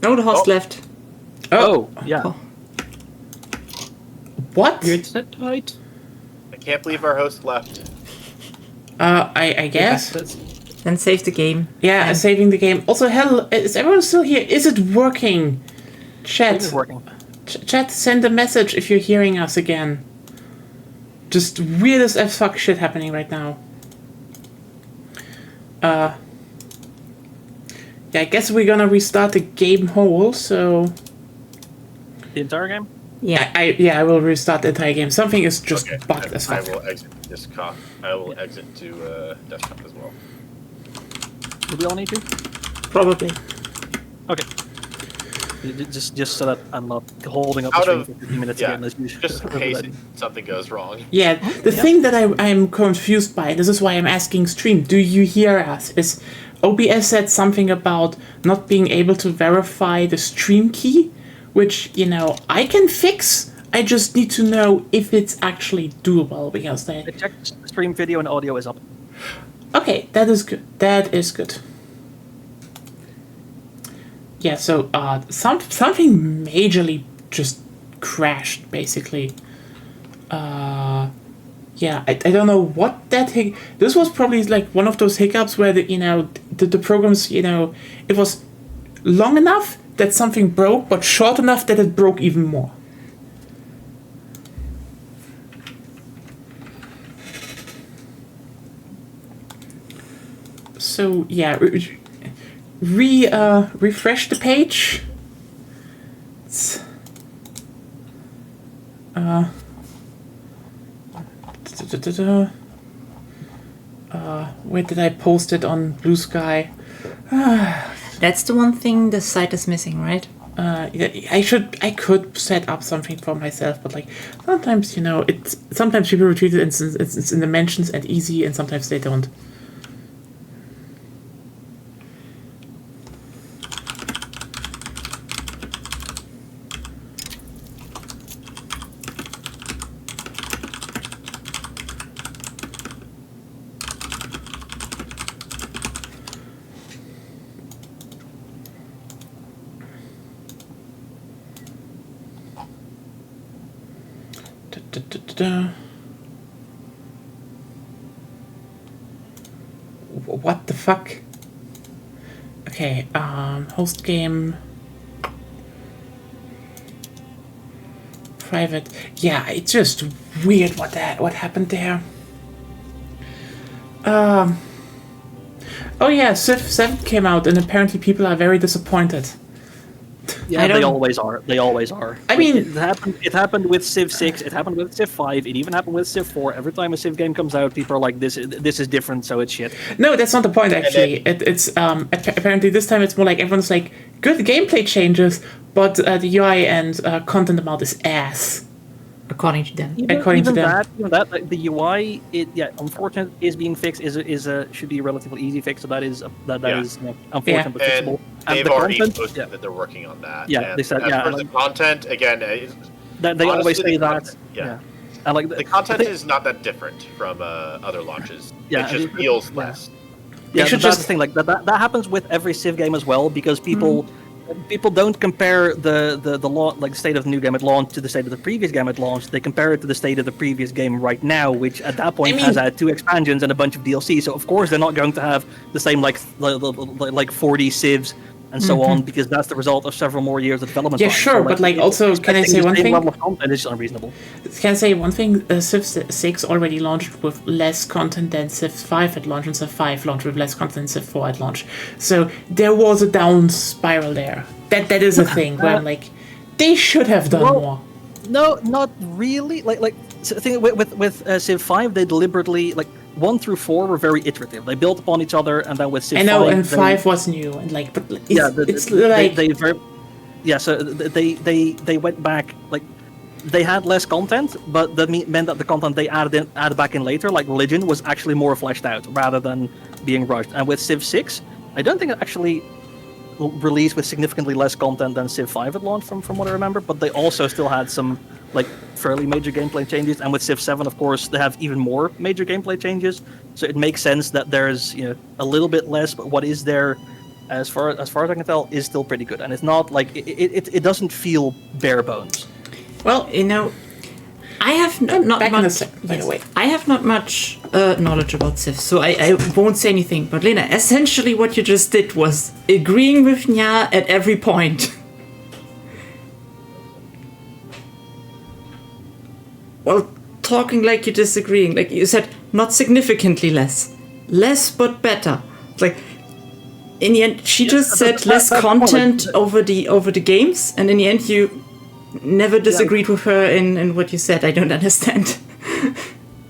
Oh, the host left. Oh, yeah. Oh. What? Your internet died? I can't believe our host left. I guess. Then save the game. Yeah, saving the game. Also, hell, is everyone still here? Is it working? Chat. It's working. Chat, send a message if you're hearing us again. Just weird as F fuck shit happening right now. Yeah, I guess we're gonna restart the game whole, so... The entire game? Yeah. I will restart the entire game. Something is just bugged as I fuck. will exit this I will exit to desktop as well. Do we all need to? Probably. Okay. Just so that I'm not holding up the Out stream of- for 15 minutes Yeah, again. As usual. just in case something goes wrong. Yeah, the thing that I'm confused by, this is why I'm asking stream, do you hear us? Is OBS said something about not being able to verify the stream key, which, you know, I can fix. I just need to know if it's actually doable, because they... I checked stream video and audio is up. Okay, that is good. That is good. Yeah, so something majorly just crashed, basically. Yeah, I don't know what that this was probably like one of those hiccups where the programs, it was long enough that something broke, but short enough that it broke even more. So yeah, refresh the page. Where did I post it on Blue Sky? That's the one thing the site is missing, right? I could set up something for myself, but like sometimes sometimes people retweet it and it's in the mentions and easy, and sometimes they don't. What the fuck? Okay, host game private. Yeah, it's just weird what happened there. Oh yeah, Civ 7 came out and apparently people are very disappointed. Yeah, they always are. They always are. I mean, it happened with Civ 6. It happened with Civ 5. It even happened with Civ 4. Every time a Civ game comes out, people are like, "This is different, so it's shit." No, that's not the point. Actually, it's apparently this time it's more like everyone's like, "Good gameplay changes, but the UI and content amount is ass." According to them. According to them. Even that, like, the UI, unfortunately, is being fixed. Should be a relatively easy fix. So that is unfortunate but fixable. And they've the already content, posted that they're working on that. Yeah, and they said, as far as the content again. They honestly, always say that. Content, yeah. And like the content is not that different from other launches. Yeah, it just feels less. Yeah, that's the thing. Like that happens with every Civ game as well, because people don't compare the state of the new game at launch to the state of the previous game at launch. They compare it to the state of the previous game right now, which at that point has had 2 expansions and a bunch of DLC. So of course they're not going to have the same like 40 Civs and so on, because that's the result of several more years of development. Yeah, time. sure, so, but also, can I say one thing? Level of content is unreasonable. Can I say one thing? Civ 6 already launched with less content than Civ 5 at launch, and Civ 5 launched with less content than Civ 4 at launch. So there was a down spiral there. That is a thing where I'm like, they should have done more. No, not really. So the thing with Civ 5, they deliberately 1 through 4 were very iterative. They built upon each other, and then with Civ 5... I know, and 5 was new, and but it's so they went back, they had less content, but that meant that the content they added back in later, like Religion, was actually more fleshed out, rather than being rushed. And with Civ 6, I don't think it actually released with significantly less content than Civ 5 at launch, from what I remember, but they also still had some fairly major gameplay changes, and with Civ 7, of course, they have even more major gameplay changes, so it makes sense that there's a little bit less, but what is there as far as I can tell, is still pretty good, and it's not like it doesn't feel bare bones. Well, I have not Back in a much. second, by the way. I have not much knowledge about Civ, so I won't say anything. But Lena, essentially, what you just did was agreeing with Nya at every point. Well, talking like you're disagreeing, like you said, not significantly less but better. Like in the end, she just said less content over the games, and in the end, you never disagreed with her in what you said. I don't understand.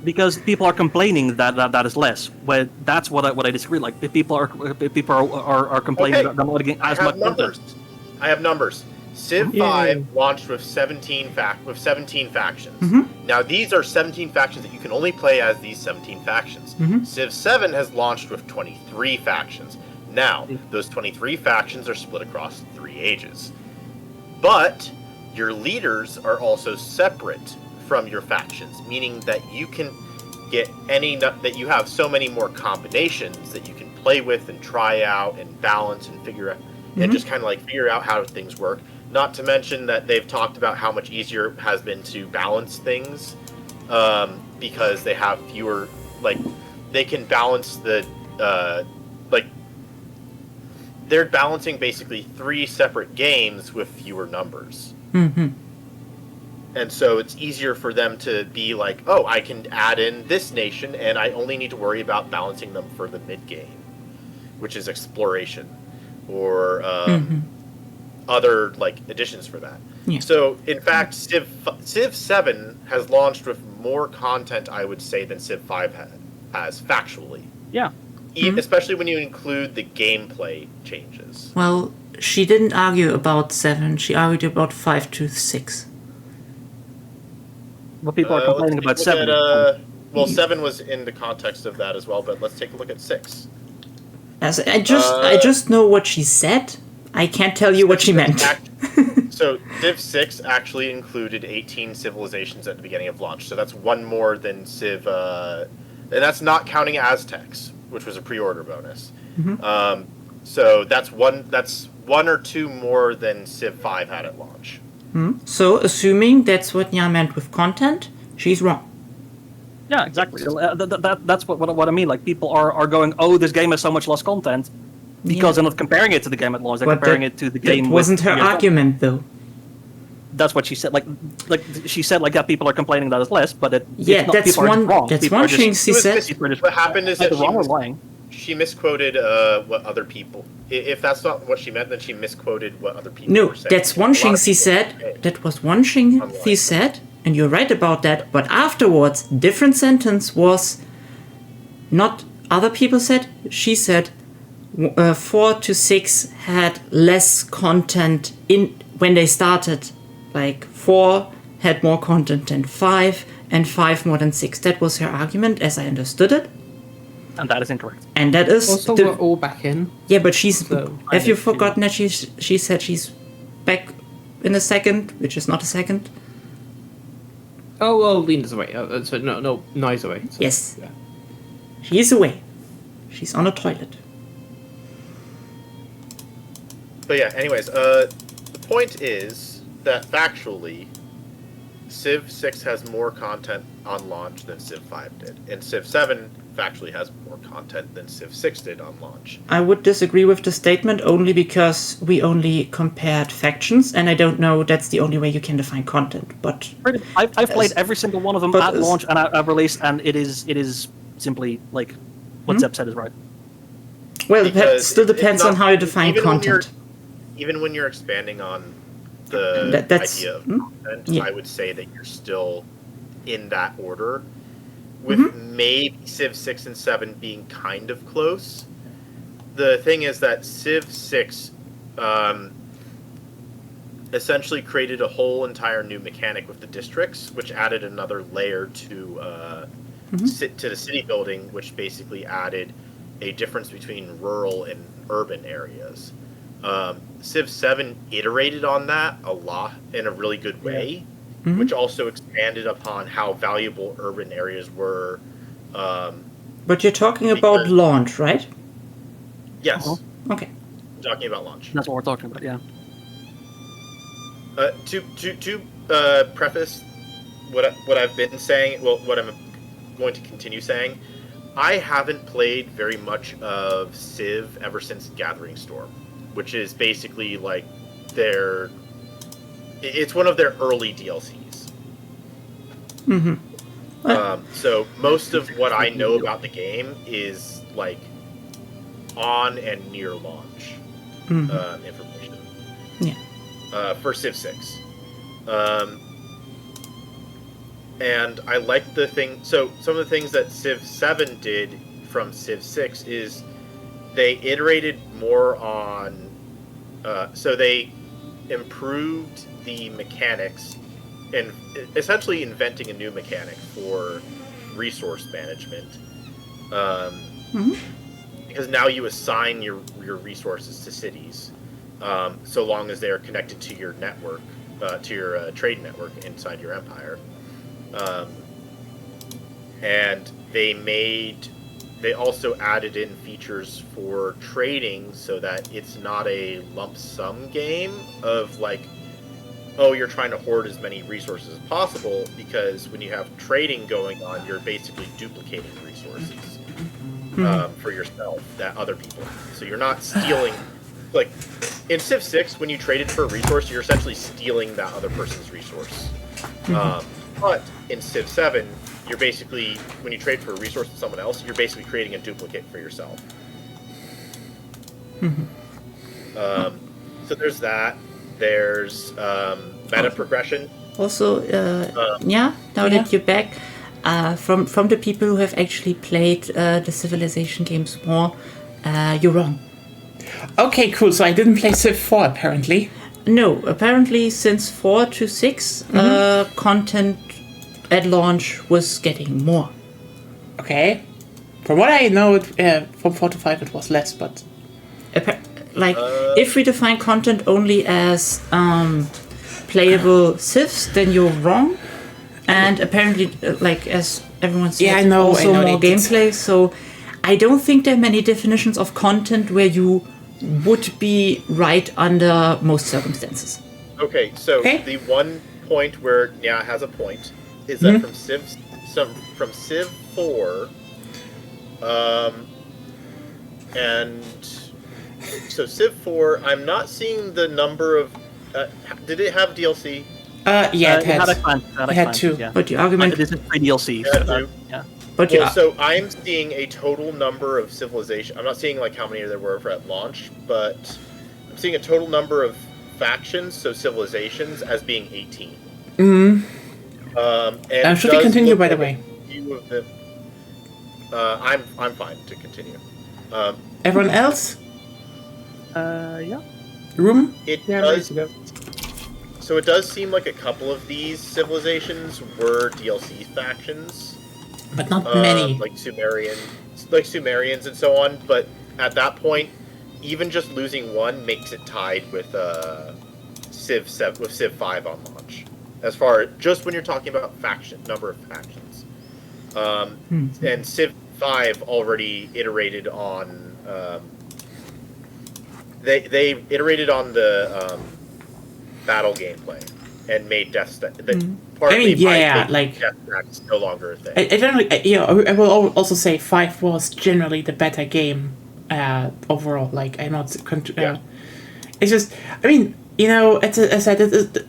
Because people are complaining that is less. Well, that's what I disagree. Like if people are complaining that they're not getting as much numbers. content. I have numbers. Civ 5 launched with 17 factions. Mm-hmm. Now these are 17 factions that you can only play as these 17 factions. Mm-hmm. Civ 7 has launched with 23 factions. Now those 23 factions are split across 3 ages. But your leaders are also separate from your factions, meaning that you can get that you have so many more combinations that you can play with and try out and balance and figure out and just kind of like figure out how things work. Not to mention that they've talked about how much easier it has been to balance things because they have fewer, like they can balance the they're balancing basically 3 separate games with fewer numbers. Mm-hmm. And so it's easier for them to be like, oh, I can add in this nation, and I only need to worry about balancing them for the mid-game, which is exploration, or other like additions for that. Yeah. So, in fact, Civ 7 has launched with more content, I would say, than Civ 5 has factually. Yeah. Especially when you include the gameplay changes. Well, she didn't argue about 7. She argued about 5 to 6. What people are complaining about 7. Well, 7 was in the context of that as well, but let's take a look at 6. As I just know what she said. I can't tell you what she meant. So Civ 6 actually included 18 civilizations at the beginning of launch. So that's one more than Civ, and that's not counting Aztecs, which was a pre-order bonus. So that's one or two more than Civ 5 had at launch. So, assuming that's what Nya meant with content, she's wrong. Yeah, exactly. That's what I mean. Like people are going, oh, this game has so much less content because they're not comparing it to the game at launch. They're comparing it to the game. That wasn't her argument, though. That's what she said. Like she said, like people are complaining that it's less, but that's one thing she said. What happened is that wrong or lying. She misquoted what other people. If that's not what she meant, then she misquoted what other people were saying. That's one thing she said. That was one thing she said, and you're right about that. But afterwards, different sentence was not other people said. She said 4 to 6 had less content in when they started. Like 4 had more content than 5, and 5 more than 6. That was her argument, as I understood it. And that is incorrect. And that is also we're all back in. Yeah, but she's. So, have you forgotten that she said she's back in a second, which is not a second? Oh, well, Lena's away. So no, Nye's away. So, Yes. Yeah. She's away. She's on a toilet. But yeah, anyways, the point is that factually, Civ 6 has more content on launch than Civ 5 did, and Civ 7 factually has more content than Civ 6 did on launch. I would disagree with the statement only because we only compared factions, and I don't know that's the only way you can define content. But I've played every single one of them at launch and I've released, and it is simply like what Zeb said is right. Well, it still depends on how you define content. Even when you're expanding on the idea of content, I would say that you're still in that order, with maybe Civ 6 and 7 being kind of close. The thing is that Civ 6 essentially created a whole entire new mechanic with the districts, which added another layer to the city building, which basically added a difference between rural and urban areas. Civ 7 iterated on that a lot in a really good way, which also expanded upon how valuable urban areas were. But you're talking about launch, right? Yes. Okay. talking about launch. That's what we're talking about. Yeah. To preface what I've been saying, well, what I'm going to continue saying, I haven't played very much of Civ ever since Gathering Storm, which is basically like it's one of their early DLCs. So most of what I know about the game is like on and near launch information. Yeah. For Civ 6. And I like the thing. So some of the things that Civ 7 did from Civ 6 is they iterated more on. So they improved the mechanics and essentially inventing a new mechanic for resource management. Because now you assign your resources to cities, so long as they are connected to your network, to your trade network inside your empire. And they also added in features for trading so that it's not a lump sum game of like, oh, you're trying to hoard as many resources as possible, because when you have trading going on, you're basically duplicating resources for yourself that other people have. So you're not stealing. Like in Civ 6, when you traded for a resource, you're essentially stealing that other person's resource. But in Civ 7, you're basically, when you trade for a resource with someone else, you're basically creating a duplicate for yourself. So there's that. There's meta progression. Also, now that you're back, from the people who have actually played the Civilization games more, you're wrong. Okay, cool. So I didn't play Civ 4 apparently. No, apparently since 4 to 6, content at launch was getting more. Okay. From what I know, from 4 to 5 it was less, but... If we define content only as playable civs, then you're wrong. And apparently, as everyone said, I know more gameplay. So I don't think there are many definitions of content where you would be right under most circumstances. Okay, so the one point where Nya has a point is that from Civ 4, and so Civ 4, I'm not seeing the number of. Did it have DLC? Yeah, it had. It had two. Yeah. But the argument it isn't free DLC. So yeah. But so I'm seeing a total number of civilization. I'm not seeing like how many there were at launch, but I'm seeing a total number of factions, so civilizations, as being 18. And should we continue, by the way? I'm fine to continue. Everyone else? Yeah. Room? It Yeah, does. ready to go. So it does seem like a couple of these civilizations were DLC factions. But not many. Like Sumerians and so on. But at that point, even just losing one makes it tied with Civ 5 on launch. As far just when you're talking about number of factions, and Civ 5 already iterated on. They iterated on the battle gameplay and made Death Stack. Death Stack's no longer a thing. I generally, I will also say 5 was generally the better game overall. Like, I'm not. It's just, I mean, as I said,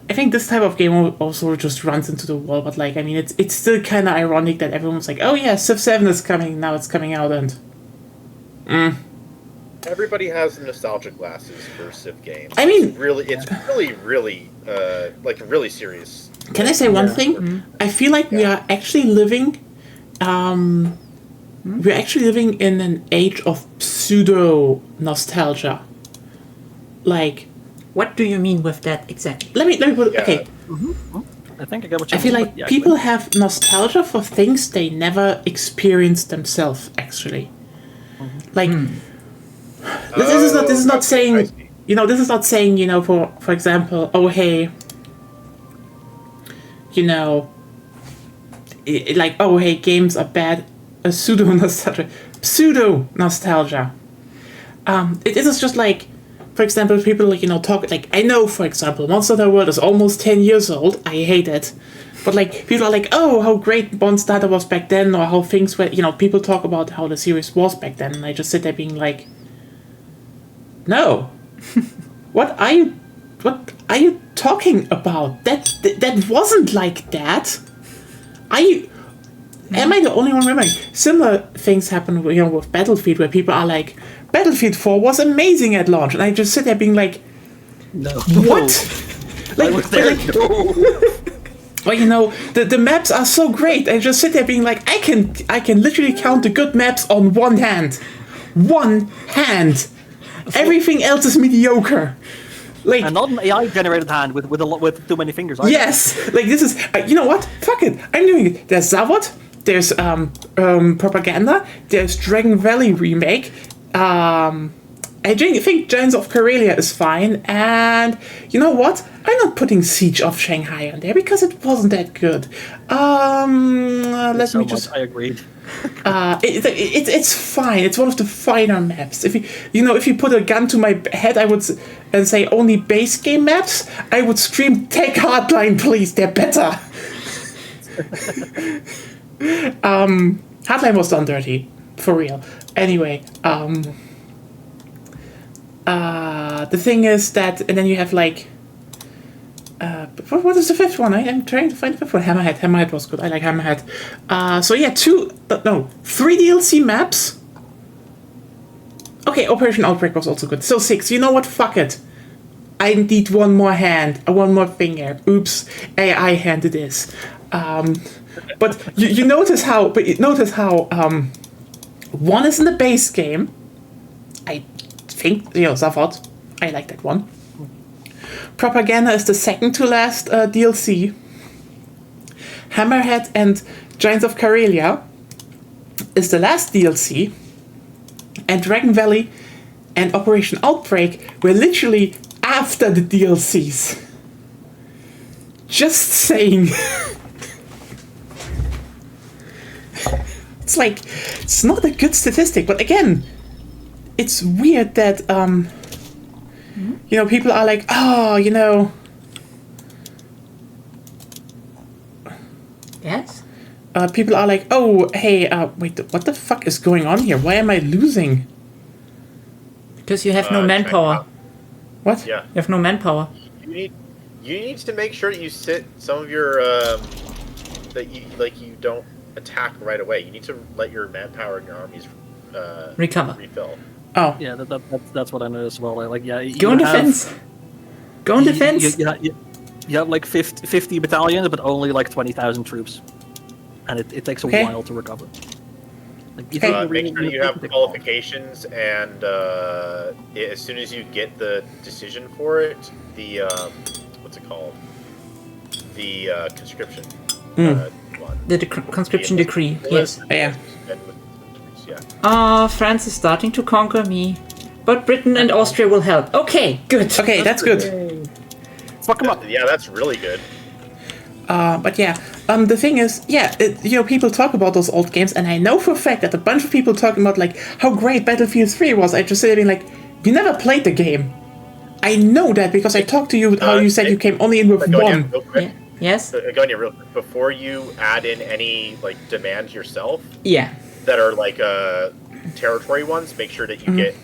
I think this type of game also just runs into the wall. But like, I mean, it's still kind of ironic that everyone's like, oh yeah, Civ 7 is coming now. It's coming out and. Everybody has nostalgia glasses for Civ games. I mean, it's really like really serious. Can I say one thing? I feel like we are actually living, we're actually living in an age of pseudo nostalgia. Like, what do you mean with that exactly? Let me put okay. I think I get what you I feel like people have nostalgia for things they never experienced themselves. Actually, like. This is not saying, this is not saying, for example, oh hey, like, oh hey, games are bad, a pseudo nostalgia. It is just like, for example, people talk like I know, for example, Monster Hunter World is almost 10 years old. I hate it. But like people are like, oh, how great Monster Hunter was back then, or how things were. People talk about how the series was back then, and I just sit there being like, no, what are you talking about? That wasn't like that. Am I the only one remembering? Similar things happen, with Battlefield, where people are like, Battlefield 4 was amazing at launch, and I just sit there being like, No. what? I was there. Well, the maps are so great. I just sit there being like, I can literally count the good maps on one hand. One hand. Everything else is mediocre. Like, And not an AI-generated hand with too many fingers. Either. yes, like this is. You know what? Fuck it. I'm doing it. There's Zavod. There's Propaganda. There's Dragon Valley remake. I think Giants of Karelia is fine. And you know what? I'm not putting Siege of Shanghai on there because it wasn't that good. Let me just. I agreed. It's fine. It's one of the finer maps. If you put a gun to my head, and say only base game maps, I would scream, "Take Hardline, please. They're better." Hardline was done dirty, for real. Anyway, the thing is that, and then you have like. What is the fifth one? I'm trying to find the fifth one. Hammerhead. Hammerhead was good. I like Hammerhead. So yeah, 3 DLC maps. Okay, Operation Outbreak was also good. So 6. You know what? Fuck it. I need one more hand, one more finger. Oops, AI hand it is. But you notice how. One is in the base game. I think Zavod. I like that one. Propaganda is the second to last DLC. Hammerhead and Giants of Karelia is the last DLC. And Dragon Valley and Operation Outbreak were literally after the DLCs. Just saying. It's not a good statistic, but again, it's weird that people are like, oh, Yes? people are like, oh, hey, wait, what the fuck is going on here? Why am I losing? Because you have no manpower. What? Yeah. You have no manpower. You need to make sure that you sit some of your that you don't attack right away. You need to let your manpower in your armies refill. Oh. Yeah, that's what I noticed as well. Go on defense. Go on defense. You have like 50 battalions, but only like 20,000 troops, and it takes a while to recover. Make sure you have qualifications, and as soon as you get the decision for it, the what's it called? The conscription one. The conscription decree. Yes. Yeah. France is starting to conquer me, but Britain and Austria will help. Okay, good. Okay, that's good. Fuck them up. Yeah, that's really good. But yeah, the thing is, people talk about those old games, and I know for a fact that a bunch of people talking about like how great Battlefield 3 was. I just said being like, you never played the game. I know that because I talked to you how you said you came only in with one. Yeah. Yes. Agonia, real quick, before you add in any like demands yourself. Yeah. That are like territory ones. Make sure that you get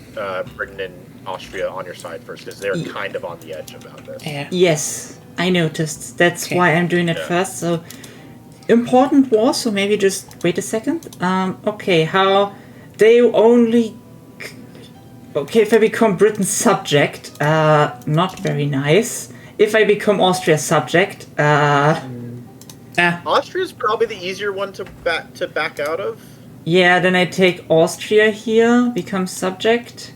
Britain and Austria on your side first, because they're kind of on the edge about this. Yeah. Yes, I noticed. That's why I'm doing it first. So important war. So maybe just wait a second. Okay, how they only. Okay, if I become Britain's subject, not very nice. If I become Austria's subject, Austria's probably the easier one to back out of. Yeah, then I take Austria here, become subject,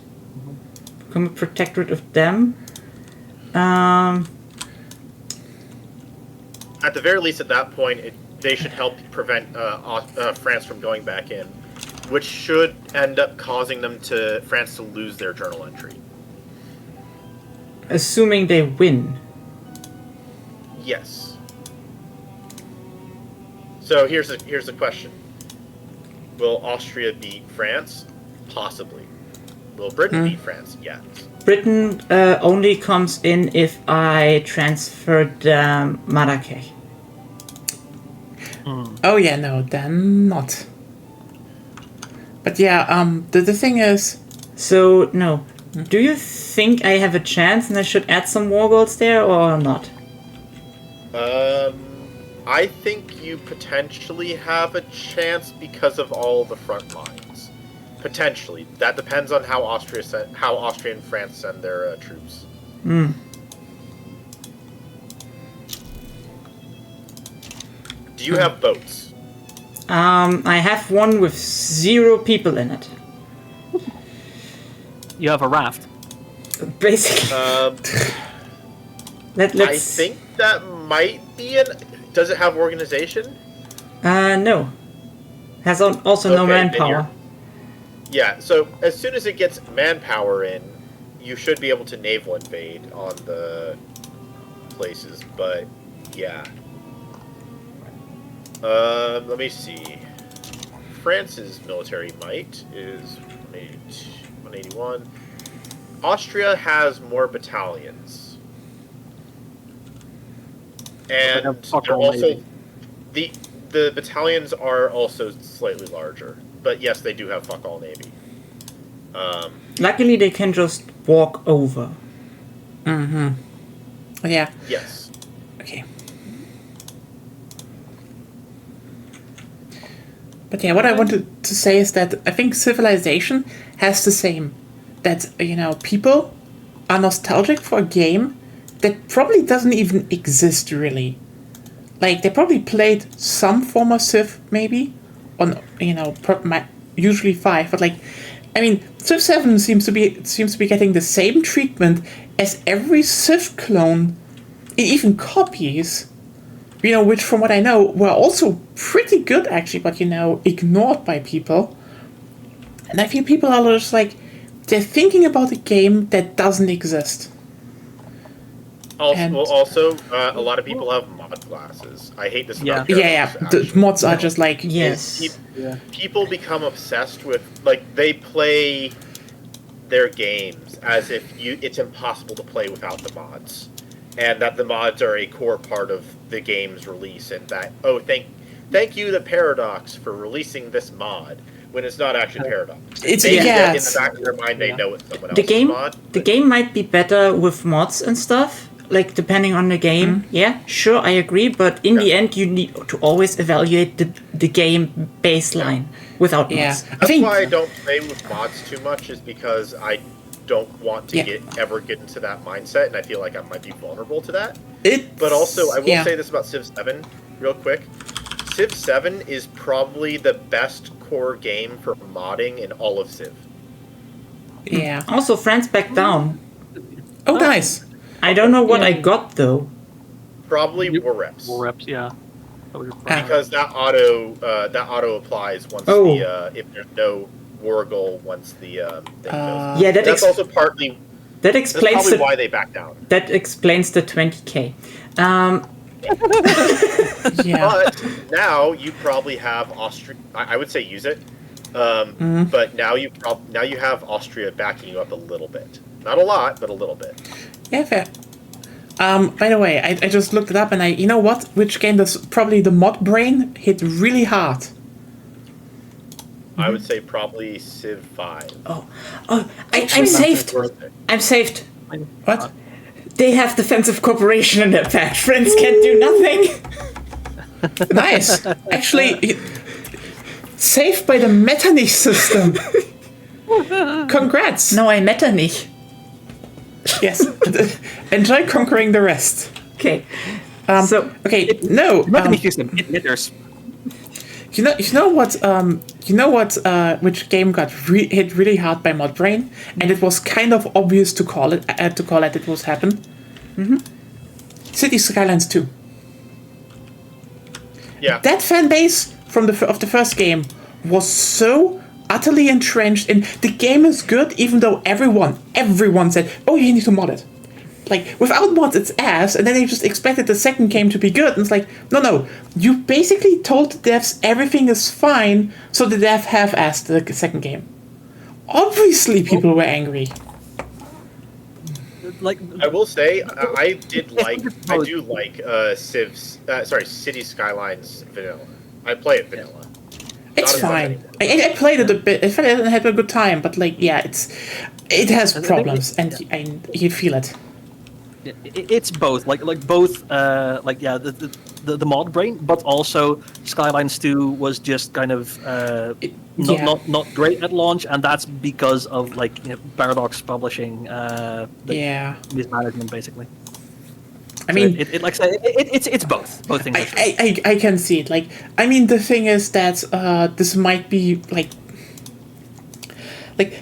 become a protectorate of them. At the very least, at that point, they should help prevent France from going back in, which should end up causing France to lose their journal entry. Assuming they win. Yes. So here's the question. Will Austria beat France? Possibly. Will Britain beat France? Yes. Britain only comes in if I transferred Marrakech. Oh yeah, no, then not. But yeah, the thing is, So, no. Do you think I have a chance and I should add some war goals there or not? I think you potentially have a chance because of all the front lines. Potentially. That depends on how Austria and France send their troops. Hmm. Do you have boats? I have one with 0 people in it. You have a raft. Basically. Let's. I think that might be an... Does it have organization? No. Has also no Okay, then manpower. Yeah, so as soon as it gets manpower in, you should be able to naval invade on the places, but yeah. Let me see. France's military might is 181. Austria has more battalions. And they're also the battalions are also slightly larger. But yes, they do have fuck all navy. Luckily, they can just walk over. yeah, Yes. okay. But yeah, what I wanted to say is that I think Civilization has the same. That, people are nostalgic for a game that probably doesn't even exist really. Like, they probably played some form of Civ, maybe, on, usually 5, but Civ 7 seems to be getting the same treatment as every Civ clone it even copies. Which from what I know were also pretty good actually, but ignored by people. And I feel people are just they're thinking about a game that doesn't exist. Also, a lot of people have mod classes. I hate this about Yeah. The mods are just Yes. People become obsessed with they play their games as if it's impossible to play without the mods, and that the mods are a core part of the game's release, and that thank you to Paradox for releasing this mod when it's not actually Paradox. In the back of their mind, they know it's someone else's mod. The game might be better with mods and stuff. Depending on the game, yeah, sure, I agree. But in the end, you need to always evaluate the game baseline without mods. That's why I don't play with mods too much, is because I don't want to ever get into that mindset, and I feel like I might be vulnerable to that. But also, I will say this about Civ 7 real quick. Civ 7 is probably the best core game for modding in all of Civ. Yeah. Also, France backed down. Oh, nice. I don't know what I got though. Probably war reps. War reps, yeah. Because that auto applies once if there's no war goal once the thing goes. Yeah, that's also partly. That explains that's probably why they back down. That explains the 20k. But now you probably have Austria. I would say use it. But now you have Austria backing you up a little bit. Not a lot, but a little bit. Yeah, fair. By the way, I just looked it up, and you know what? Which game does probably the mod brain hit really hard? I would say probably Civ 5. I'm saved. I'm saved. What? They have defensive cooperation in their pact. Friends can't do nothing. Nice. Actually, saved by the Metternich system. Congrats. No, I Metternich. Yes. Enjoy conquering the rest. Okay. Metternich system. It matters. You know what? Which game got hit really hard by Modbrain, and it was kind of obvious to call it. It was happen. City Skylines 2. Yeah. That fan base of the first game was so utterly entrenched in the game is good, even though everyone said, "Oh, you need to mod it." Without mods, it's ass, and then they just expected the second game to be good, and it's no. You basically told the devs everything is fine, so the dev half-assed the second game. obviously people were angry. Like, I will say, I do like City Skylines vanilla. I play it vanilla. It's Not as much fine. anymore. I played it a bit. I felt I had a good time, but like, yeah, it has And I think problems, and you feel it. it's both both the mod brain, but also Skylines 2 was just kind of not great at launch, and that's because of Paradox Publishing mismanagement basically. I mean, it's both things. I can see it. Like, I mean, the thing is that this might be like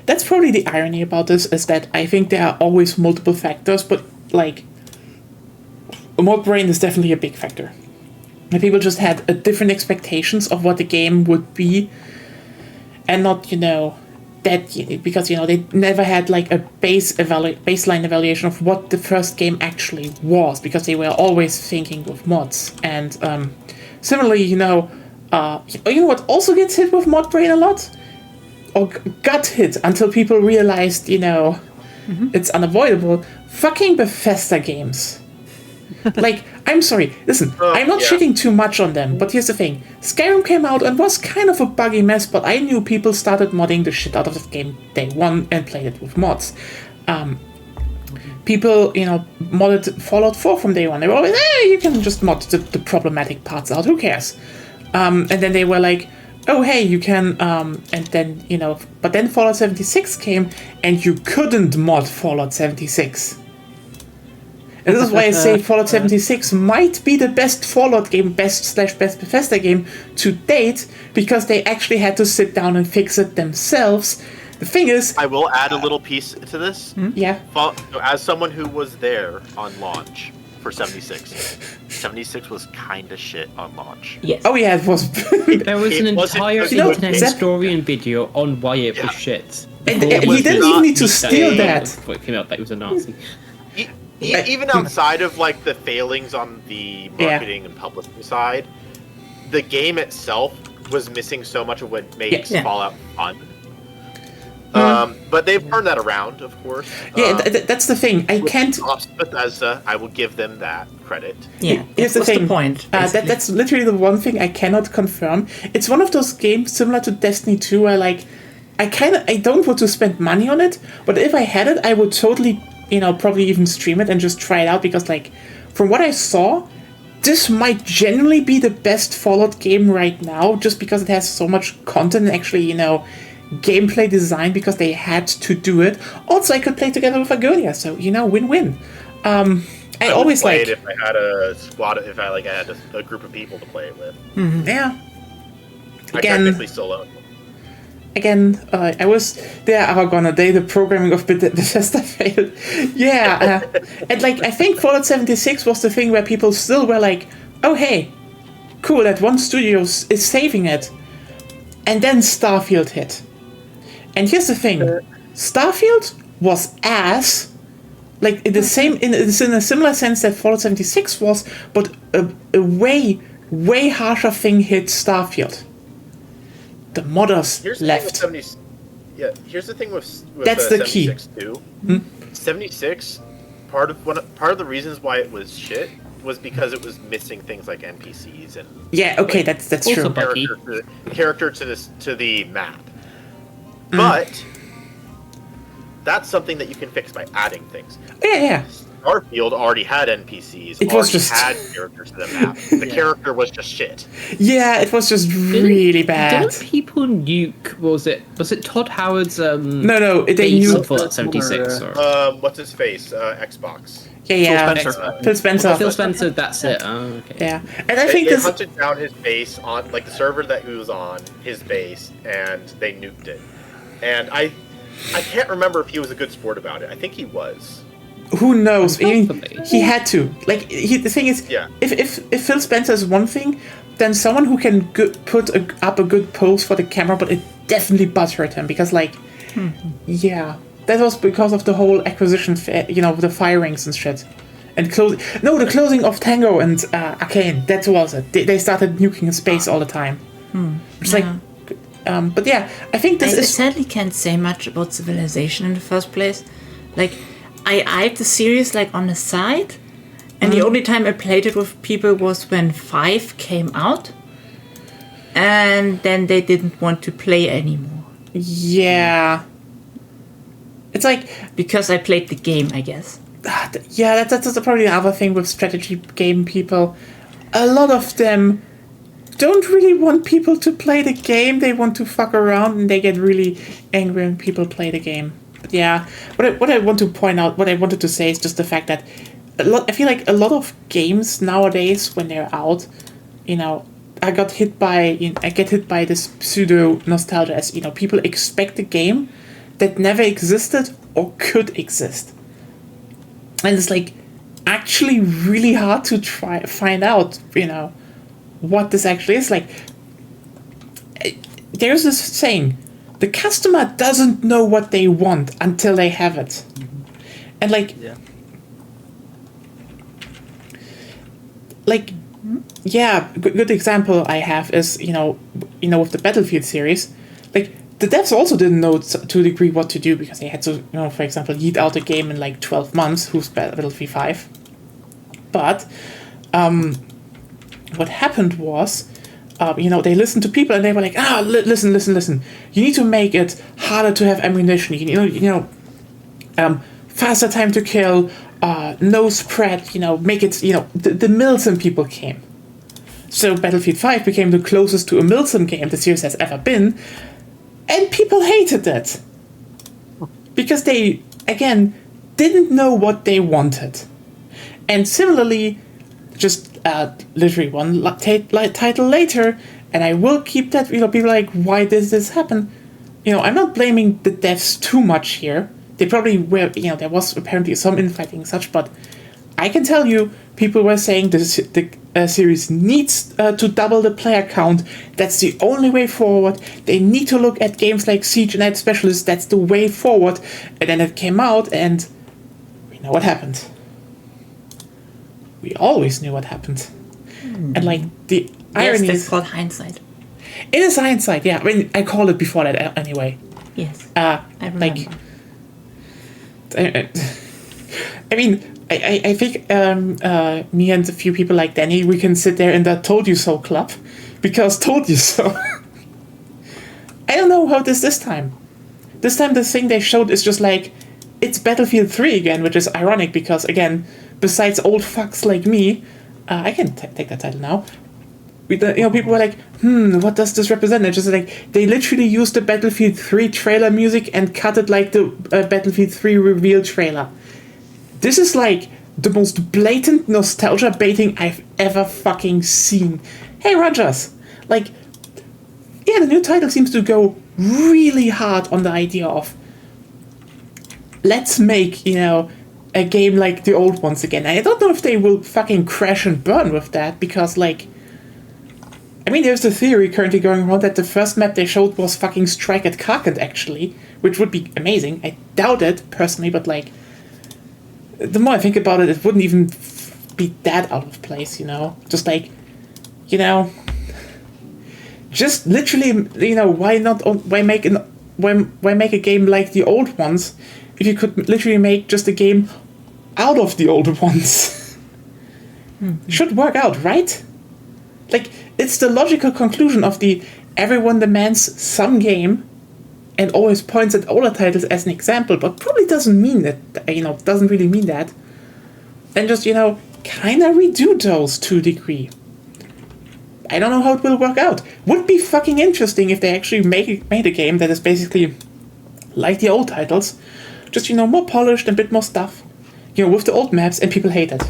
that's probably the irony about this, is that I think there are always multiple factors, but like mod brain is definitely a big factor. And people just had different expectations of what the game would be, and not because they never had like a baseline evaluation of what the first game actually was, because they were always thinking with mods. And similarly, you know what also gets hit with mod brain a lot, or got hit until people realized it's unavoidable. Fucking Bethesda games. Like, I'm sorry, listen, I'm not shitting too much on them, but here's the thing. Skyrim came out and was kind of a buggy mess, but I knew people started modding the shit out of the game day one and played it with mods. People, modded Fallout 4 from day one. They were always, you can just mod the problematic parts out, who cares? And then they were like, oh, hey, you can, and then, but then Fallout 76 came, and you couldn't mod Fallout 76. And this is why I say Fallout 76 might be the best Fallout game, best Bethesda game to date, because they actually had to sit down and fix it themselves. The thing is, I will add a little piece to this. Yeah. As someone who was there on launch for 76, 76 was kind of shit on launch. Yes. Oh yeah, it was. There was an entire internet Zep- historian video on why it was shit. And Before he it didn't was even need to that steal day, that. Before it came out that he was a Nazi. Even outside of like the failings on the marketing and publishing side, the game itself was missing so much of what makes Fallout fun. But they've turned that around, of course. Yeah, that's the thing. I can't. Bethesda, I will give them that credit. Yeah, Here's the what's thing. the point? That's literally the one thing I cannot confirm. It's one of those games similar to Destiny 2 where I don't want to spend money on it, but if I had it, I would totally, probably even stream it and just try it out, because from what I saw, this might genuinely be the best Fallout game right now, just because it has so much content and actually, gameplay design, because they had to do it. Also, I could play together with Agonia, so win-win. I always play it if I had a squad, if I had a group of people to play it with. Yeah. I technically still own. Again, I was there, Aragon, a day the programming of Bethesda failed. Yeah, and I think Fallout 76 was the thing where people still were like, oh hey, cool, that one studio is saving it. And then Starfield hit. And here's the thing, Starfield was ass, in a similar sense that Fallout 76 was, but a way harsher thing hit Starfield. The modders left. Here's the thing with That's the 76 key. too. 76, part of the reasons why it was shit was because it was missing things like NPCs and that's true. Character to the map. But that's something that you can fix by adding things. Yeah. Starfield already had NPCs. It was just had characters to the map. The character was just shit. Yeah, it was just really bad. Didn't people nuke? Was it Todd Howard's? No, they base knew of Fallout 76. What's his face? Xbox. Yeah. Phil Spencer. Phil Spencer. That's it. Oh, okay. Yeah, and I think they this hunted down his base on the server that he was on, his base, and they nuked it. And I can't remember if he was a good sport about it. I think he was. Who knows? I mean, Probably. he had to. The thing is, if Phil Spencer is one thing, then someone who can put up a good pose for the camera, but it definitely butthurt him because, yeah, that was because of the whole acquisition, the firings and shit, and the closing of Tango and Arcane. That was it. They started nuking in space all the time. It's But yeah, I think this I is... sadly can't say much about Civilization in the first place. Like, I eyed the series like on the side, and the only time I played it with people was when 5 came out, and then they didn't want to play anymore. Yeah. It's like... Because I played the game, I guess. Yeah, that's probably the other thing with strategy game people. A lot of them don't really want people to play the game. They want to fuck around, and they get really angry when people play the game. But yeah, what I want to point out, what I wanted to say is just the fact that I feel like a lot of games nowadays, when they're out, you know, I get hit by this pseudo nostalgia as, you know, people expect a game that never existed or could exist. And it's like actually really hard to find out, you know, what this actually is. Like, there's this saying, the customer doesn't know what they want until they have it. And like, good example I have is, you know, with the Battlefield series, like, the devs also didn't know to a degree what to do, because they had to, you know, for example, yeet out a game in like 12 months, who's Battlefield 5. But what happened was, you know, they listened to people and they were like, listen. You need to make it harder to have ammunition. Faster time to kill, no spread. You know, make it. You know, the Milsim people came. So Battlefield 5 became the closest to a Milsim game the series has ever been, and people hated it because they again didn't know what they wanted. And similarly, just literally one title later, and I will keep that, you know, people are like, why does this happen? You know, I'm not blaming the devs too much here. They probably were, you know, there was apparently some infighting and such, but I can tell you, people were saying the series needs to double the player count. That's the only way forward. They need to look at games like Siege and Night Specialist. That's the way forward. And then it came out, and we know what happened. We always knew what happened. And like the irony Yes, is, that's called hindsight. it is hindsight. Yeah, I mean, I called it before that anyway. Yes, I remember. I mean, I think me and a few people like Danny, we can sit there in that "told you so" club, because told you so. I don't know how it is this time. This time the thing they showed is just like, it's Battlefield 3 again, which is ironic because, again, besides old fucks like me, I can take that title now. You know, people were like, what does this represent? It's just like, they literally used the Battlefield 3 trailer music and cut it like the Battlefield 3 reveal trailer. This is like the most blatant nostalgia baiting I've ever fucking seen. Hey, Rogers, like, yeah, the new title seems to go really hard on the idea of, let's make, you know, a game like the old ones again. I don't know if they will fucking crash and burn with that, because, like, I mean, there's the theory currently going around that the first map they showed was fucking Strike at Karkand, actually, which would be amazing. I doubt it, personally, but, like, the more I think about it, it wouldn't even be that out of place, you know? Just, like, you know, just literally, you know, why make a game like the old ones if you could literally make just a game out of the old ones? Should work out, right? Like, it's the logical conclusion of the everyone demands some game and always points at older titles as an example, but probably doesn't mean that, you know, doesn't really mean that. And just, you know, kind of redo those to a degree. I don't know how it will work out. Would be fucking interesting if they actually made a game that is basically like the old titles, just, you know, more polished and a bit more stuff, you know, with the old maps, and people hate it.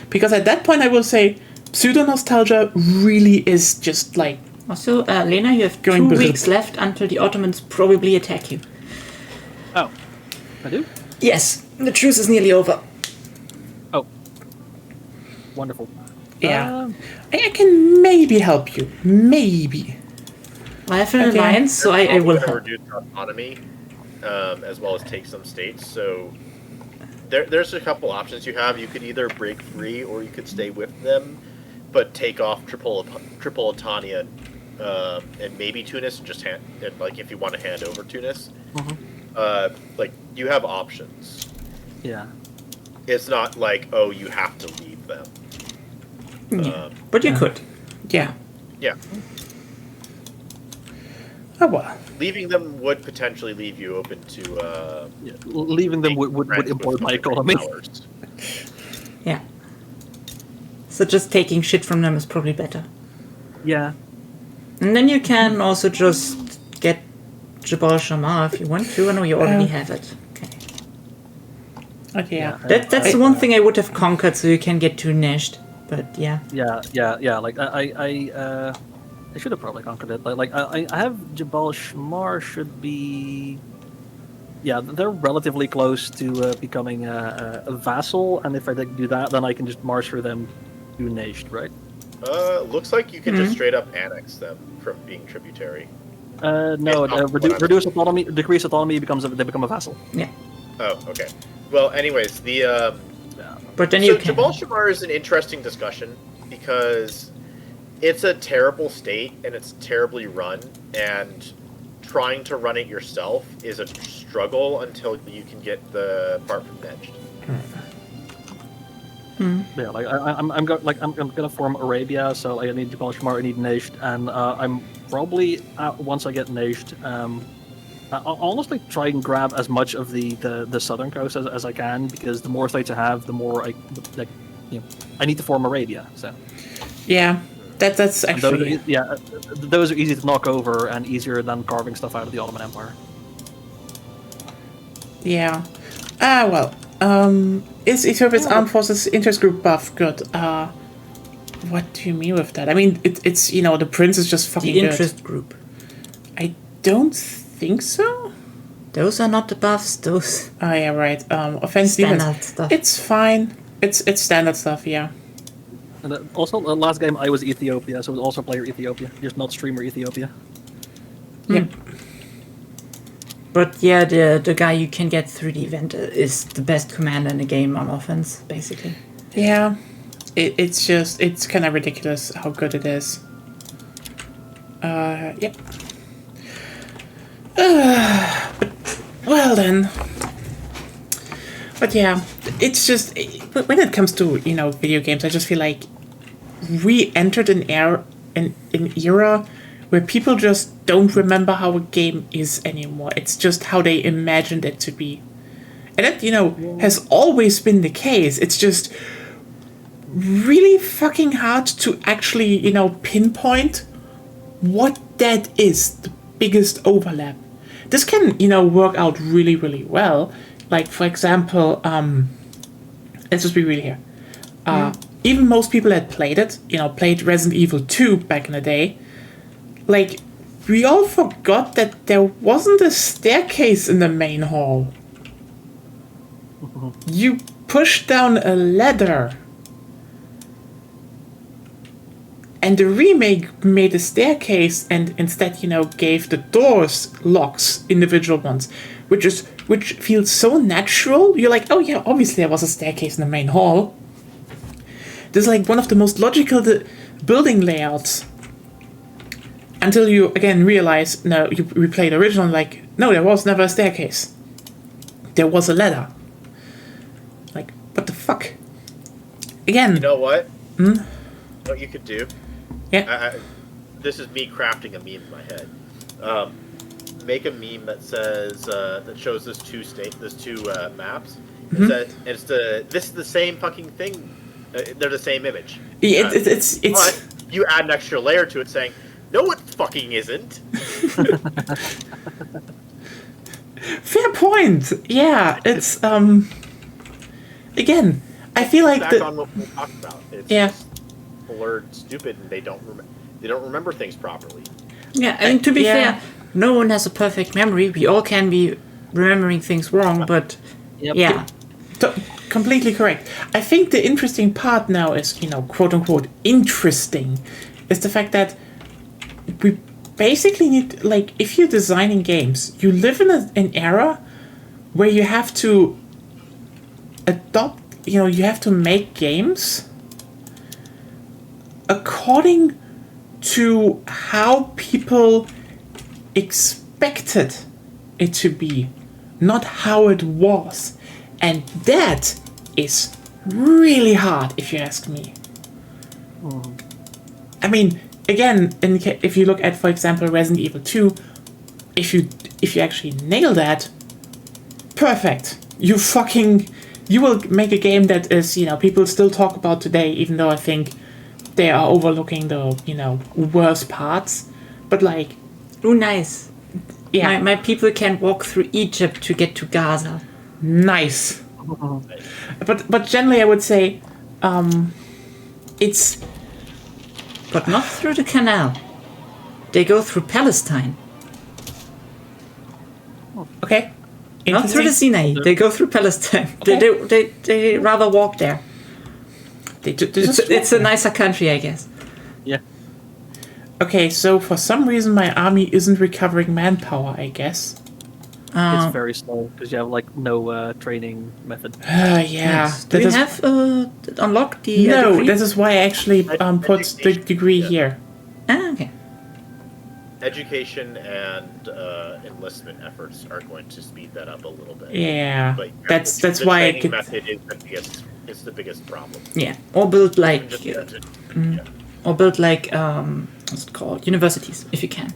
Because at that point I will say, pseudo-nostalgia really is just like... Also, Lena, you have 2 weeks left until the Ottomans probably attack you. Oh, I do? Yes, the truce is nearly over. Oh, wonderful. Yeah, I can maybe help you. Maybe. I have an alliance, so I will help. Reduce autonomy, as well as take some states. So there's a couple options you have. You could either break free, or you could stay with them, but take off Tripolitania and maybe Tunis, like if you want to hand over Tunis, Mm-hmm. like you have options. Yeah. It's not like, oh, you have to leave them. But you could. Yeah. Yeah, Oh well. leaving them would potentially leave you open to Yeah. Leaving them would friends with implode my military economy. powers. Yeah. So just taking shit from them is probably better. Yeah. And then you can also just get Jabal Shammar if you want to. I know you already have it. Okay. Okay. Yeah. That's the one thing I would have conquered, so you can get to Nesht. But yeah. Yeah. Like I should have probably conquered it. I have Jabal Shmar should be. Yeah, they're relatively close to becoming a vassal, and if I do that, then I can just march through them to Nesht, right? Looks like you can just straight up annex them from being tributary. No, It's not what I was- reduce autonomy, decrease autonomy they become a vassal. Yeah. Oh, okay. Well, anyways, the But then so you can. Jabal Shammar is an interesting discussion because it's a terrible state and it's terribly run, and trying to run it yourself is a struggle until you can get the part from Nedged. Yeah, like I'm gonna form Arabia, so I need Jabal Shmar, I need Nesht, and I'm probably once I get Nesht, I'll honestly try and grab as much of the southern coast as I can, because the more states I have, the more I need to form Arabia. So Yeah. That's and actually. those are easy to knock over and easier than carving stuff out of the Ottoman Empire. Yeah. Well. Is Ethiopia's Armed Forces Interest Group buff good? What do you mean with that? I mean, it's the prince is just fucking The good. interest group. I don't think so. Those are not the buffs, those Oh yeah, right. Offense defense. standard stuff. It's fine. It's standard stuff. Yeah. And also, last game I was Ethiopia, so it was also player Ethiopia, just not streamer Ethiopia. Yep. But yeah, the guy you can get through the event is the best commander in the game on offense, basically. Yeah. It's kind of ridiculous how good it is. Yep. Well then. But yeah, it's just when it comes to video games, I just feel like we entered an era where people just don't remember how a game is anymore. It's just how they imagined it to be, and that has always been the case. It's just really fucking hard to actually pinpoint what that is the biggest overlap. This can work out really, really well. Like, for example, let's just be real here. Even most people that played it, played Resident Evil 2 back in the day, like, we all forgot that there wasn't a staircase in the main hall. You pushed down a ladder. And the remake made a staircase and instead, gave the doors locks, individual ones, which feels so natural. You're like, oh yeah, obviously there was a staircase in the main hall. This is like one of the most logical building layouts. Until you again realize, no, you replay the original, like, no, there was never a staircase. There was a ladder. Like, what the fuck? Again. You know what? What you could do? Yeah. This is me crafting a meme in my head. Make a meme that says that shows those two maps. This is the same fucking thing. They're the same image. It's But you add an extra layer to it, saying, "No, it fucking isn't." fair point. Yeah, it's again, I feel like Back on what we talked about. It's just people are stupid and they don't remember things properly. Yeah, I mean, to be fair, no one has a perfect memory. We all can be remembering things wrong, but yeah. Completely correct. I think the interesting part now is, quote unquote, interesting, is the fact that we basically need, like, if you're designing games, you live in an era where you have to adopt, you have to make games according to how people expected it to be, not how it was. And that is really hard, if you ask me. I mean, again, if you look at, for example, Resident Evil 2, if you actually nail that, perfect. You will make a game that is, people still talk about today, even though I think they are overlooking the, worst parts. But like, Oh, nice. yeah, My people can walk through Egypt to get to Gaza. nice. But generally, I would say, it's But not through the canal. They go through Palestine. okay. Not through the Sinai. They go through Palestine. They rather walk there. It's a nicer country, I guess. Yeah. Okay, so for some reason my army isn't recovering manpower, I guess. It's very slow because you have like no training method. Yeah. Yes. Do that you is- have unlocked the no, degree? this is why I actually put the degree Yeah. here. Ah, okay. Education and enlistment efforts are going to speed that up a little bit. Yeah, But that's the why I training could. method is the biggest problem. Yeah. Or build like Just what's it called? Universities, if you can.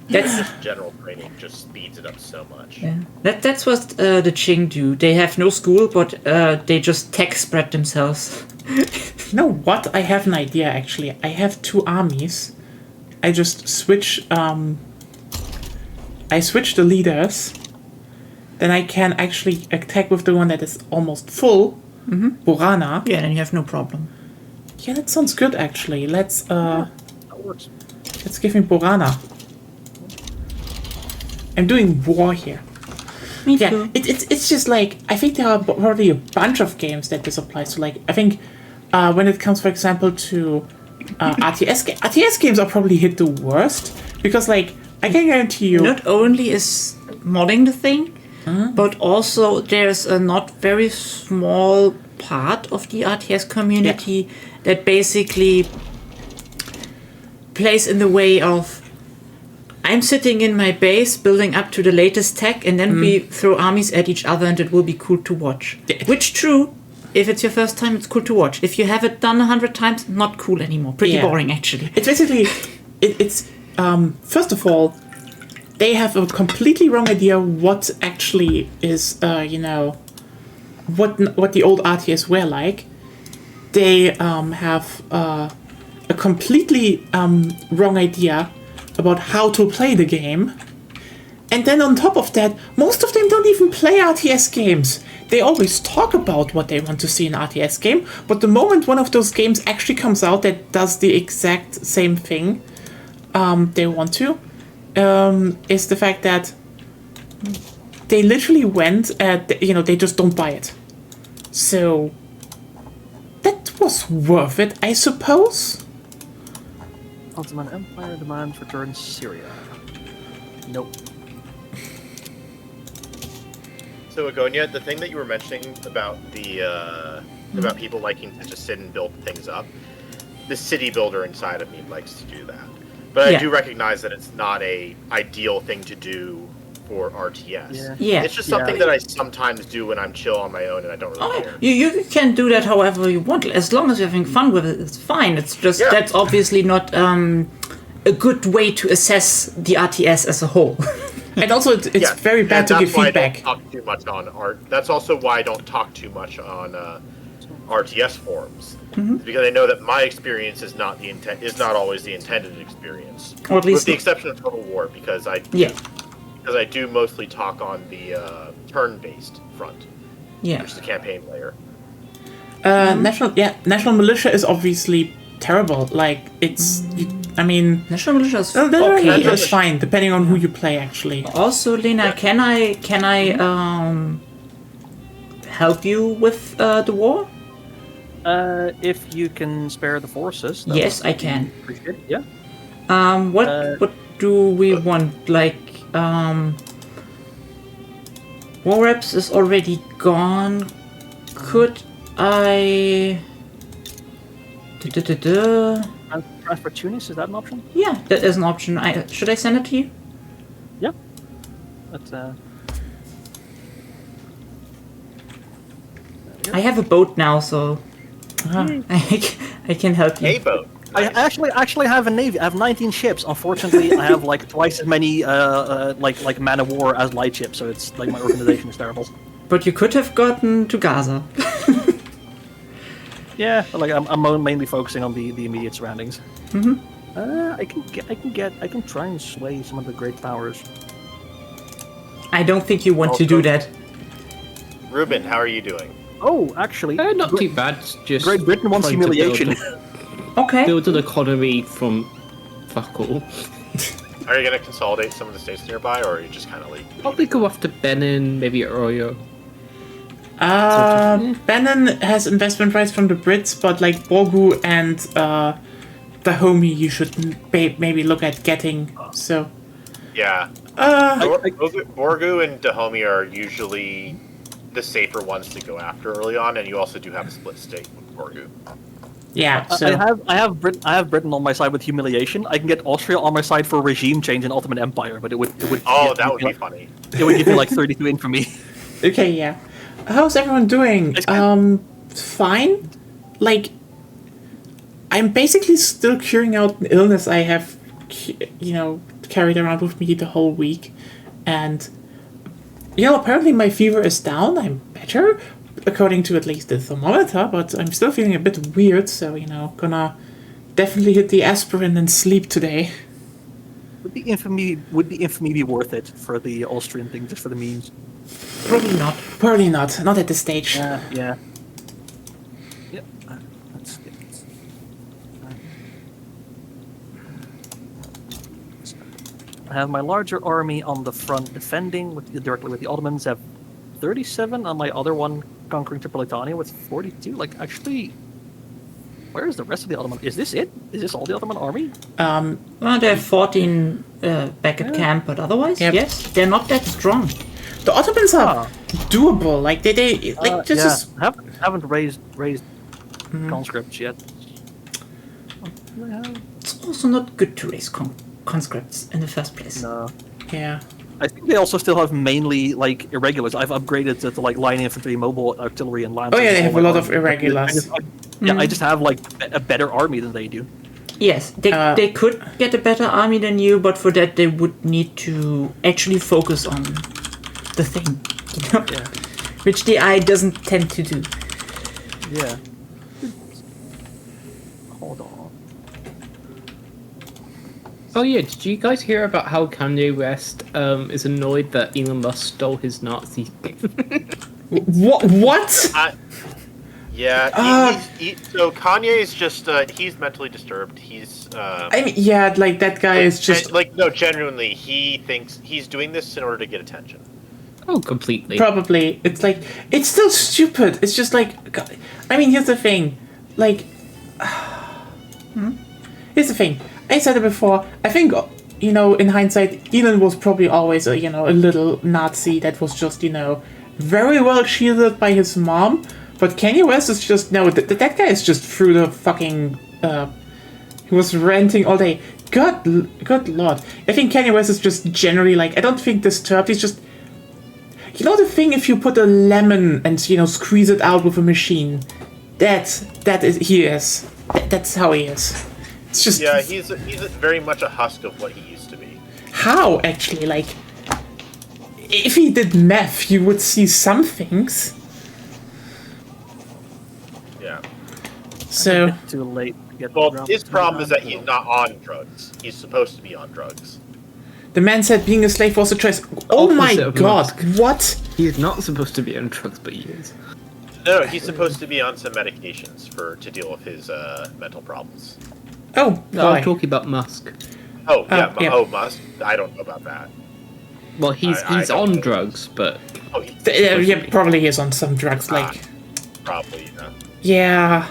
That's general training just speeds it up so much. yeah. That's what the Qing do. They have no school, but they just tech spread themselves. You know what? I have an idea actually. I have 2 armies. I just switch. I switch the leaders. Then I can actually attack with the one that is almost full. Borana. Yeah, then you have no problem. Yeah, that sounds good actually. Let's That works. let's give me Borana. I'm doing war here. Me Yeah, too. it's just like, I think there are probably a bunch of games that this applies to. Like, I think when it comes, for example, to RTS games are probably hit the worst because, like, I can guarantee you. Not only is modding the thing, but also there's a not very small part of the RTS community that basically plays in the way of I'm sitting in my base building up to the latest tech and then we throw armies at each other and it will be cool to watch. Which true, if it's your first time, it's cool to watch. If you have it done 100 times, not cool anymore. Pretty Yeah. boring actually. It's basically, it's first of all, they have a completely wrong idea what actually is, what the old RTS were like. They have a completely wrong idea about how to play the game. And then on top of that, most of them don't even play RTS games. They always talk about what they want to see in an RTS game, but the moment one of those games actually comes out that does the exact same thing they want to, is the fact that they literally went, they just don't buy it. So that was worth it, I suppose. Ottoman Empire demands return Syria. Nope. So Agonia, the thing that you were mentioning about the about people liking to just sit and build things up, the city builder inside of me likes to do that. But I Yeah. do recognize that it's not a ideal thing to do for RTS. Yeah. Yeah. It's just something that I sometimes do when I'm chill on my own and I don't really Oh, care. you can do that however you want. As long as you're having fun with it, it's fine. It's just Yeah. that's obviously not a good way to assess the RTS as a whole. And also, it's very bad and to that's give why feedback. I don't talk too much on art. That's also why I don't talk too much on RTS forums, because I know that my experience is not always the intended experience. Or at least with the not- exception of Total War, because I do mostly talk on the turn-based front, Yeah. which is the campaign layer. National Militia is obviously terrible. Like, it's, National Militia is National okay. Militia is fine, depending on who you play, actually. Also, Lena, can I help you with the war? If you can spare the forces. that Yes, would I be can. appreciated. Yeah. What do we want? Like War Reps is already gone. Could I Du-du-du-du. Transfer Tunis, is that an option? Yeah, that is an option. Should I send it to you? Yeah. That's I have a boat now, so I can help you. A boat. I actually have a navy. I have 19 ships. Unfortunately, I have like twice as many like man of war as light ships. So it's like my organization is terrible. But you could have gotten to Gaza. Yeah, like I'm mainly focusing on the immediate surroundings. Mm-hmm. I can try and sway some of the great powers. I don't think you want to do that. Ruben, how are you doing? Oh, actually, Not too bad. Just Great Britain wants trying to humiliation. Okay. Build an economy from fuck all. Are you going to consolidate some of the states nearby, or are you just kind of like... Probably go after Benin, maybe Arroyo. Benin has investment rights from the Brits, but like Borgu and Dahomey, you should maybe look at getting. So. Yeah. Borgu and Dahomey are usually the safer ones to go after early on, and you also do have a split state with Borgu. Yeah. So I have Britain on my side with humiliation. I can get Austria on my side for regime change and Ottoman Empire, but it would. Oh, that would be funny. It would give me like 32 infamy. Okay. Yeah. How's everyone doing? Fine. Like, I'm basically still curing out an illness I have, carried around with me the whole week, and apparently my fever is down. I'm better, according to at least the thermometer, but I'm still feeling a bit weird. So gonna definitely hit the aspirin and sleep today. Would the infamy be worth it for the Austrian thing, just for the memes? Probably not. Probably not. Not at this stage. Yeah. Yep. I have my larger army on the front defending directly with the Ottomans. I have 37 on my other one conquering Tripolitania with 42. Like, actually, where is the rest of the Ottoman? Is this it? Is this all the Ottoman army? Well, they have 14 back at camp, but otherwise, Yep. yes, they're not that strong. The Ottomans are doable. Like they like just. Haven't raised conscripts yet. It's also not good to raise conscripts in the first place. No. Yeah. I think they also still have mainly like irregulars. I've upgraded to like line infantry, mobile artillery, and lancers. Oh yeah, they have a lot of army. irregulars. I just have like a better army than they do. Yes, they could get a better army than you, but for that they would need to actually focus on the thing, Yeah. which the eye doesn't tend to do. Yeah. Hold on. Oh yeah, did you guys hear about how Kanye West is annoyed that Elon Musk stole his Nazi? What? Yeah. So Kanye is just he's mentally disturbed. He's. I mean, yeah, like that guy is just genuinely, he thinks he's doing this in order to get attention. Oh, completely. probably. It's like it's still stupid. It's just like, God. I mean, here's the thing. Like, here's the thing. I said it before. I think in hindsight, Elon was probably always a little Nazi that was just very well shielded by his mom. But Kanye West is just that guy is just through the fucking. He was ranting all day. Good lord. I think Kanye West is just generally like, I don't think disturbed. He's just. The thing if you put a lemon and squeeze it out with a machine, that is he is. That's how he is. It's just he's very much a husk of what he used to be. How actually, like, if he did meth, you would see some things. Yeah. So Too late to get. Well, his problem is that he's not on drugs. He's supposed to be on drugs. the man said being a slave was a choice. Oh my Opposite of god! Musk. What? He's not supposed to be on drugs, but he is. No, he's supposed to be on some medications to deal with his mental problems. Oh No, boy. I'm talking about Musk. Oh yeah, yeah. oh Musk. I don't know about that. Well, he's I don't on know. drugs, but Oh, Yeah, probably is on some drugs. Like, probably. yeah.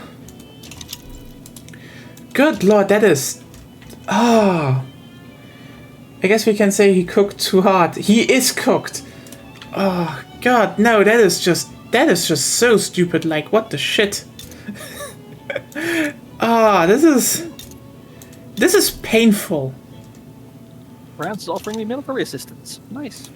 Good lord, that is. Oh. I guess we can say he cooked too hard. He is cooked. Oh god, no, that is just so stupid. Like, what the shit? This is painful. France is offering me military assistance. Nice.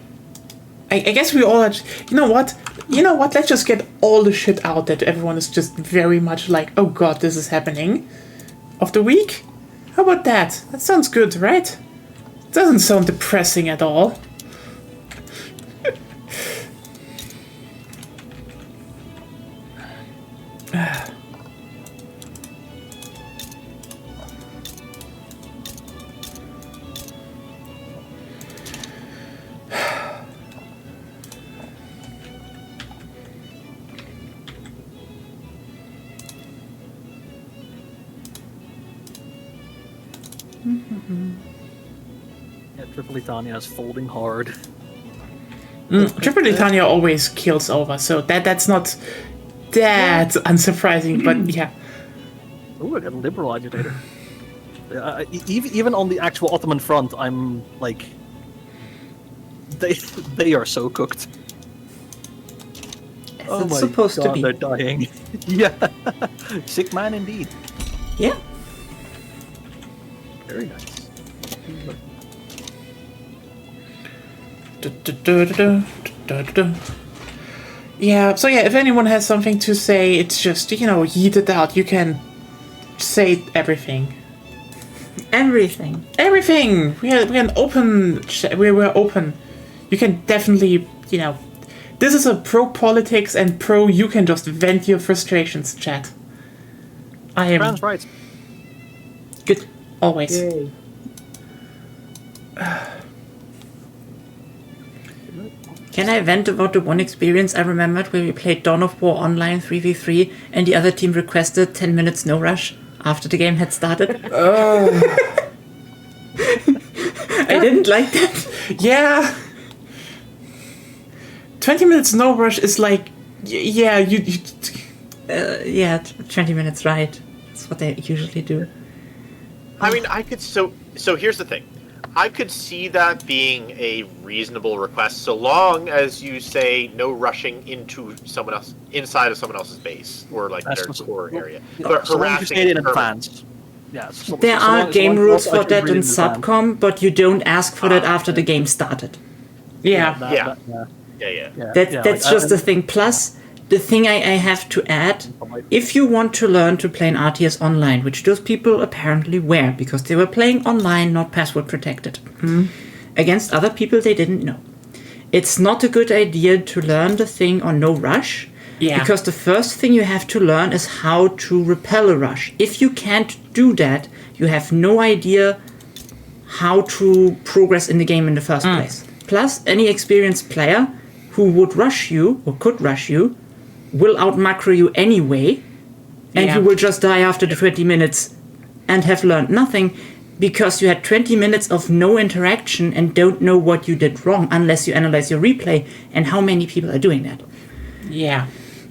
I guess we all had... You know what? Let's just get all the shit out that everyone is just very much like, oh god, this is happening. Of the week? How about that? That sounds good, right? Doesn't sound depressing at all. Yeah, Tripolitania is folding hard. Tripolitania always kills over, so that's not that unsurprising, but yeah. Oh, I got a liberal agitator. Even on the actual Ottoman front, I'm like, they are so cooked. Oh It's my supposed god, to be. they're dying. Yeah, sick man indeed. Yeah. Very nice. Yeah, so yeah, if anyone has something to say, it's just, yeet it out. You can say everything. Everything. Everything! We're an open... We're open. You can definitely, This is a pro-politics and you can just vent your frustrations chat. I am... France rights. Good. Always. Yay. Can I vent about the one experience I remembered where we played Dawn of War online 3v3 and the other team requested 10 minutes no rush after the game had started? I didn't like that. Yeah. 20 minutes no rush is like... Yeah, you 20 minutes, right. That's what they usually do. I mean, I could so here's the thing. I could see that being a reasonable request so long as you say no rushing into someone else inside of someone else's base or like their core area. But so long as you say it in permanent- advance. Yeah, There are game rules for that in Subcom, but you don't ask for that after the game started. Yeah. That's just the thing. Plus, the thing I have to add, if you want to learn to play an RTS online, which those people apparently were, because they were playing online, not password protected, against other people they didn't know, it's not a good idea to learn the thing on no rush, because the first thing you have to learn is how to repel a rush. If you can't do that, you have no idea how to progress in the game in the first place. Plus, any experienced player who would rush you, or could rush you, will out-macro you anyway, and you will just die after the 20 minutes and have learned nothing, because you had 20 minutes of no interaction and don't know what you did wrong unless you analyze your replay, and how many people are doing that. Yeah,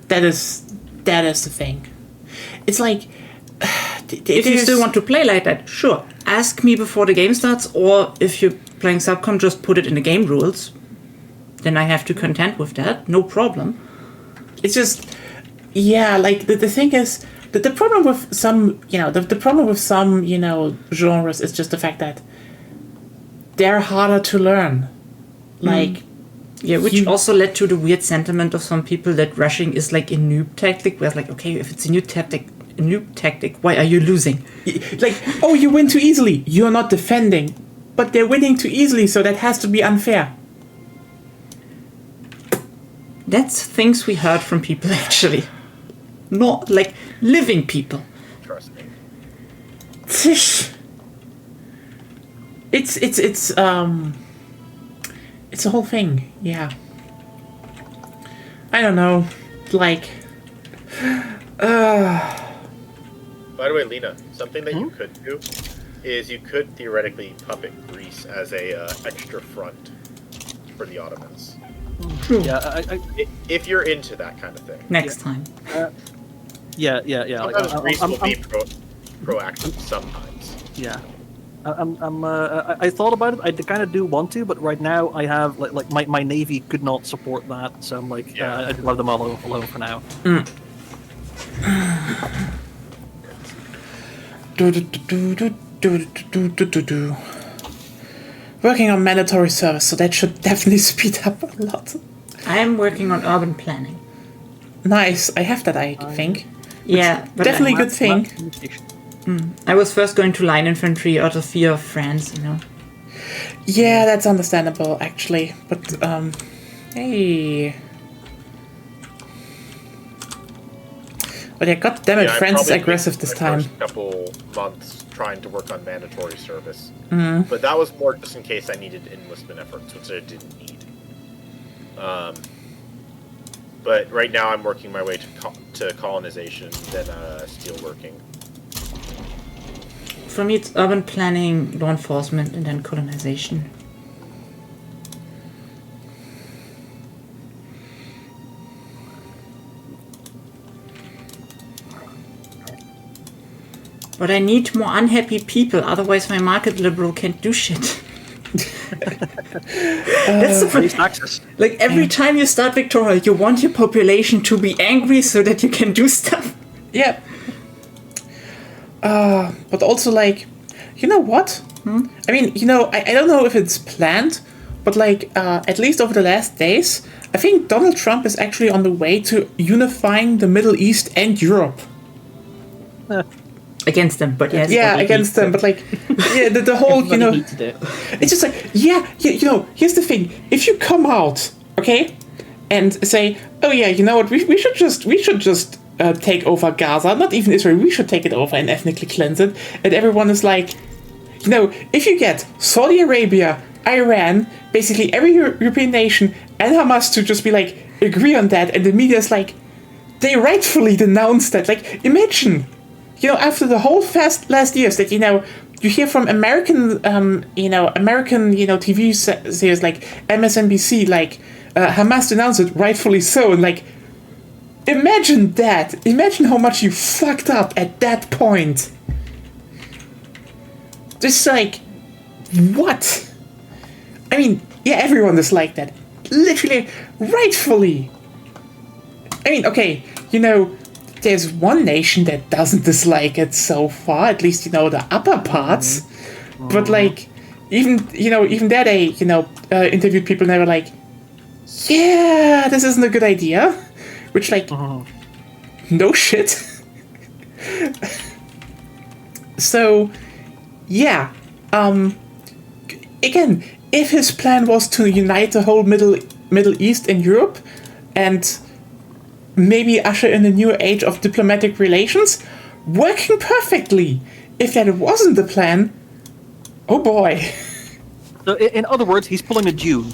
that is the thing. It's like... If you still want to play like that, sure, ask me before the game starts, or if you're playing Subcom, just put it in the game rules. Then I have to contend with that, no problem. It's just, like the thing is that the problem with some, the problem with some, genres is just the fact that they're harder to learn. Like, which also led to the weird sentiment of some people that rushing is like a noob tactic. Where it's like, okay, if it's a noob tactic, why are you losing? Like, oh, you win too easily. You're not defending, but they're winning too easily, so that has to be unfair. That's things we heard from people, actually. Not, like, living people. Trust me. It's a whole thing, yeah. I don't know, like... By the way, Lena, something that you could do is you could theoretically puppet Greece as a extra front for the Ottomans. True. Yeah, If you're into that kind of thing. Next time. yeah. Sometimes Greece will be proactive sometimes. Yeah. I thought about it. I kind of do want to, but right now I have like my navy could not support that, so I'm like, I'd love them all alone for now. Working on mandatory service, so that should definitely speed up a lot. I'm working on urban planning. Nice, I have that, I think. Yeah, but Definitely a good thing. I was first going to line infantry out of fear of France, you know. Yeah, that's understandable, actually. But, hey. But yeah, goddammit, I France is probably aggressive spent this my time. First couple months trying to work on mandatory service, but that was more just in case I needed enlistment efforts, which I didn't need. But right now I'm working my way to colonization, then steelworking. For me, it's urban planning, law enforcement, and then colonization. But I need more unhappy people, otherwise my market liberal can't do shit. That's the Raise taxes. like every time you start Victoria, you want your population to be angry so that you can do stuff. Yeah. But also, like, you know what? I mean, you know, I don't know if it's planned, but, like, at least over the last days, I think Donald Trump is actually on the way to unifying the Middle East and Europe. Against them, but yes. Yeah, against them, but, like, yeah, the whole, you know, hated it. it's just like, yeah, you know, here's the thing. If you come out, okay, and say, oh yeah, you know what, we should just take over Gaza, not even Israel, we should take it over and ethnically cleanse it, and everyone is like, you know, if you get Saudi Arabia, Iran, basically every European nation, and Hamas to just be like, agree on that, and the media is like, they rightfully denounce that. Like, imagine, you know, after the whole last years that, you know, you hear from American TV series like MSNBC, like, Hamas denounced it, rightfully so, and, like, imagine that. Imagine how much you fucked up at that point. Just like, what? I mean, yeah, everyone is like that. Literally, rightfully. I mean, okay, you know, there's one nation that doesn't dislike it so far, at least, you know, the upper parts. But, like, even there they, you know, interviewed people and they were like, yeah, this isn't a good idea. Which, like, no shit. So, yeah. Again, if his plan was to unite the whole Middle East and Europe, and maybe usher in a new age of diplomatic relations, working perfectly. If that wasn't the plan, oh boy. So, in other words, he's pulling a Jew.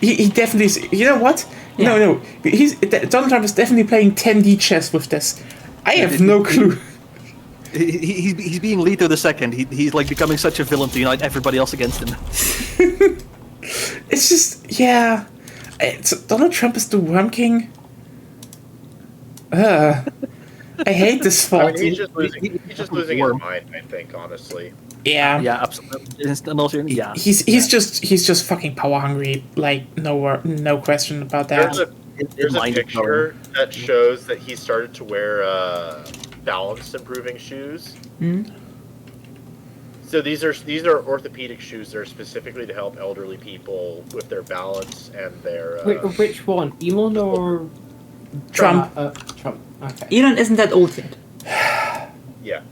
He definitely is. You know what? Yeah. No. Donald Trump is definitely playing 10D chess with this. I have no clue. He's being Leto the Second. He's like becoming such a villain to unite everybody else against him. It's just, yeah. Donald Trump is the Worm King. I hate this I fault. mean, he's just losing his mind, I think, honestly. Yeah. Yeah, absolutely. Yeah. He's just fucking power hungry. Like, no question about that. There's a picture that shows that he started to wear balance improving shoes. So these are orthopedic shoes that are specifically to help elderly people with their balance and their. Which one, Elon or Trump. Trump. Okay. Elon isn't that old yet. Yeah.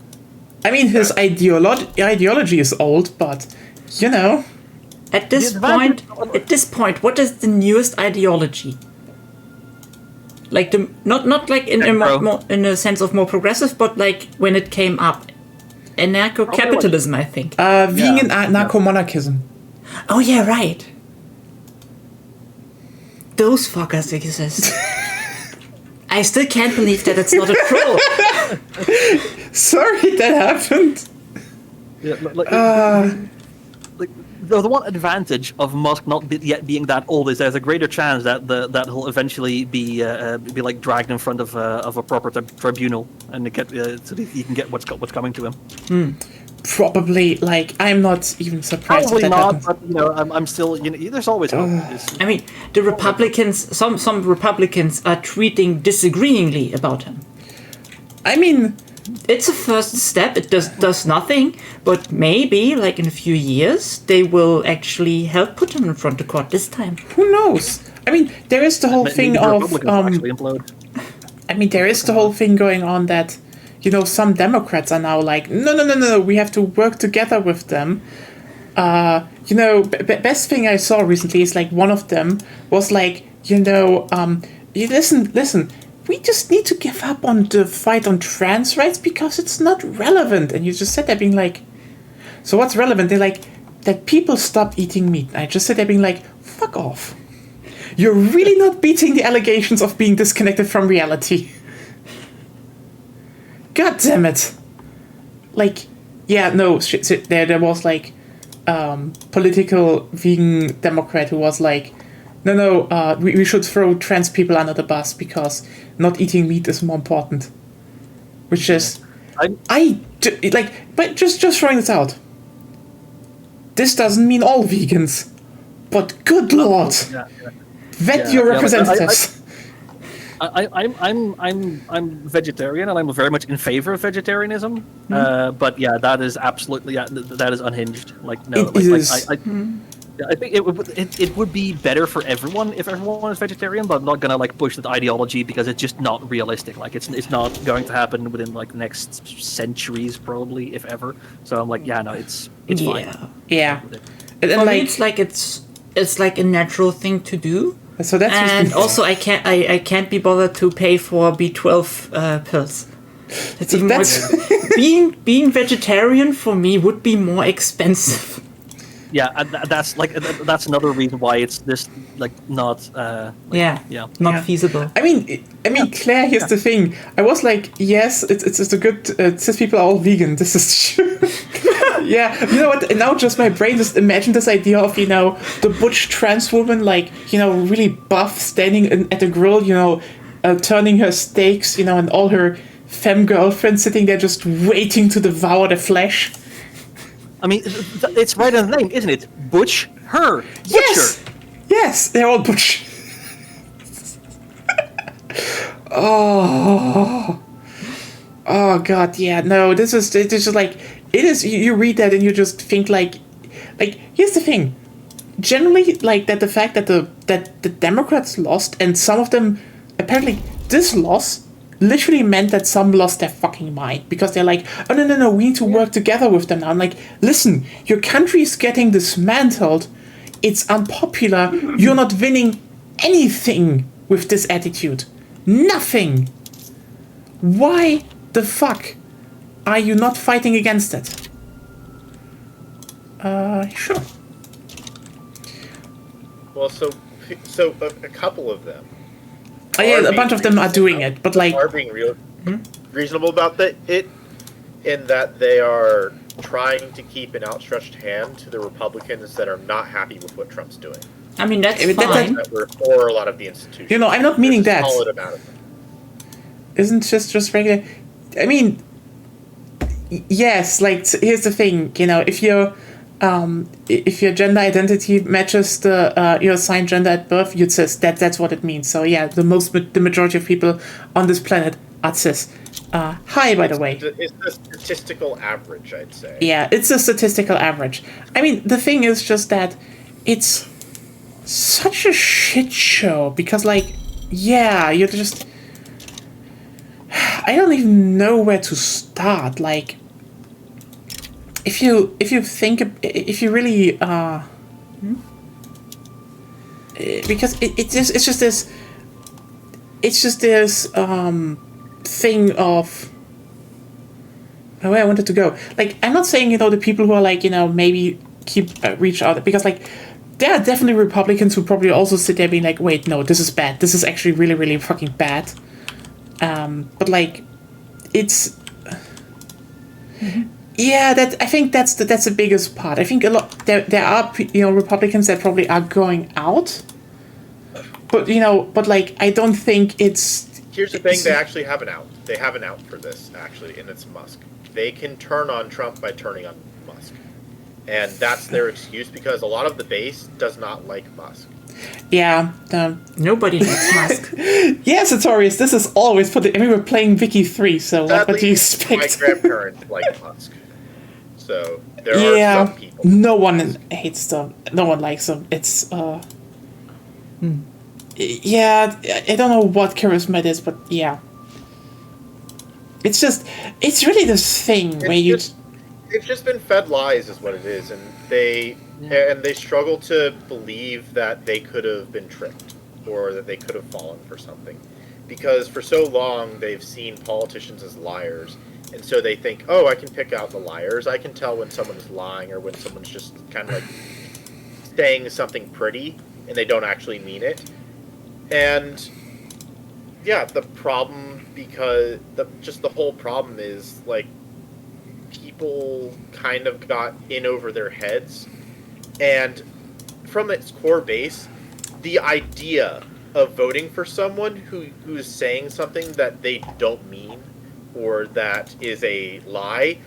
I mean, his ideology is old, but, you know. At this point, what is the newest ideology? Like the not like in a sense of more progressive, but like when it came up, anarcho-capitalism, I think. Vegan anarcho-monarchism. Oh yeah, right. Those fuckers exist. I still can't believe that it's not a troll. Sorry that happened. Yeah, like the one advantage of Musk not yet being that old is there's a greater chance that he'll eventually be like dragged in front of a proper tribunal and get so that he can get what's coming to him. Probably, like, I'm not even surprised. Probably that not, happens. but you know, I'm still. You know, there's always hope. I mean, the Republicans, some Republicans are tweeting disagreeingly about him. I mean, it's a first step. It does nothing, but maybe like in a few years they will actually help put him in front of court this time. Who knows? I mean, there is the whole thing Maybe the of Republicans will actually implode. I mean, there is the whole thing going on that, you know, some Democrats are now like, no, we have to work together with them. You know, best thing I saw recently is like one of them was like, you know, you listen, we just need to give up on the fight on trans rights because it's not relevant. And you just said that being like, so what's relevant? They're like, that people stop eating meat. I just said that being like, fuck off. You're really not beating the allegations of being disconnected from reality. God damn it. Like, yeah, no, there was like political vegan Democrat who was like, no, we should throw trans people under the bus because not eating meat is more important. Which is, but just throwing this out. This doesn't mean all vegans, but good lord, vet your representatives. I'm vegetarian and I'm very much in favor of vegetarianism. But yeah, that is absolutely that is unhinged. Like no, I think it would be better for everyone if everyone is vegetarian, but I'm not gonna like push that ideology because it's just not realistic. Like it's not going to happen within like the next centuries probably, if ever. So I'm like, yeah, no, it's fine. Yeah. And for me, it's like a natural thing to do. So that's and also I can't be bothered to pay for B12 pills. It's even more, being vegetarian for me would be more expensive. Yeah, and that's another reason why it's this like not not feasible. I mean, Claire. Here's the thing. I was like, yes, it's a good. Cis people are all vegan. This is true. Yeah, you know what? Now just my brain just imagined this idea of, you know, the butch trans woman, like, you know, really buff, standing at the grill, you know, turning her steaks, you know, and all her femme girlfriends sitting there just waiting to devour the flesh. I mean, it's right in the name, isn't it? Butch her. Yes! Butcher. Yes, they're all butch. Oh god, yeah, no, it's just like, it is, you read that and you just think like, here's the thing. Generally, like, that the fact that the Democrats lost, and some of them, apparently, this loss literally meant that some lost their fucking mind, because they're like, oh, no, we need to work together with them now. I'm like, listen, your country is getting dismantled, it's unpopular, you're not winning anything with this attitude. Nothing. Why the fuck are you not fighting against it? Sure. Well, so a couple of them. Oh, yeah, a bunch of them are doing it, but like are being reasonable about it, in that they are trying to keep an outstretched hand to the Republicans that are not happy with what Trump's doing. I mean, that's fine. That were for a lot of the institutions. You know, I'm not meaning that. Solid amount of them. Isn't just regular. I mean, yes. Like, here's the thing. You know, if your gender identity matches your assigned gender at birth, you're cis. That's what it means. So yeah, the majority of people on this planet are cis. Hi, by the way. It's the statistical average, I'd say. Yeah, it's a statistical average. I mean, the thing is just that it's such a shit show because, like, yeah, you're just. I don't even know where to start. Like, if you really because it's just this thing of where I wanted to go. Like, I'm not saying, you know, the people who are like, you know, maybe keep reach out, because like there are definitely Republicans who probably also sit there being like, wait, no, this is bad. This is actually really, really fucking bad. But like, it's yeah, that I think that's the biggest part. I think a lot there are, you know, Republicans that probably are going out, but you know, but like, I don't think it's. Here's the thing: they actually have an out. They have an out for this actually, and it's Musk. They can turn on Trump by turning on Musk, and that's their excuse because a lot of the base does not like Musk. Yeah. Nobody needs Musk. Yes, Sartorius, this is always for the... I mean, we're playing Wiki 3, so what would you Sadly, my expect? grandparents like Musk. So there are some people. No one hates them. No one likes them. It's, Yeah, I don't know what charisma it is, but yeah. It's just... It's really this thing where you... They've just been fed lies, is what it is, and they struggle to believe that they could have been tricked or that they could have fallen for something, because for so long they've seen politicians as liars, and so they think, oh, I can pick out the liars. I can tell when someone's lying or when someone's just kind of like saying something pretty and they don't actually mean it. And yeah, the problem, because the whole problem is like, people kind of got in over their heads, and from its core base, the idea of voting for someone who is saying something that they don't mean or that is a lie,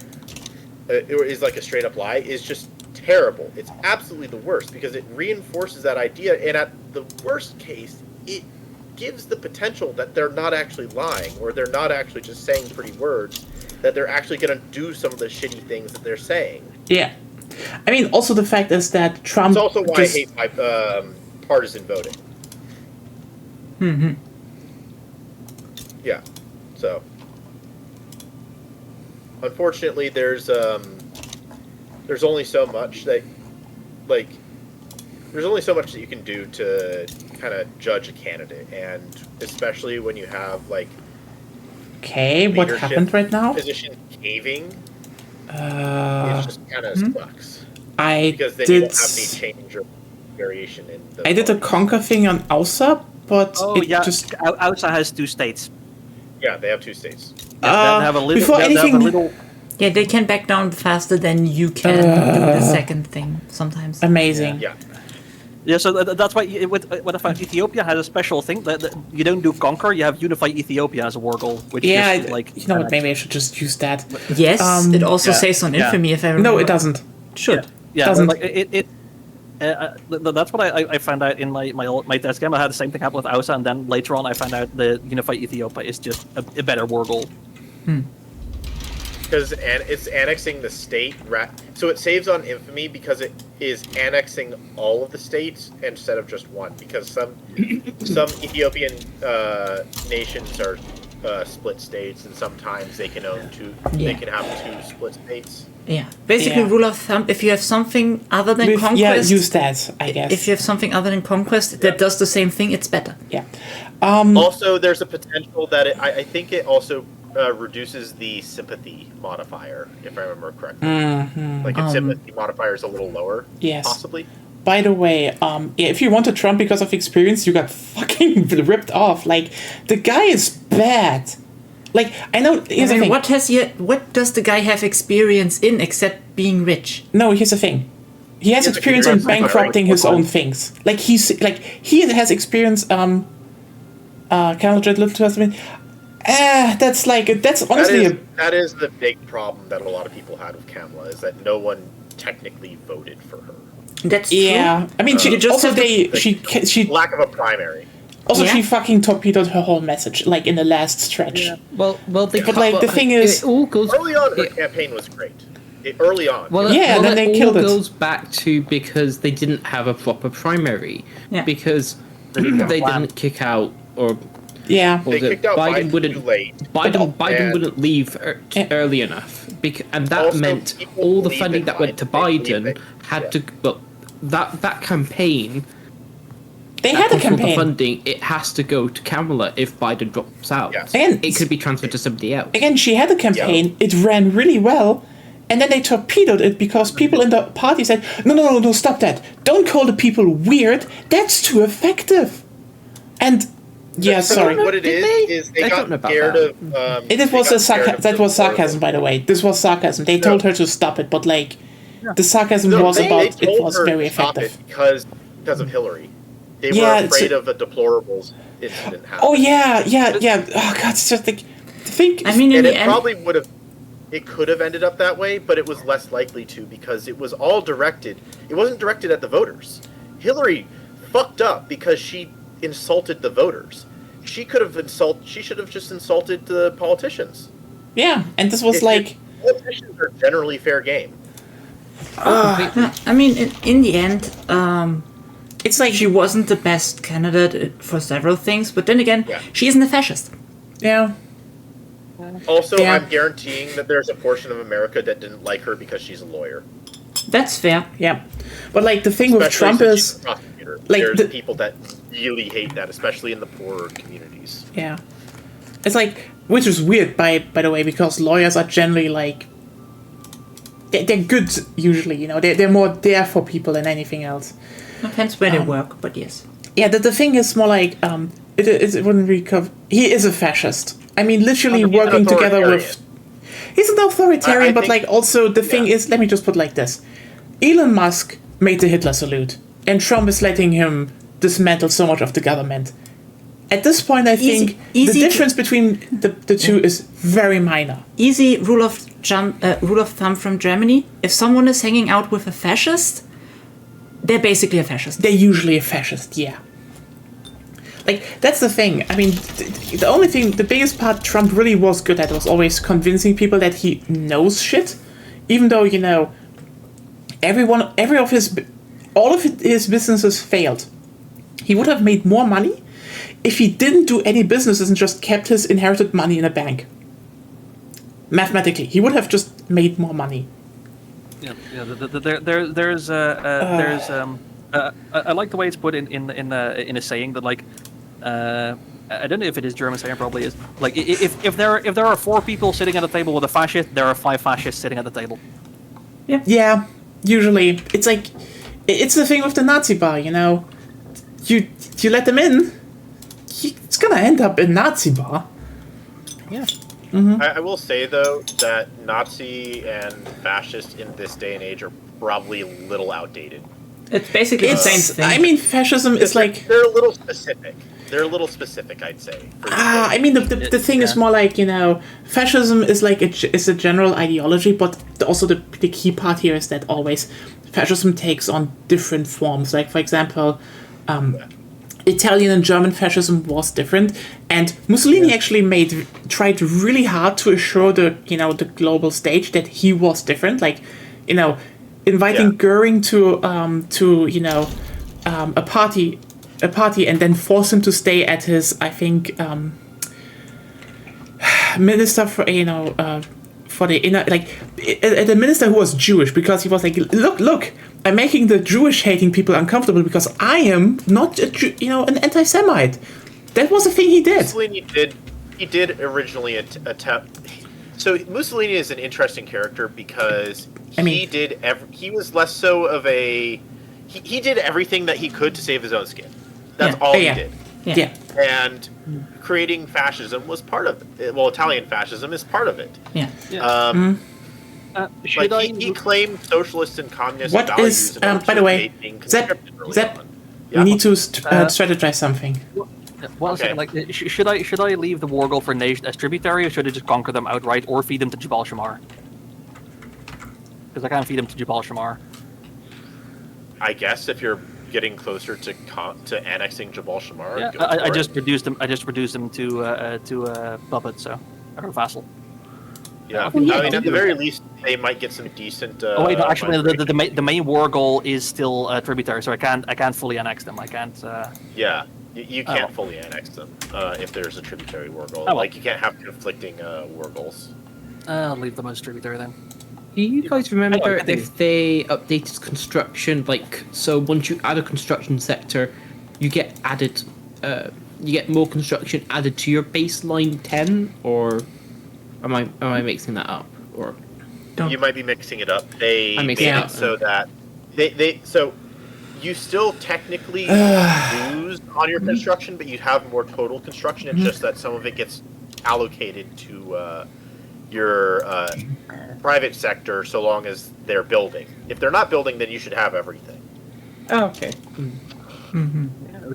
or is like a straight up lie, is just terrible. It's absolutely the worst, because it reinforces that idea, and at the worst case, it gives the potential that they're not actually lying, or they're not actually just saying pretty words, that they're actually going to do some of the shitty things that they're saying. Yeah. I mean, also the fact is that Trump... It's also why I hate partisan voting. Mm-hmm. Yeah. So, unfortunately, there's only so much that, like, there's only so much that you can do to kind of judge a candidate, and especially when you have, like, Okay, what happened right now? Position caving. It just kind of sucks. I because then did... you won't have any change or variation in the... I did a conquer thing on AUSA, but just... AUSA has 2 states. Yeah, they have 2 states. Yeah, they have a little, before anything... Yeah, they can back down faster than you can do the second thing sometimes. Amazing. Yeah. Yeah, so that's why what I found, Ethiopia has a special thing that you don't do conquer, you have unify Ethiopia as a war goal, which is like... You know what, maybe I should just use that. Yes, it also says on Infamy, if I remember. No, it doesn't. Should. Yeah, doesn't. like that's what I found out in my test game. I had the same thing happen with AUSA, and then later on I found out the Unify Ethiopia is just a better war goal. Because it's annexing the state, so it saves on Infamy because it is annexing all of the states instead of just one. Because some Ethiopian nations are split states, and sometimes they can own 2. They can have 2 split states. Yeah, basically, rule of thumb: if you have something other than conquest, yeah, use that. I guess if you have something other than conquest that does the same thing, it's better. Yeah. Also, there's a potential that I think it also reduces the sympathy modifier, if I remember correctly. Like its sympathy modifier is a little lower. Yes. Possibly. By the way, if you wanted Trump because of experience, you got fucking ripped off. Like, the guy is bad. Like, I know. Here's the thing. What does the guy have experience in except being rich? No, here's the thing. He has experience in bankrupting his own things. Like he has experience. That's honestly that is the big problem that a lot of people had with Kamala, is that no one technically voted for her. That's true. I mean, she lack of a primary. Also, she fucking torpedoed her whole message, like, in the last stretch. Yeah. Well, the thing is, it all goes early on. Her campaign was great. Early on. Then they killed it. It all goes back to because they didn't have a proper primary. Yeah. because they didn't kick out or. Yeah. They kicked out Biden too late. Biden wouldn't leave early enough, and that Also, meant people all the believe funding in that went to Biden. Biden had to. Well, that campaign. They had a campaign. The funding, it has to go to Kamala if Biden drops out. Yes. Again, it could be transferred to somebody else. Again, she had a campaign. Yeah. It ran really well, and then they torpedoed it because people in the party said, "No, stop that! Don't call the people weird. That's too effective." And sorry. What it is they got scared of. That was sarcasm, by the way. This was sarcasm. They told her to stop it, but the sarcasm was about it was very effective because of Hillary. They were afraid of a deplorables incident happening. Oh yeah. Oh god, it's just like think. I mean, probably would have. It could have ended up that way, but it was less likely to because it was all directed. It wasn't directed at the voters. Hillary fucked up because she insulted the voters. She should have just insulted the politicians. Yeah, and this was like... Politicians are generally fair game. I mean, in the end, It's like... she wasn't the best candidate for several things, but then again, Yeah. she isn't a fascist. Yeah. Also, Yeah. I'm guaranteeing that there's a portion of America that didn't like her because she's a lawyer. That's fair. Yeah. But, like, the thing with Especially Trump since is... she's a prosecutor. like, There's the- people that really hate that, especially in the poorer communities. Yeah. It's like... Which is weird, by the way, because lawyers are generally, like... They're good, usually, you know? They're more there for people than anything else. Depends where they work, but yes. Yeah, the thing is more like... It wouldn't really cover... He is a fascist. I mean, literally He's an working together with... authoritarian. He's an authoritarian, I but, think- like, also, the thing yeah. is... Let me just put it like this. Elon Musk made the Hitler salute, and Trump is letting him dismantle so much of the government. At this point, I think Easy the to- difference between the two is very minor. Easy rule of thumb from Germany: if someone is hanging out with a fascist, they're basically a fascist. They're usually a fascist, yeah. Like, that's the thing. I mean, the only thing, the biggest part Trump really was good at was always convincing people that he knows shit. Even though, you know, all of his businesses failed. He would have made more money if he didn't do any businesses and just kept his inherited money in a bank. Mathematically, he would have just made more money. Yeah. I like the way it's put in a saying that, like, I don't know if it is German saying, probably is, like, if there are 4 people sitting at a table with a fascist, there are 5 fascists sitting at the table. Yeah, usually. It's like, it's the thing with the Nazi bar, you know? You let them in, it's gonna end up in Nazi bar. Yeah. I will say, though, that Nazi and fascist in this day and age are probably a little outdated. It's basically the same thing. I mean, fascism is like... They're a little specific. I'd say. for these days. I mean, the thing is more like, you know, fascism is like is a general ideology, but also the key part here is that always fascism takes on different forms. Like, for example, Italian and German fascism was different, and Mussolini actually tried really hard to assure the global stage that he was different. Like, you know, inviting Goering to a party and then force him to stay at his, I think, minister for for the inner, like, the minister who was Jewish, because he was like, look, I'm making the Jewish hating people uncomfortable because I am not an anti-Semite. That was a thing he did. Mussolini did originally attempt. So Mussolini is an interesting character because he was less so of a. He did everything that he could to save his own skin. That's all he did. Yeah. And creating fascism was part of it. Well, Italian fascism is part of it. Yeah. He claimed socialist and communist What values. is, in order by to the way, create being Zep, conscripted early on. we need to strategize something. Well, Okay. like, should I leave the Wargol for Nation as tributary, or should I just conquer them outright, or feed them to Jabal Shamar? Because I can't feed them to Jabal Shamar. I guess if you're getting closer to annexing Jabal Shamar, Yeah, go I for just it. reduced them. I just reduced them to puppet, so or vassal. Yeah, I mean, I mean, yeah. at the very least, they might get some decent. Oh wait, no, actually, migration. the main war goal is still tributary, so I can't fully annex them. I can't. Yeah, you Oh. can't fully annex them if there's a tributary war goal. Oh, well. Like you can't have conflicting war goals. I'll leave them as tributary then. Do you guys remember I think- if they updated construction? Like, so once you add a construction sector, you get added, you get more construction added to your baseline 10, or am I mixing that up? Or You might be mixing it up. They I'm made mixing it it up. so that so you still technically lose on your construction, but you have more total construction. It's just that some of it gets allocated to your private sector, so long as they're building. If they're not building, then you should have everything. oh, okay.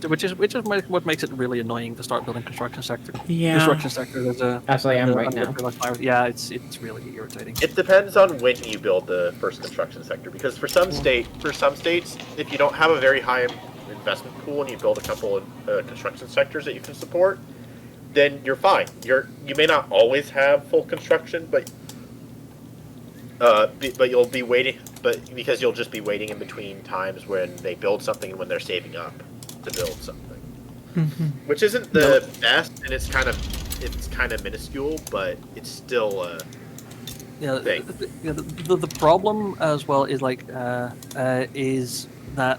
Which is what makes it really annoying to start building construction sector. Yeah. Construction sector. There's a. As I am there's right a- now. Yeah, it's really irritating. It depends on when you build the first construction sector, because for some states, if you don't have a very high investment pool and you build a couple of construction sectors that you can support, then you're fine. You may not always have full construction, but you'll be waiting. But because you'll just be waiting in between times when they build something and when they're saving up to build something, which isn't the best, and it's kind of minuscule, but it's still thing. The problem as well is is that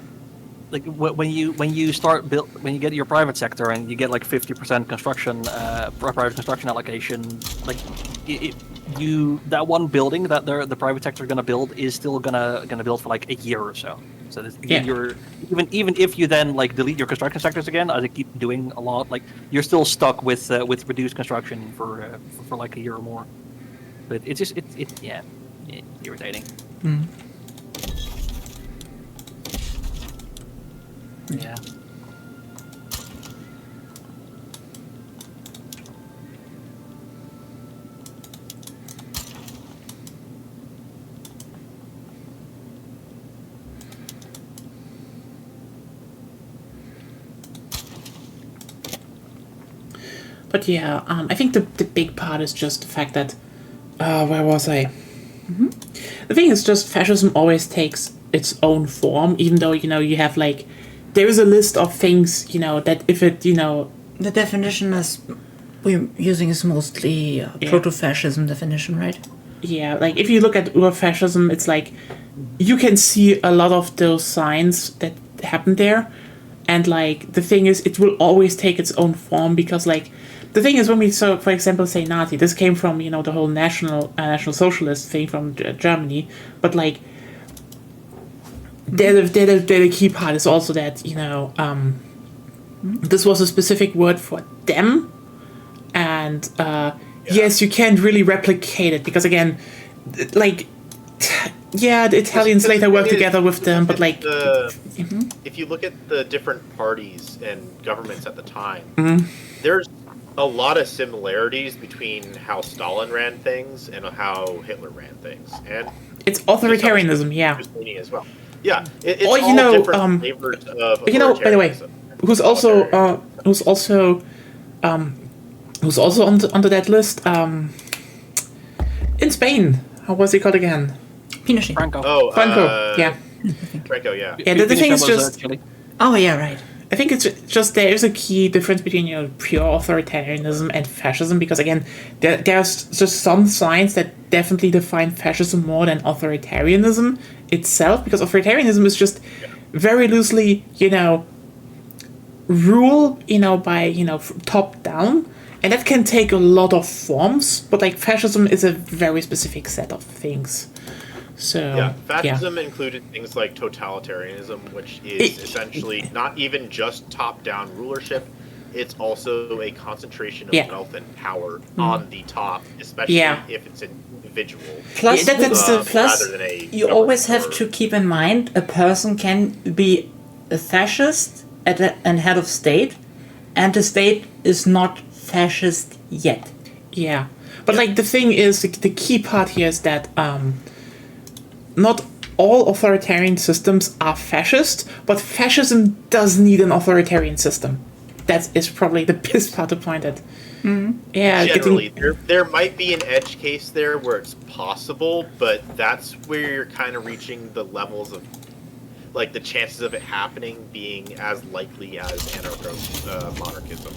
when you get your private sector and you get 50% construction private construction allocation, that one building that the private sector are going to build is still gonna build for a year or so. So you're even if you then delete your construction sectors again, as they keep doing a lot, you're still stuck with reduced construction for a year or more. But it's just it's irritating. Yeah. But yeah, I think the big part is just the fact that where was I? The thing is just fascism always takes its own form, even though you have there is a list of things that if it The definition is we're using is mostly proto-fascism definition, right? Yeah, if you look at Ur-fascism, it's you can see a lot of those signs that happen there, and the thing is, it will always take its own form because the thing is, when we saw, for example, say Nazi, this came from the whole national socialist thing from Germany, but the key part is also that this was a specific word for them, and yes, you can't really replicate it because again, the Italians later worked together with them, but if you look at the different parties and governments at the time, there's a lot of similarities between how Stalin ran things and how Hitler ran things, and it's authoritarianism, Mussolini as well. Yeah, it's all different flavors of authoritarianism. By the way, who's also under that list? In Spain, how was he called again? Pinochet. Franco. Oh, Franco. Yeah. Franco. Yeah. Yeah. The thing is just. Oh yeah, right. I think it's just there is a key difference between pure authoritarianism and fascism because again there's just some signs that definitely define fascism more than authoritarianism itself because authoritarianism is just very loosely rule by top down, and that can take a lot of forms, but fascism is a very specific set of things. So fascism included things like totalitarianism, which is essentially not even just top-down rulership. It's also a concentration of wealth and power on the top, especially if it's an individual. Plus, rather than a you always have to keep in mind a person can be a fascist and head of state, and the state is not fascist yet. Yeah, but the thing is, the key part here is that not all authoritarian systems are fascist, but fascism does need an authoritarian system. That is probably the best part to point at. Yeah, generally, there might be an edge case there where it's possible, but that's where you're kind of reaching the levels of the chances of it happening being as likely as anarcho-monarchism.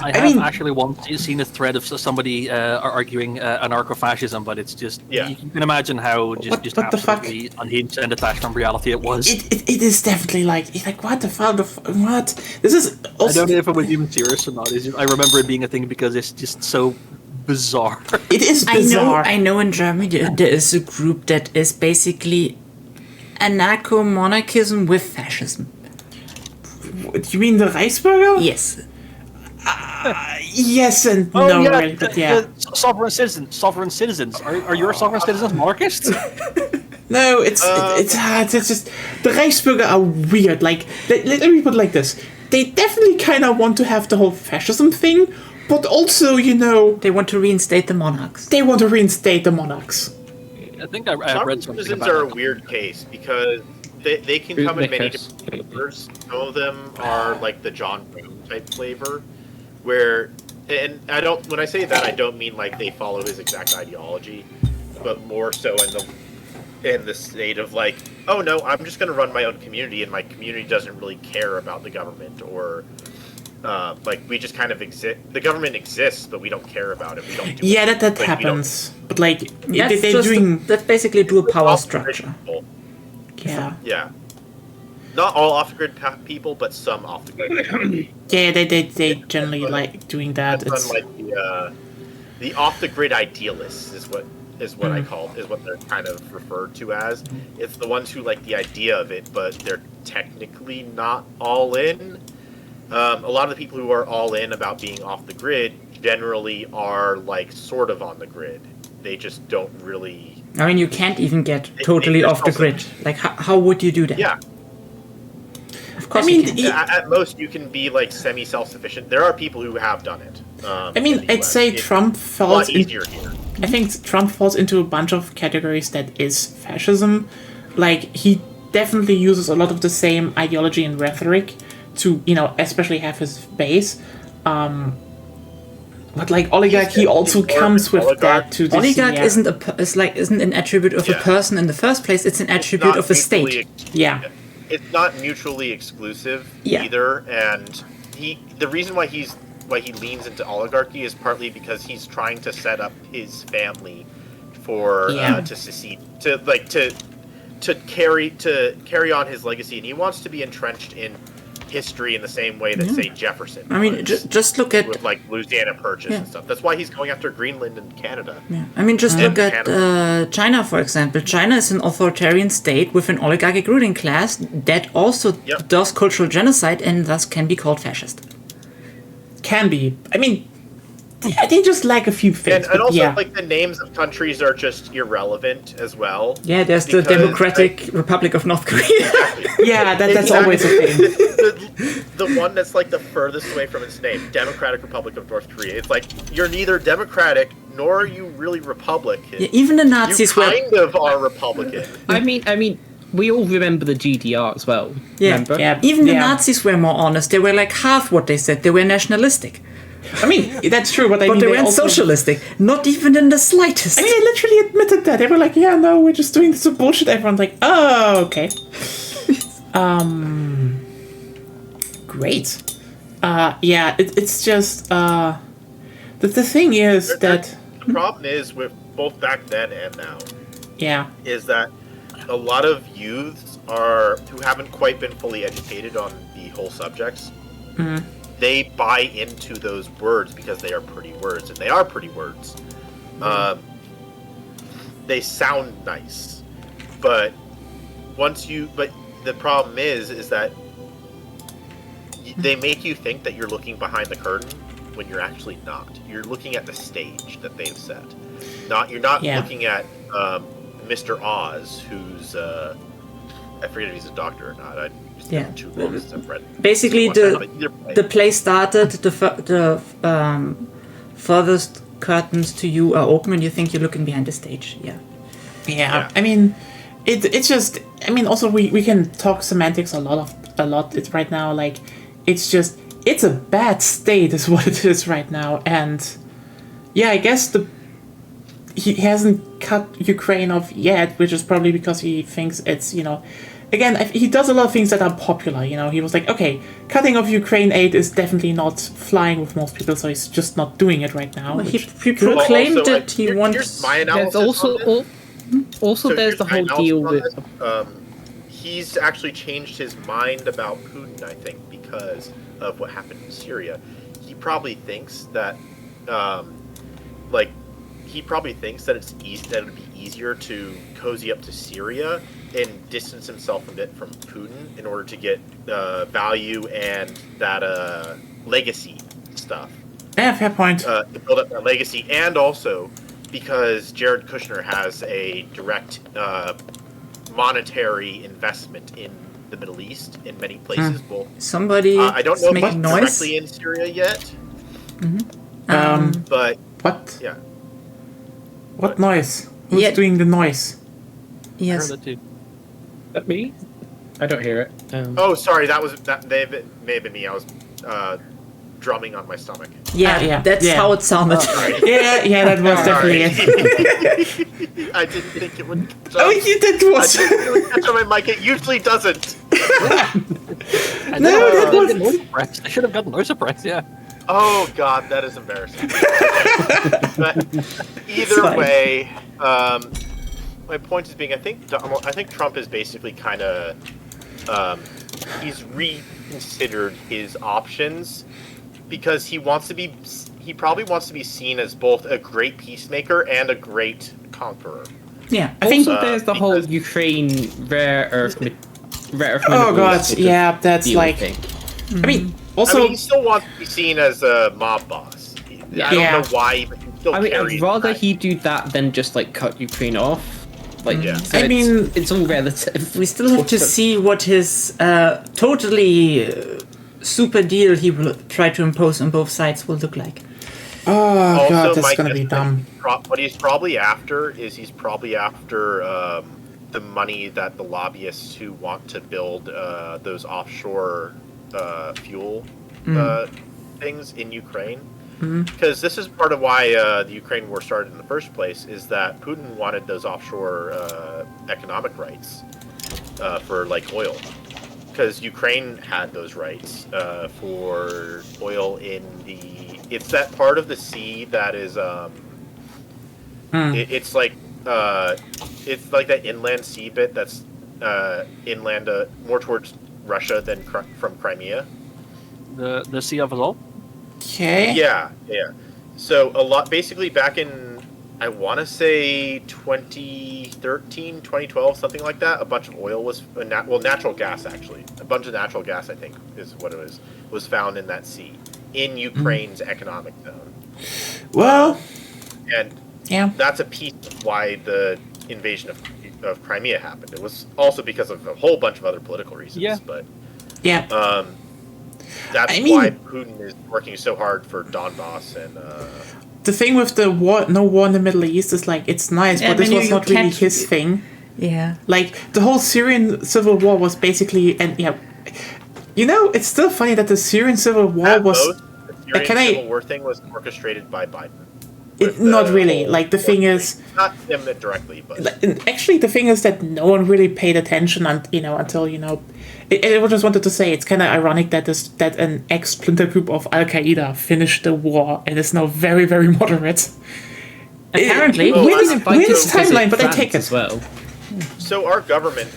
I have actually once seen a thread of somebody arguing anarcho-fascism, but it's just you can imagine how just absolutely unhinged and detached from reality it was. It is definitely what the fuck? What? This is. Also, I don't know if it was even serious or not. I remember it being a thing because it's just so bizarre. It is bizarre. I know in Germany there is a group that is basically anarcho-monarchism with fascism. Do you mean the Reichsbürger? Yes. Yes and no, really, but sovereign citizens. Are your sovereign citizens monarchists? No, it's just the Reichsbürger are weird. Let me put it like this: they definitely kind of want to have the whole fascism thing, but also they want to reinstate the monarchs. I think I read something Sovereign about citizens are a weird case because they can come in many Bootlickers. different flavors. Some of them are like the John Brown type flavor, where, and I don't, when I say that, I don't mean like they follow his exact ideology, but more so in the state of like, oh no, I'm just going to run my own community, and my community doesn't really care about the government, or like we just kind of exist. The government exists, but we don't care about it. We don't. Do Yeah, it. that Like, happens. But like That's they're just doing. that's basically dual power Off-the-grid structure. people. Yeah. Yeah. Not all off-the-grid people, but some off-the-grid people. Yeah, they generally like doing that. That's It's unlike the off-the-grid idealists is what I call is what they're kind of referred to as. It's the ones who like the idea of it, but they're technically not all in. A lot of the people who are all in about being off the grid generally are like sort of on the grid. They just don't really. I mean, you can't even get totally they off the also- grid. Like, how would you do that? Yeah, Of course I mean, you can. at most you can be like semi-self-sufficient. There are people who have done it. I mean, in the I'd US. say It's Trump a falls lot in. easier here. I think Trump falls into a bunch of categories that is fascism. Like, he definitely uses a lot of the same ideology and rhetoric to, especially have his base. But like oligarchy He's also more of comes an with oligarch. that to this. Oligarch yeah. isn't an attribute of a Yeah. person in the first place. It's an attribute Not of a mutually state. Yeah. It's not mutually exclusive Yeah. either, and the reason why he leans into oligarchy is partly because he's trying to set up his family for Yeah. to secede, to carry on his legacy, and he wants to be entrenched in history in the same way that say Jefferson. I mean, was, just look at. with like Louisiana Purchase Yeah. and stuff. That's why he's going after Greenland and Canada. Yeah. I mean, just And look at China, for example. China is an authoritarian state with an oligarchic ruling class that also Yep. does cultural genocide and thus can be called fascist. Can be. I mean, they just lack a few things. And but also, yeah. like, the names of countries are just irrelevant as well. Yeah, there's the Because, Democratic Republic of North Korea. Yeah, that's always a thing. The one that's like the furthest away from its name, Democratic Republic of North Korea. It's like you're neither democratic nor are you really Republican. Yeah, even the You Nazis were. kind of are Republican. I mean, we all remember the GDR as well. Yeah, Remember? Yeah. even the Nazis were more honest. They were like half what they said. They were nationalistic, I mean, that's true, but I but mean, they they weren't also, socialistic. Not even in the slightest. I mean, they literally admitted that. They were like, yeah, no, we're just doing this bullshit. Everyone's like, oh, okay. Great. Yeah, it's just, the thing is that, The problem is with both back then and now yeah, is that a lot of youths who haven't quite been fully educated on the whole subjects. They buy into those words because they are pretty words, and they are pretty words. They sound nice, but the problem is that they make you think that you're looking behind the curtain when you're actually not. You're looking at the stage that they've set. You're not Yeah. looking at Mr. Oz, who's I forget if he's a doctor or not. I just Yeah. too long since I've read. Basically, But either way. the play started. The furthest curtains to you are open, and you think you're looking behind the stage. Yeah. yeah. I mean, it's just. I mean, also we can talk semantics a lot. It's right now like, it's a bad state is what it is right now, and yeah, I guess he hasn't cut Ukraine off yet, which is probably because he thinks it's Again, he does a lot of things that are popular. He was like, okay, cutting off Ukraine aid is definitely not flying with most people, so he's just not doing it right now. He which- proclaimed also, that he here's wants. my analysis There's also on this. also So there's here's the my whole analysis deal on with this. He's actually changed his mind about Putin, I think, because of what happened in Syria. He probably thinks that, that it would be easier to cozy up to Syria and distance himself a bit from Putin in order to get value and that legacy stuff. Yeah, fair point. To build up that legacy, and also because Jared Kushner has a direct monetary investment in the Middle East in many places. Well, Somebody I don't know if making he's noise. directly in Syria yet, but What? yeah. What noise? Who's Yeah. doing the noise? I Yes. heard that too. that me. I don't hear it. Oh, sorry, that may have been me. I was drumming on my stomach. Yeah, that's how it sounded. Yeah, that was definitely it. I didn't think it would. Oh, you did I was. didn't think it would catch on my mic. It usually doesn't. No, that was. noise suppressed. I should have gotten noise suppressed. Yeah. Oh God, that is embarrassing. But It's either fine. way, my point is being, I think Trump is basically kind of he's reconsidered his options because he probably wants to be seen as both a great peacemaker and a great conqueror. Yeah. I think. Also, there's the whole because- Ukraine rare earth Oh God, minerals yeah, that's deal like. thing. I mean, I also. mean, he still wants to be seen as a mob boss. I Yeah. don't know why, but he still I mean, carries I'd rather that. he do that than just like cut Ukraine off. Like, Yeah. so I it's, mean- it's all relative. We still have to see what his totally super deal he will try to impose on both sides will look like. Oh Also, God, that's Mike, gonna be dumb. What he's probably after is the money that the lobbyists who want to build those offshore fuel things in Ukraine. Because this is part of why the Ukraine war started in the first place, is that Putin wanted those offshore economic rights for like oil. Because Ukraine had those rights for oil in it's that part of the sea that is it's like that inland sea bit that's inland more towards Russia than from Crimea. The Sea of Azov. Okay. Yeah. So a lot, basically back in, I want to say 2013, 2012, something like that, a bunch of oil was, natural gas actually. A bunch of natural gas, I think, is what it was found in that sea, in Ukraine's economic zone. Well, And yeah. that's a piece of why the invasion of Crimea happened. It was also because of a whole bunch of other political reasons. Yeah. But Yeah. that's I mean- why Putin is working so hard for Donbass and. The thing with the war, no war in the Middle East is like, it's nice, Yeah, but this I mean, was you not really can't- his thing. Yeah. Like, the whole Syrian civil war was basically, and yeah, you know, it's still funny that the Syrian civil war At was, most, the Syrian can I- Civil War thing was orchestrated by Biden. With not the really, whole like, the war thing thing. is, Not him directly, but actually the thing is that no one really paid attention until I just wanted to say it's kind of ironic that an ex-splinter group of Al-Qaeda finished the war and is now very, very moderate. Apparently. Oh, Weird, that's Invited weird to visit timeline, but I France take it. as well. so our government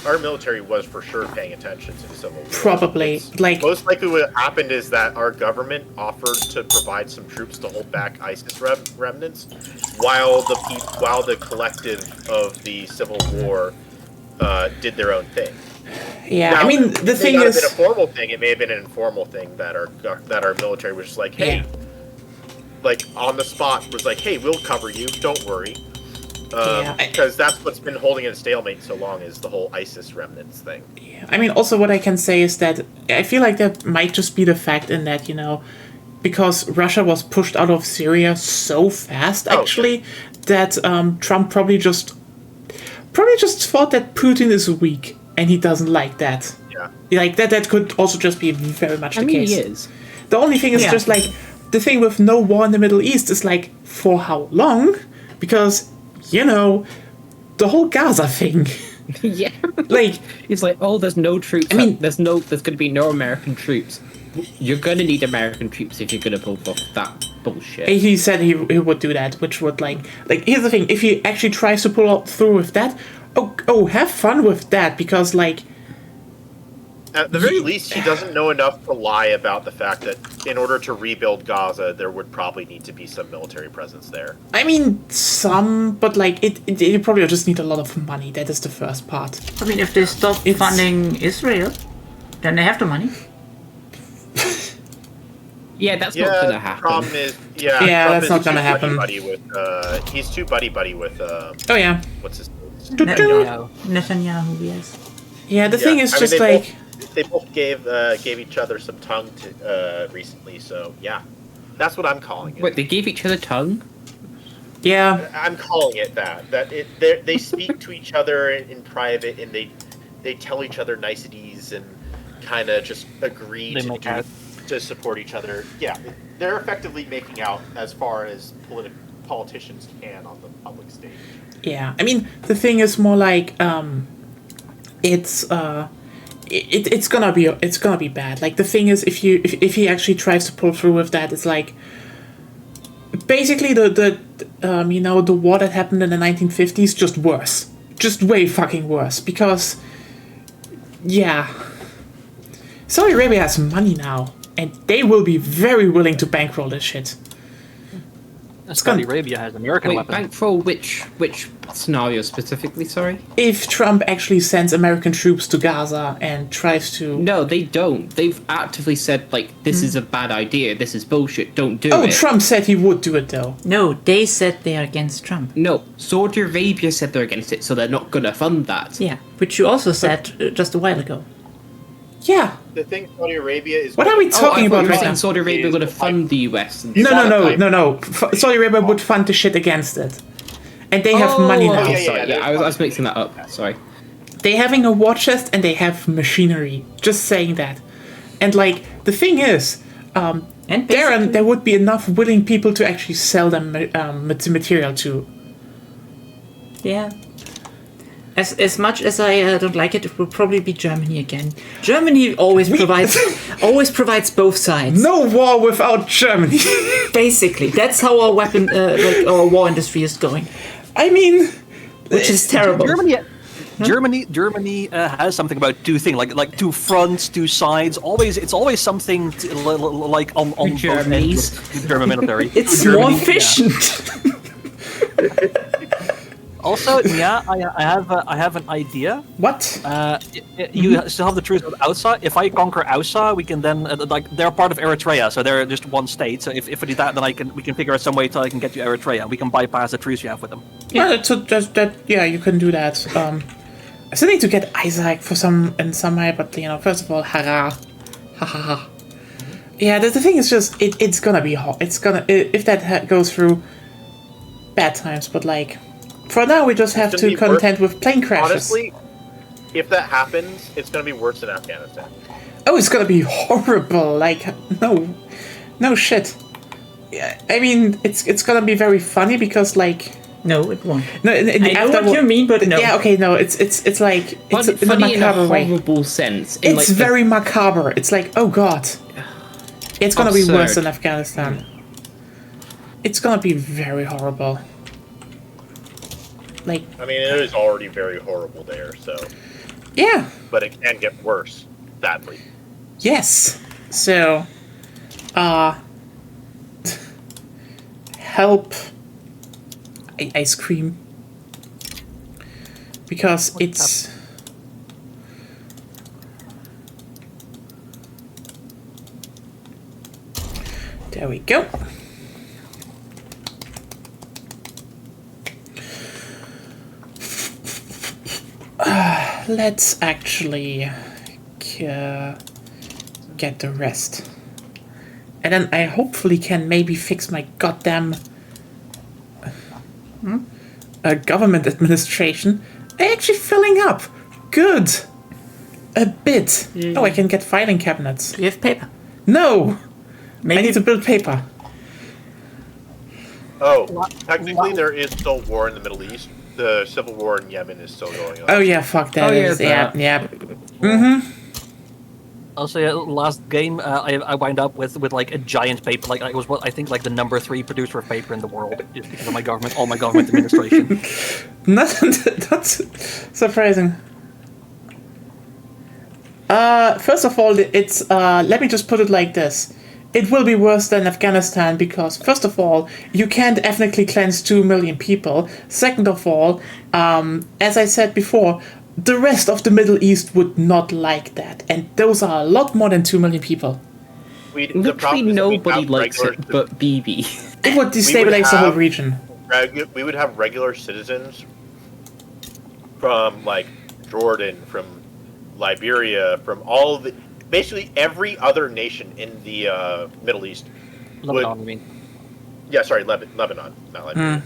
our military was for sure paying attention to the Civil War. Probably, like, Most likely what happened is that our government offered to provide some troops to hold back ISIS remnants while the collective of the Civil War did their own thing. yeah, Now, I mean, the it thing may not is, have been a formal thing. It may have been an informal thing that our military was just like, hey, Yeah. like on the spot was like, hey, we'll cover you. Don't worry. Yeah, Because that's what's been holding it a stalemate so long is the whole ISIS remnants thing. I mean, also what I can say is that I feel like that might just be the fact in that, because Russia was pushed out of Syria so fast, Oh, actually, that Trump probably just thought that Putin is weak and he doesn't like that. Yeah. Like that could also just be very much I the mean, case. he is. The only thing is Yeah. just like the thing with no war in the Middle East is like for how long? Because the whole Gaza thing. Yeah. Like It's like, oh, there's no troops. I mean- there's going to be no American troops. You're going to need American troops if you're going to pull off that bullshit. he said he would do that, which would like here's the thing: if he actually tries to pull through with that, have fun with that because like At the very least, he doesn't know enough to lie about the fact that in order to rebuild Gaza, there would probably need to be some military presence there. I mean some, but like it probably just need a lot of money. That is the first part. I mean, if they stop It's- funding Israel, then they have the money. Yeah, that's not Yeah, going to the happen. problem is, Yeah, Trump that's is not gonna too happen. buddy-buddy with, he's too buddy-buddy with, Oh yeah, what's his name? Netanyahu. Netanyahu, yes. yeah. The thing is I mean, just they like they both gave each other some tongue recently, so yeah, that's what I'm calling it. Wait, they gave each other tongue? yeah. I'm calling it that. They speak to each other in private, and they they tell each other niceties and kind of just agree They make out. to support each other. Yeah, they're effectively making out as far as politicians can on the public stage. Yeah, I mean, the thing is more like it's gonna be bad. Like the thing is, if he actually tries to pull through with that, it's like basically the war that happened in the 1950s, just worse, just way fucking worse. Because yeah, Saudi Arabia has money now, and they will be very willing to bankroll this shit. Saudi Arabia has American Wait, weapons. bankroll which scenario specifically? Sorry. If Trump actually sends American troops to Gaza and tries to... No, they don't. They've actively said like this is a bad idea. This is bullshit. Don't do Oh, it. Trump said he would do it though. No, they said they are against Trump. No, Saudi Arabia said they're against it, so they're not gonna fund that. Yeah, which you also said just a while ago. Yeah. The thing Saudi Arabia is. What are we I talking thought about you were right saying now? Saudi Arabia going to fund the US. And No. Saudi Arabia would fund the shit against it. And they have money now. yeah, Sorry, yeah, I was mixing that up. Sorry. They having a war chest and they have machinery. Just saying that. And like, the thing is, And there would be enough willing people to actually sell them material to. Yeah. As much as I don't like it, it will probably be Germany again. Germany always provides both sides. No war without Germany. Basically, that's how our our war industry is going, I mean, which is terrible. Germany has something about two things, like two fronts, two sides. It's always something like on both Germany's. ends of the German military. It's Germany, more yeah. efficient. Also, yeah, I have an idea. what? You still have the truth with Ousa. If I conquer Ousa, we can then they're part of Eritrea, so they're just one state. So if we do that, then we can figure out some way till I can get to Eritrea. We can bypass the truce you have with them. Yeah, so just that. Yeah, you can do that. I still need to get Isaac for some way, but first of all, hara, ha ha ha. Yeah, the thing is just it's gonna be hot. It's gonna if that goes through bad times, but like for now we just have to contend with plane crashes. Honestly, if that happens, it's going to be worse than Afghanistan. Oh, it's gonna be horrible. Like no shit. Yeah, I mean it's gonna be very funny because like. No, it won't. No, I know what you mean, but no. Yeah, okay, no, it's like it's in a funny in a macabre way. horrible sense. It's very macabre. It's like, oh god, it's gonna be worse than Afghanistan. It's gonna be very horrible. Like, I mean, it is already very horrible there, so. yeah, But it can get worse, sadly. yes. So, help ice cream because it's. There we go. Let's actually get the rest. And then I hopefully can maybe fix my goddamn government administration. I'm actually filling up. Good. A bit. Oh, I can get filing cabinets. You have paper. No! Maybe I need to build paper. Oh, technically there is still war in the Middle East. The civil war in Yemen is still going on. Oh yeah, fuck that. Oh, yeah, Yeah. Also, yeah, last game I wound up with like a giant paper. Like I was I think like the number 3 producer of paper in the world just because of my government, all my government administration. That's surprising. First of all, it's let me just put it like this. It will be worse than Afghanistan because, first of all, you can't ethnically cleanse 2 million people. Second of all, as I said before, the rest of the Middle East would not like that. And those are a lot more than 2 million people. The Literally problem is that we'd nobody have likes regular- it but BB. It would destabilize the whole region. We would have regular citizens from like Jordan, from Liberia, from all of the basically every other nation in the Middle East. Lebanon, I mean. Yeah, sorry, Lebanon, not Liberia.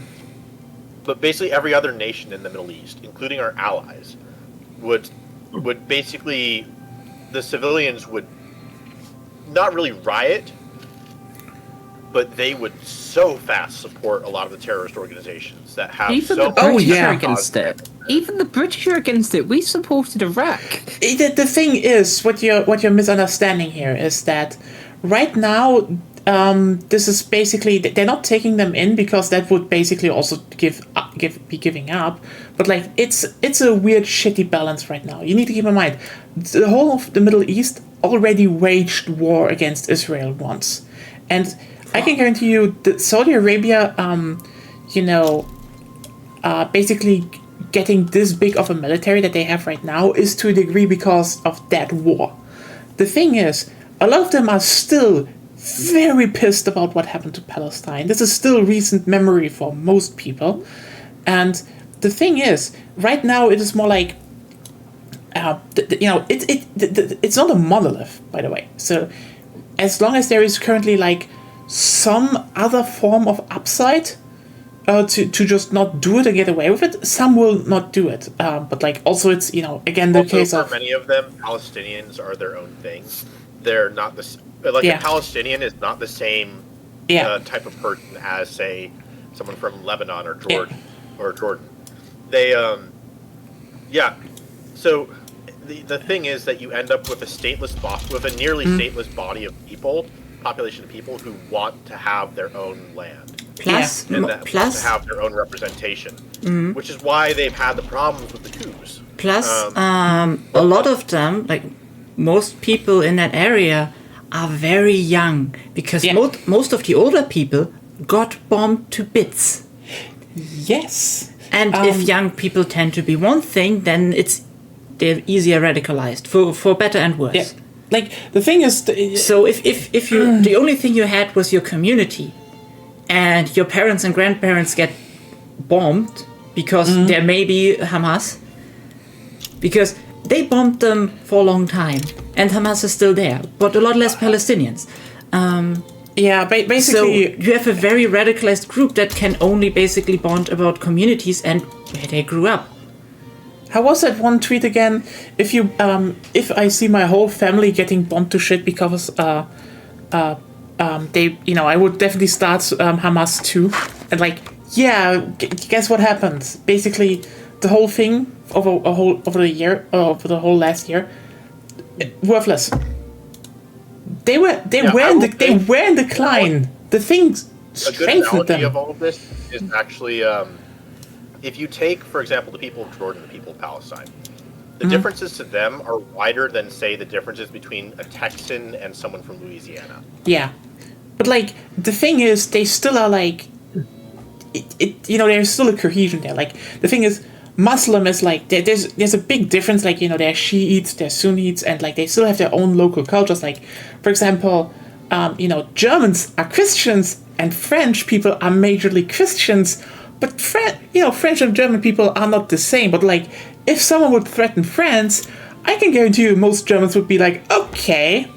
But basically every other nation in the Middle East, including our allies, would would basically, the civilians would not really riot, but they would so fast support a lot of the terrorist organizations that have Even so the British yeah. are against it. Even the British are against it. We supported Iraq. The thing is, what you're misunderstanding here is that right now, this is basically they're not taking them in because that would basically also be giving up. But like it's a weird shitty balance right now. You need to keep in mind the whole of the Middle East already waged war against Israel once, and I can guarantee you that Saudi Arabia, basically getting this big of a military that they have right now is to a degree because of that war. The thing is, a lot of them are still very pissed about what happened to Palestine. This is still recent memory for most people. And the thing is, right now it is more like, it's not a monolith, by the way. So as long as there is currently like some other form of upside, to just not do it and get away with it, some will not do it. But like also it's again the Also, case for of many of them, Palestinians are their own thing. They're not a Palestinian is not the same type of person as say someone from Lebanon or Jordan They So the thing is that you end up with with a nearly stateless population of people who want to have their own land. Plus, And that want to have their own representation, which is why they've had the problems with the coups. Plus, a lot of them, like most people in that area, are very young because most of the older people got bombed to bits. yes. And if young people tend to be one thing, then they're easier radicalized for better and worse. Yeah. Like the thing is, So if you the only thing you had was your community, and your parents and grandparents get bombed because there may be Hamas, because they bombed them for a long time, and Hamas is still there, but a lot less Palestinians. basically, So you have a very radicalized group that can only basically bond about communities and where they grew up. how was that one tweet again? If I see my whole family getting bombed to shit because I would definitely start Hamas too. And like, guess what happened? Basically, the whole thing over the whole last year, worthless. They were in decline. The thing A good strengthened analogy of them. all of this is actually, if you take, for example, the people of Jordan and the people of Palestine, the differences to them are wider than, say, the differences between a Texan and someone from Louisiana. Yeah, but like the thing is, they still are like, there's still a cohesion there. Like the thing is, Muslim is like there's a big difference. Like they're Shiites, they're Sunnites, and like they still have their own local cultures. Like for example, Germans are Christians and French people are majorly Christians. But French and German people are not the same. But like, if someone would threaten France, I can guarantee you most Germans would be like, okay,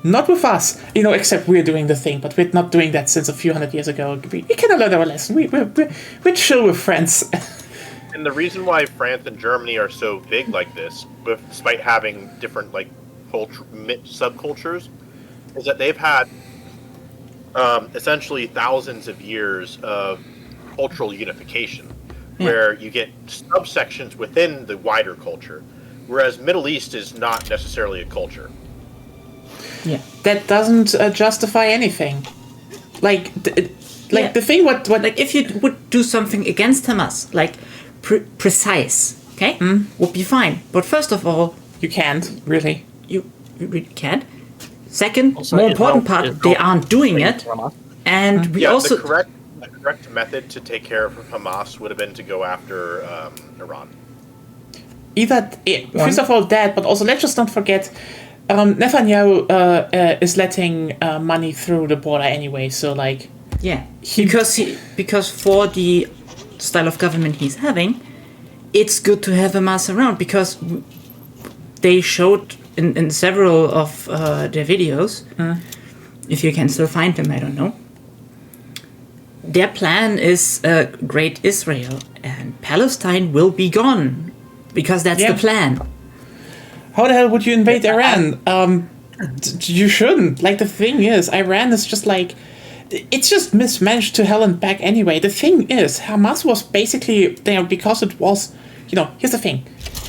not with us. Except we're doing the thing, but we're not doing that since a few hundred years ago. We kind of learned our lesson. We're chill with France. And the reason why France and Germany are so big like this, despite having different like subcultures, is that they've had essentially thousands of years of cultural unification, where you get subsections within the wider culture, whereas Middle East is not necessarily a culture. Yeah, that doesn't justify anything. Like the thing, what like if you would do something against Hamas, like precise, okay, would be fine. But first of all, you can't really. You really can't. Second, Also, more Israel- important part, Israel they aren't doing it, Hamas. and we Yeah, also the correct method to take care of Hamas would have been to go after Iran. First of all that, but also let's just not forget, Netanyahu is letting money through the border anyway. So like, because for the style of government he's having, it's good to have Hamas around because they showed in several of their videos, if you can still find them, I don't know. Their plan is Great Israel, and Palestine will be gone because that's the plan. How the hell would you invade Iran? You shouldn't. Like, the thing is, Iran is just like, it's just mismanaged to hell and back anyway. The thing is, Hamas was basically there because it was, here's the thing.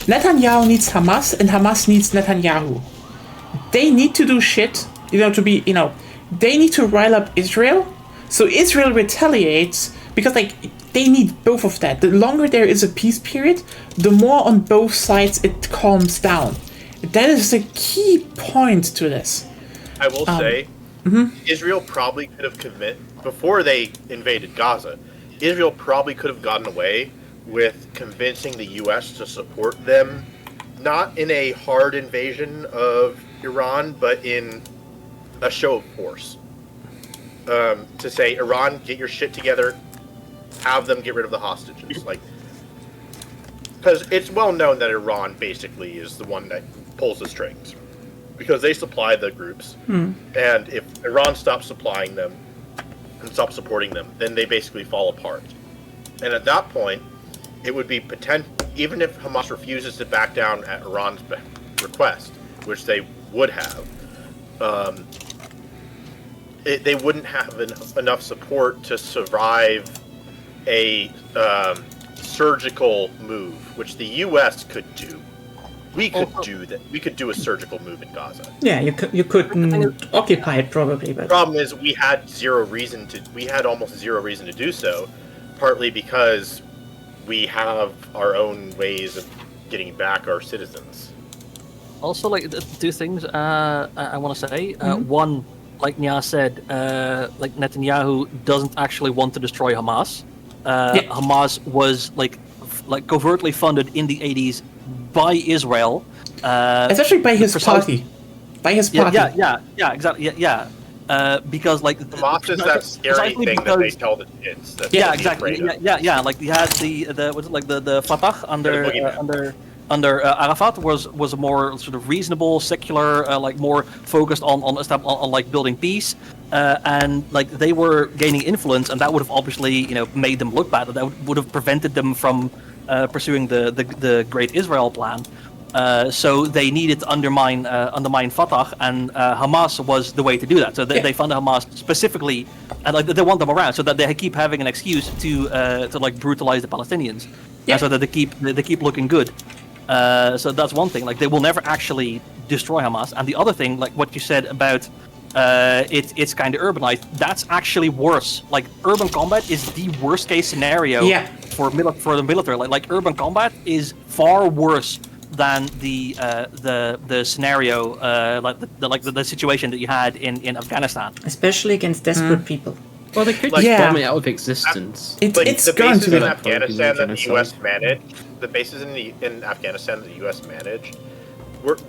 Netanyahu needs Hamas and Hamas needs Netanyahu. They need to do shit, to be, they need to rile up Israel. So Israel retaliates because, like, they need both of that. The longer there is a peace period, the more on both sides it calms down. That is the key point to this. I will say, Israel probably could have before they invaded Gaza, Israel probably could have gotten away with convincing the U.S. to support them, not in a hard invasion of Iran, but in a show of force. To say, Iran, get your shit together, have them get rid of the hostages. Because it's well known that Iran basically is the one that pulls the strings. Because they supply the groups. And if Iran stops supplying them and stops supporting them, then they basically fall apart. And at that point, it would be even if Hamas refuses to back down at Iran's request, which they would have, they wouldn't have enough support to survive a surgical move, which the U.S. could do. We could do that. We could do a surgical move in Gaza. Yeah, you could occupy it probably, but the problem is we had almost zero reason to do so, partly because we have our own ways of getting back our citizens. Also, like, two things I want to say. One, like Nya said, like, Netanyahu doesn't actually want to destroy Hamas. Hamas was like covertly funded in the 80s by Israel. Especially by his party. By his party. Yeah, exactly. Because, like, Hamas is that scary thing that they tell the kids. Exactly. Yeah. Like, you had the Fatah under Arafat was a more sort of reasonable, secular, like, more focused on like building peace, and, like, they were gaining influence, and that would have obviously made them look bad. That would have prevented them from pursuing the Great Israel plan. So they needed to undermine Fatah, and Hamas was the way to do that. So they funded Hamas specifically, and, like, they want them around so that they keep having an excuse to like brutalize the Palestinians, so that they keep looking good. So that's one thing. Like, they will never actually destroy Hamas. And the other thing, like what you said about it's kind of urbanized, that's actually worse. Like, urban combat is the worst case scenario for the military. Like urban combat is far worse than the scenario, like the situation that you had in Afghanistan, especially against desperate people. Well, they could just bomb it out of existence. It's the going bases to be in Afghanistan that the U.S. managed. The bases in Afghanistan that the U.S. managed,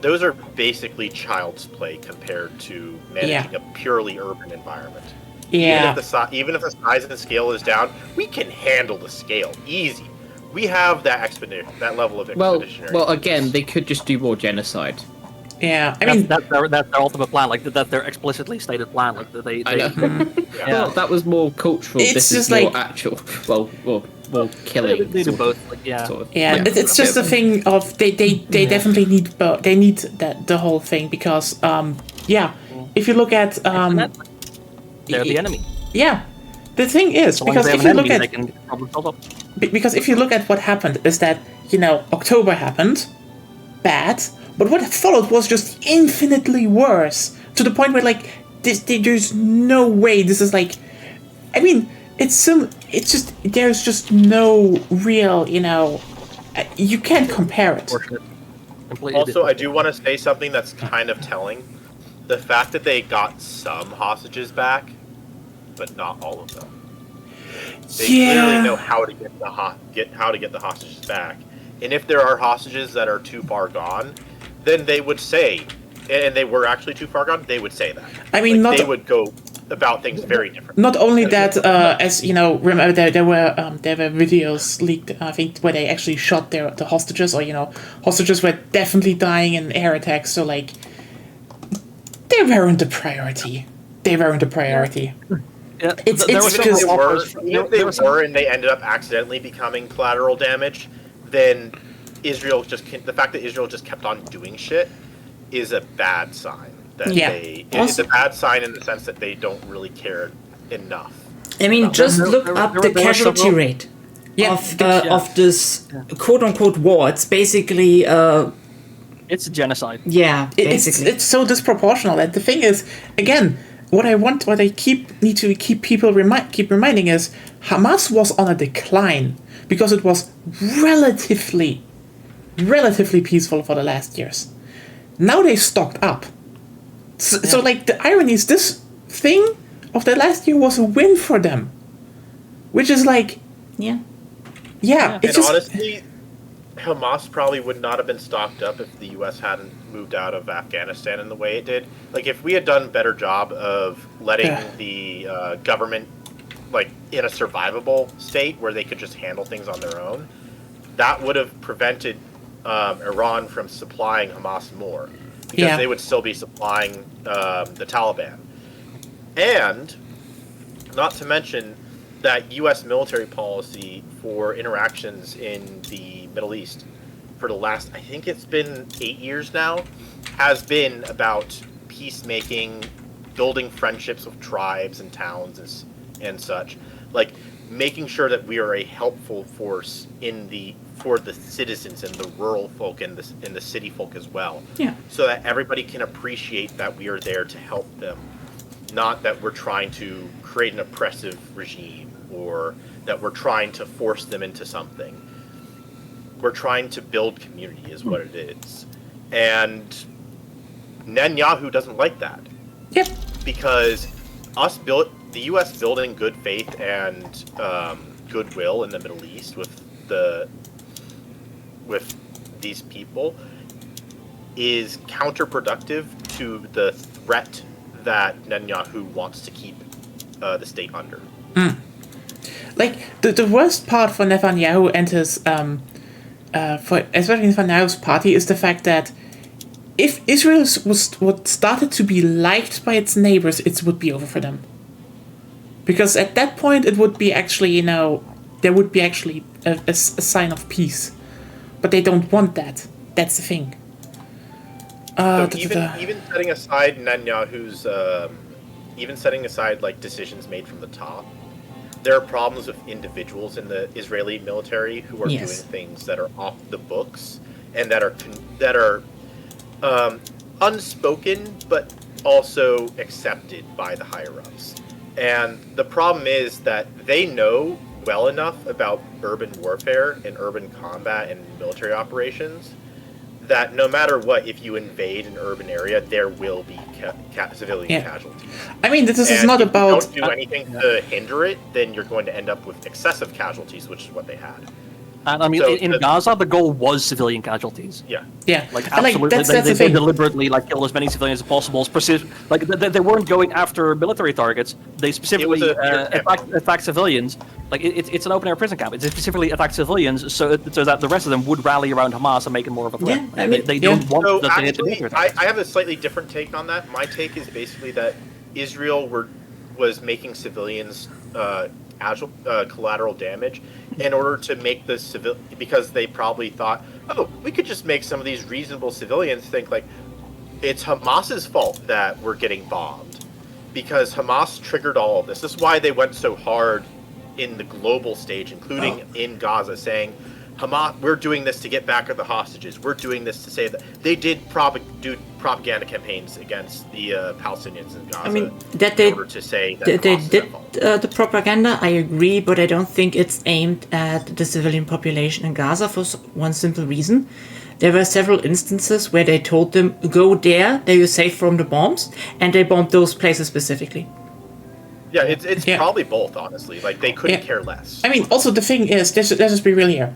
those are basically child's play compared to managing a purely urban environment. Yeah. Even if the size and scale is down, we can handle the scale easy. We have that level of expeditionary. Well, again, they could just do more genocide. Yeah, I mean that's their ultimate plan. Like, that's their explicitly stated plan. Like, they I know. Well, that was more cultural. It's this just is more like actual. Well, killing. They do both. Like, Sort of. Yeah, it's just a thing of they definitely need they need the whole thing because if you look at they're the enemy. Yeah, the thing is So long because as they if have you an look enemy, at they can problem solve up. because if you look at what happened is that October happened, bad, but what followed was just infinitely worse to the point where, like, there's no way this is like, I mean, it's just there's just no real you can't compare it. Also, I do want to say something that's kind of telling. The fact that they got some hostages back, but not all of them. They clearly know how to get the hostages back. And if there are hostages that are too far gone, then they would say, and they were actually too far gone, they would say that. I mean, they would go about things very differently. Not only that, as you know, remember there were videos leaked, I think, where they actually shot the hostages, or hostages were definitely dying in air attacks. So, like, they weren't a priority. Yeah, It's Even just if they were and they ended up accidentally becoming collateral damage, then the fact that Israel just kept on doing shit is a bad sign. It's a bad sign in the sense that they don't really care enough. I mean, just look up the casualty rate of this quote-unquote war. It's basically... it's a genocide. Yeah, basically. It's so disproportional. And the thing is, again, what I need to keep people keep reminding is Hamas was on a decline because it was relatively peaceful for the last years. Now they stocked up. So like, the irony is this thing of the last year was a win for them. Which is like... Yeah. It's and honestly, Hamas probably would not have been stocked up if the U.S. hadn't moved out of Afghanistan in the way it did. Like, if we had done a better job of letting the government, like, in a survivable state where they could just handle things on their own, that would have prevented Iran from supplying Hamas more. Because they would still be supplying the Taliban. And, not to mention, that U.S. military policy for interactions in the Middle East for the last, I think it's been 8 years now, has been about peacemaking, building friendships with tribes and towns and such. Like, making sure that we are a helpful force for the citizens and the rural folk and the city folk as well. Yeah. So that everybody can appreciate that we are there to help them. Not that we're trying to create an oppressive regime or that we're trying to force them into something. We're trying to build community is what it is. And Netanyahu doesn't like that. Yep. Because the U.S. building good faith and goodwill in the Middle East with these people is counterproductive to the threat that Netanyahu wants to keep the state under. Like, the worst part for Netanyahu and his especially Netanyahu's party is the fact that if Israel would started to be liked by its neighbors, it would be over for them. Because at that point it would be actually, there would be actually a sign of peace. But they don't want that. That's the thing. Even setting aside Netanyahu's, even setting aside like decisions made from the top, there are problems with individuals in the Israeli military who are doing things that are off the books and that are unspoken but also accepted by the higher ups. And the problem is that they know well enough about urban warfare and urban combat and military operations that no matter what, if you invade an urban area, there will be civilian casualties. I mean, this is and not about... if you don't do anything to hinder it, then you're going to end up with excessive casualties, which is what they had. And I mean, in Gaza, the goal was civilian casualties. Yeah. Like, absolutely. That's they the deliberately kill as many civilians as possible. Like, they weren't going after military targets. They specifically attacked civilians. Like, it's an open-air prison camp. It specifically attacked civilians so that the rest of them would rally around Hamas and make it more of a threat. Yeah, I mean, they don't want so that actually, to I have a slightly different take on that. My take is basically that Israel was making civilians collateral damage in order to make the because they probably thought, oh, we could just make some of these reasonable civilians think like it's Hamas's fault that we're getting bombed because Hamas triggered all of this. This is why they went so hard in the global stage, including in Gaza, saying Hamas, we're doing this to get back at the hostages. We're doing this to say that they did do propaganda campaigns against the Palestinians in Gaza. I mean, that they in order to say that they Hamas is did at fault. the propaganda. I agree, but I don't think it's aimed at the civilian population in Gaza for one simple reason. There were several instances where they told them, go there you're safe from the bombs, and they bombed those places specifically. Yeah, it's probably both, honestly. Like, they couldn't care less. I mean, also the thing is, let's just be real here.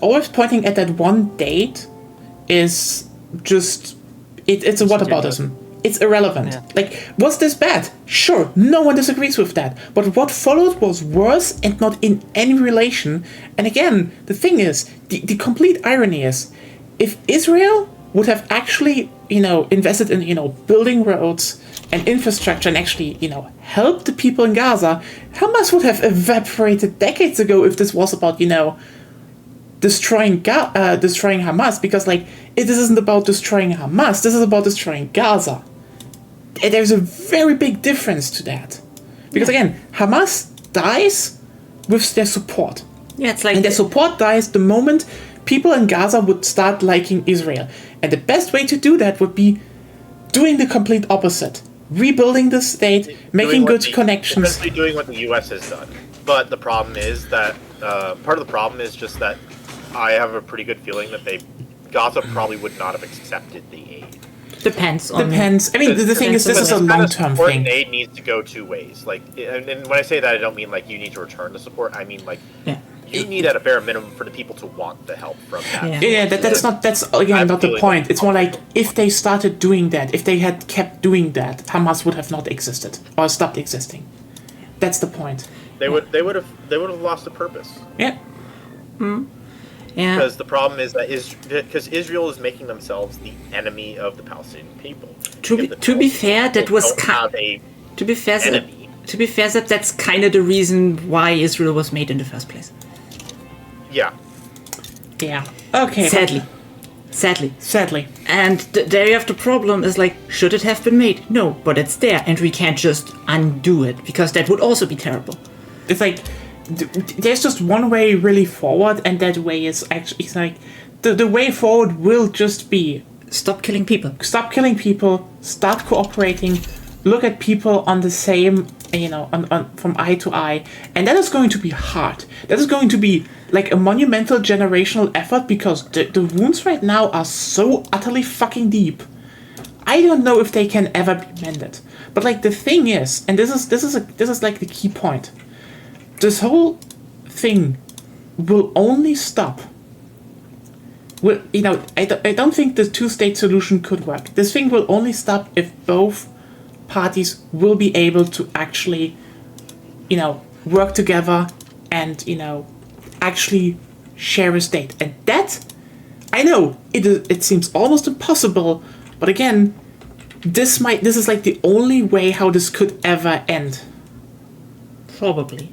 Always pointing at that one date is just... It's a whataboutism. It's irrelevant. Yeah. Like, was this bad? Sure, no one disagrees with that. But what followed was worse and not in any relation. And again, the thing is, the complete irony is, if Israel would have actually, invested in, building roads and infrastructure and actually, help the people in Gaza, Hamas would have evaporated decades ago if this was about, destroying Hamas, because like this isn't about destroying Hamas. This is about destroying Gaza. And there's a very big difference to that, because again, Hamas dies with their support. Yeah, it's like And their support dies the moment people in Gaza would start liking Israel. And the best way to do that would be doing the complete opposite. Rebuilding the state, making good connections. Essentially doing what the U.S. has done. But the problem is that, part of the problem is just that I have a pretty good feeling that Gaza probably would not have accepted the aid. Depends. I mean, the thing is, this is a long-term support thing. And aid needs to go two ways. Like, and when I say that, I don't mean like you need to return the support. I mean like you need at a bare minimum for the people to want the help from that. Yeah, that's again not the point. It's more like if they started doing that, if they had kept doing that, Hamas would have not existed or stopped existing. That's the point. They would have lost the purpose. Yeah. Yeah. Because the problem is that because Israel is making themselves the enemy of the Palestinian people. To be fair, that was to be fair, enemy. To be fair, that's kind of the reason why Israel was made in the first place. Yeah. Yeah. Okay. Sadly. And there you have the problem is like, should it have been made? No, but it's there, and we can't just undo it, because that would also be terrible. It's like there's just one way really forward, and that way is actually the way forward will just be stop killing people, start cooperating, look at people on the same, on from eye to eye, and that is going to be hard. That is going to be like a monumental generational effort, because the wounds right now are so utterly fucking deep. I don't know if they can ever be mended. But like the thing is, and this is like the key point. This whole thing will only stop. I don't think the two-state solution could work. This thing will only stop if both parties will be able to actually, work together and, actually share a state. And that, I know, it seems almost impossible, but again, this is like the only way how this could ever end. Probably.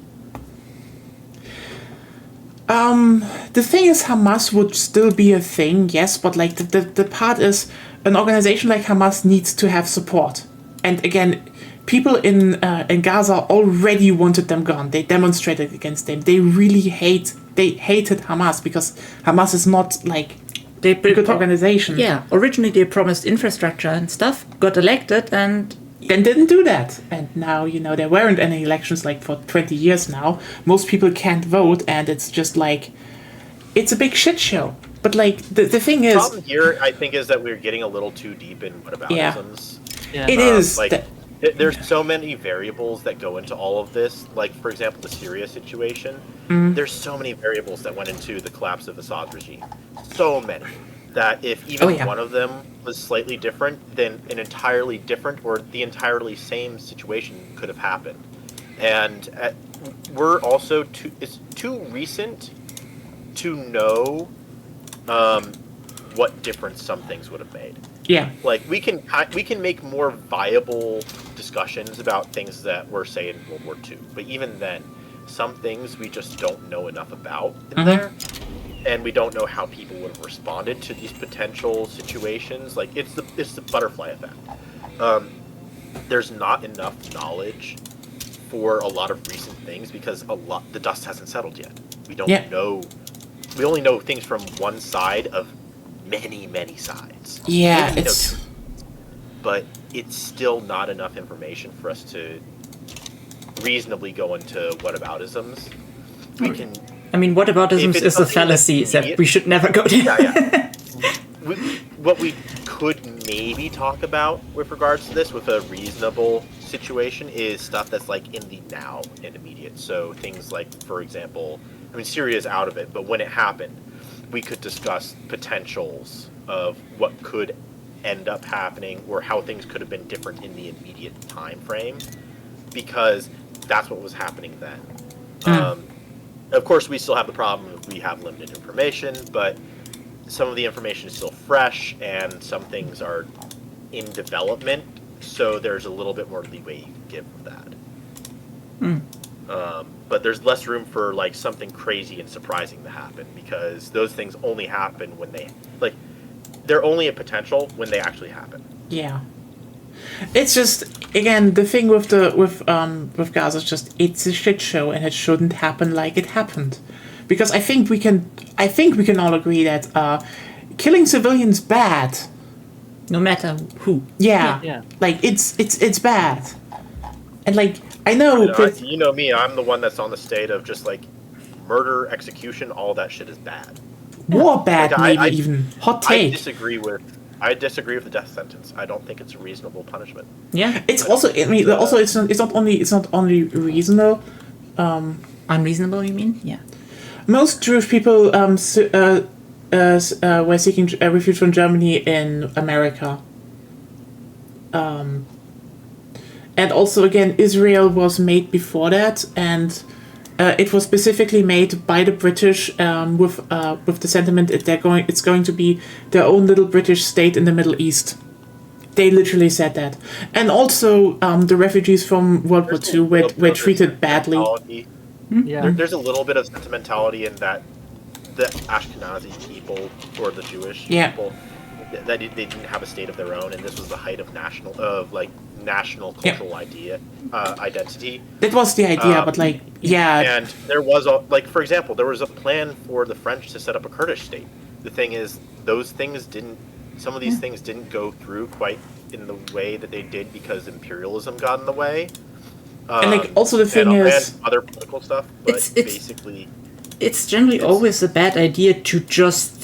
The thing is, Hamas would still be a thing, yes, but like the part is, an organization like Hamas needs to have support. And again, people in Gaza already wanted them gone. They demonstrated against them. They hated Hamas, because Hamas is not like a good organization. Yeah, originally they promised infrastructure and stuff, got elected, and then didn't do that. And now, there weren't any elections like for 20 years now. Most people can't vote, and it's just like, it's a big shit show. But like, the thing is... The problem here, I think, is that we're getting a little too deep in whataboutisms. Yeah. It is. There's so many variables that go into all of this. Like, for example, the Syria situation. Mm-hmm. There's so many variables that went into the collapse of Assad's regime. So many. That if even one of them was slightly different, then an entirely different or the entirely same situation could have happened. And we're also it's too recent to know what difference some things would have made. Yeah. Like, we can make more viable discussions about things that were, say, in World War II. But even then, some things we just don't know enough about in there. And we don't know how people would have responded to these potential situations. Like, it's the butterfly effect. There's not enough knowledge for a lot of recent things, because the dust hasn't settled yet. We don't know. We only know things from one side of many, many sides. Yeah, but it's still not enough information for us to reasonably go into whataboutisms. We can. I mean, whataboutisms is a fallacy that we should never go to. Yeah. What we could maybe talk about with regards to this, with a reasonable situation, is stuff that's like in the now and immediate. So things like, for example, Syria is out of it, but when it happened, we could discuss potentials of what could end up happening, or how things could have been different in the immediate time frame, because that's what was happening then. Of course, we still have the problem of we have limited information, but some of the information is still fresh, and some things are in development, so there's a little bit more leeway you can give with that. But there's less room for like something crazy and surprising to happen because those things only happen when they're only a potential when they actually happen. Yeah. It's just, again, the thing with Gaza is just, it's a shit show and it shouldn't happen like it happened. Because I think we can all agree that killing civilians bad. No matter who. Yeah. Yeah. Like it's bad. And like I know You know me, I'm the one that's on the state of just like murder, execution, all that shit is bad. war bad, Like, maybe even hot take. I disagree with the death sentence. I don't think it's a reasonable punishment. Yeah. It's also, I mean, also it's not only reasonable. Unreasonable, you mean? Yeah. Most Jewish people were seeking refuge from Germany in America. And also, again, Israel was made before that, and it was specifically made by the British with the sentiment that it's going to be their own little British state in the Middle East. They literally said that. And also, the refugees from World War II were treated badly. Yeah. There's a little bit of sentimentality in that the Ashkenazi people or the Jewish people that they didn't have a state of their own, and this was the height of national cultural identity. That was the idea, but like, yeah. And there was for example, there was a plan for the French to set up a Kurdish state. The thing is, some of these things didn't go through quite in the way that they did because imperialism got in the way. And like, also the thing is, and other political stuff, but basically, it's generally always a bad idea to just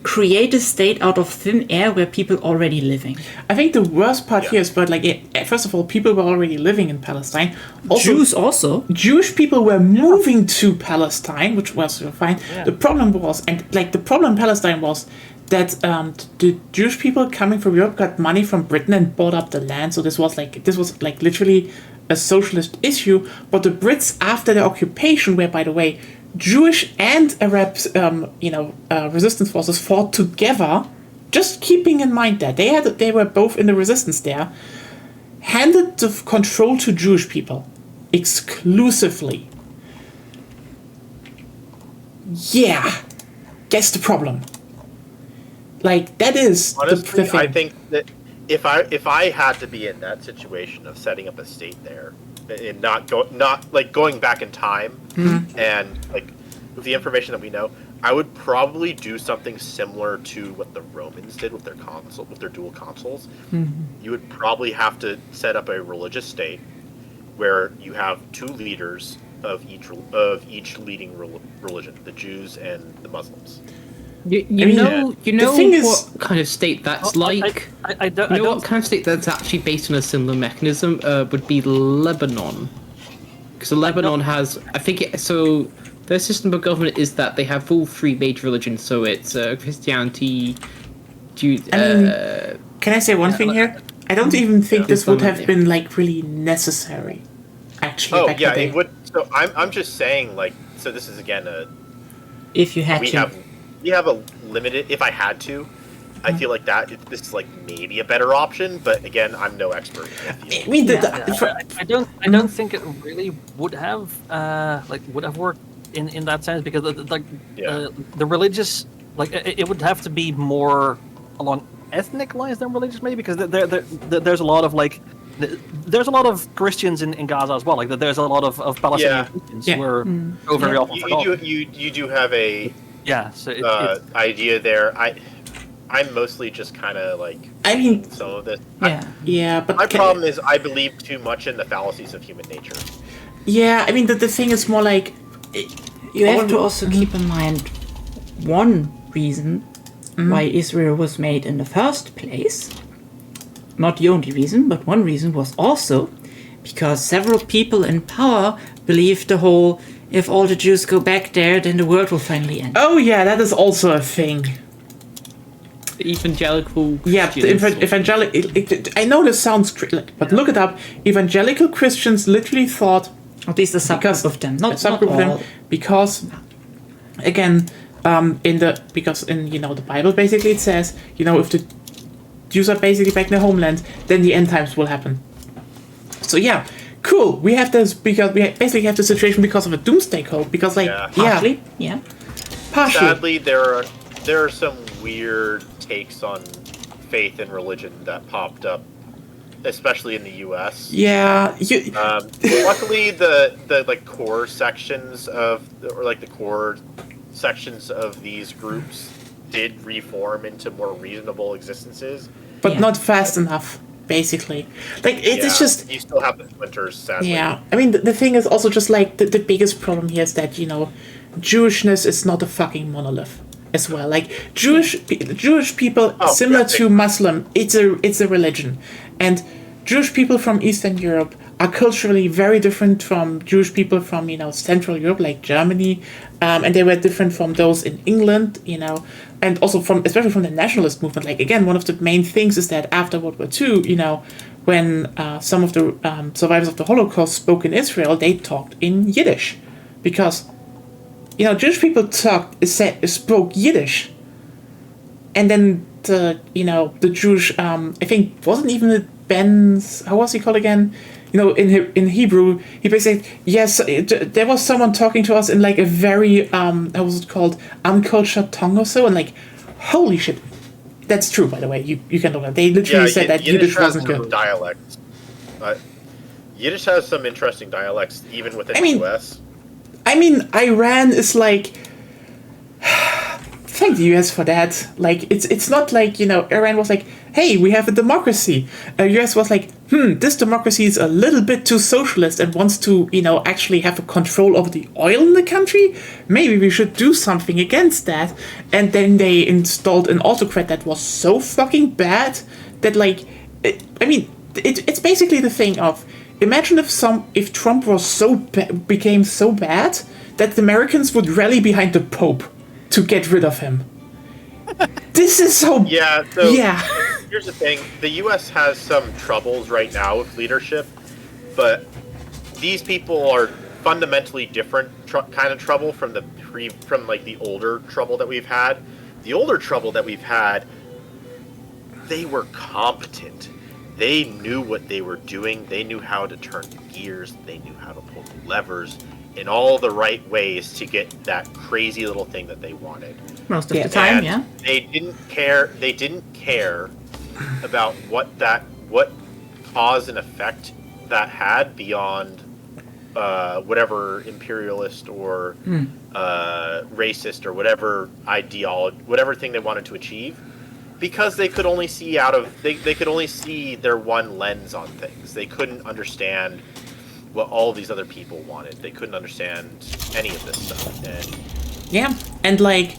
create a state out of thin air where people are already living. I think the worst part here is, but like, first of all, people were already living in Palestine. Also, Jews also. Jewish people were moving to Palestine, which was fine. Yeah. The problem was, the problem in Palestine was that the Jewish people coming from Europe got money from Britain and bought up the land. So this was literally a socialist issue. But the Brits, after the occupation, where, by the way, Jewish and Arab, resistance forces fought together. Just keeping in mind that they were both in the resistance there, handed the control to Jewish people exclusively. Yeah, that's the problem. Like, that is honestly, the thing. I think that if I had to be in that situation of setting up a state there and not going back in time and like with the information that we know, I would probably do something similar to what the Romans did with their dual consuls. You would probably have to set up a religious state where you have two leaders of each leading religion, the Jews and the Muslims. You know what kind of state that's like? What kind of state that's actually based on a similar mechanism would be Lebanon. Because Lebanon has, their system of government is that they have all three major religions, so it's Christianity, can I say one thing here? I don't even think this would have been like really necessary. Actually, back in the day. It would. So I'm just saying, like, so this is again if you had we have a limited. If I had to, I feel like this is like maybe a better option. But again, I'm no expert. I mean, I don't think it really would have worked in that sense, because the religious, like, it would have to be more along ethnic lines than religious, maybe, because there's a lot of there's a lot of Christians in Gaza as well. Like, there's a lot of Palestinian Christians who are very often forgotten. You do have a idea there. I'm mostly just kind of like some of this. But my problem is I believe too much in the fallacies of human nature. Yeah, I mean the thing is more like you have to also keep in mind one reason why Israel was made in the first place. Not the only reason, but one reason was also because several people in power believed the whole, if all the Jews go back there, then the world will finally end. Oh yeah, that is also a thing. Evangelical Christians. I know this sounds but look it up. Evangelical Christians literally thought, at least a subgroup of them, not all. Because again, in the Bible basically it says, if the Jews are basically back in their homeland, then the end times will happen. So yeah, cool, we have this because we basically have the situation because of a doomsday cult. Because, like, Partially, yeah. partially. Sadly, there are some weird takes on faith and religion that popped up, especially in the U.S. Yeah, Luckily, the like core sections of these groups did reform into more reasonable existences. but Yeah. not fast enough. Basically, like it's just. you still have the splinters, sadly. Yeah, I mean, the thing is also just like the biggest problem here is that, Jewishness is not a fucking monolith as well. Like Jewish people, similar yeah, to Muslim, it's a religion, and Jewish people from Eastern Europe are culturally very different from Jewish people from Central Europe, like Germany, and they were different from those in England, and also especially from the nationalist movement. Like again, one of the main things is that after World War II, when some of the survivors of the Holocaust spoke in Israel, they talked in Yiddish, because Jewish people spoke Yiddish, and then the Jewish I think wasn't even the Ben's, how was he called again? In Hebrew, he basically yes, there was someone talking to us in like a very how was it called, uncultured tongue or so, and like holy shit, that's true, by the way. You can look at, they literally said that Yiddish wasn't good. Dialects. Yiddish has some interesting dialects even within the US. I mean, Iran is like, thank the US for that. Like, it's not like, Iran was like, hey, we have a democracy. US was like, this democracy is a little bit too socialist and wants to, actually have a control over the oil in the country. Maybe we should do something against that. And then they installed an autocrat that was so fucking bad that, like, it's basically the thing of, imagine if Trump was became so bad that the Americans would rally behind the Pope to get rid of him. This is so... Yeah, so yeah. Here's the thing. The U.S. has some troubles right now with leadership, but these people are fundamentally different kind of trouble from the older trouble that we've had. The older trouble that we've had, they were competent. They knew what they were doing. They knew how to turn the gears. They knew how to pull the levers in all the right ways to get that crazy little thing that they wanted. Most of the time, And yeah. They didn't care. They didn't care about what cause and effect that had beyond whatever imperialist or racist or whatever ideology, whatever thing they wanted to achieve. Because they could only see they could only see their one lens on things. They couldn't understand what all these other people wanted. They couldn't understand any of this stuff. And like...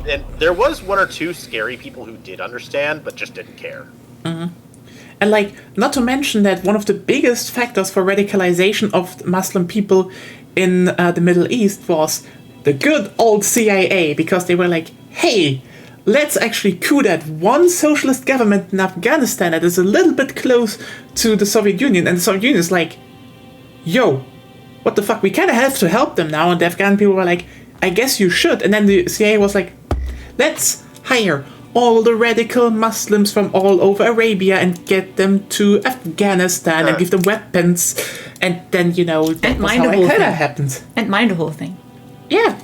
And there was one or two scary people who did understand, but just didn't care. And like, not to mention that one of the biggest factors for radicalization of Muslim people in the Middle East was the good old CIA, because they were like, hey, let's actually coup that one socialist government in Afghanistan that is a little bit close to the Soviet Union. And the Soviet Union is like, yo, what the fuck? We kind of have to help them now. And the Afghan people were like, I guess you should. And then the CIA was like, let's hire all the radical Muslims from all over Arabia and get them to Afghanistan and give them weapons. And then, that was how it kind of happened. And mind the whole thing. Yeah.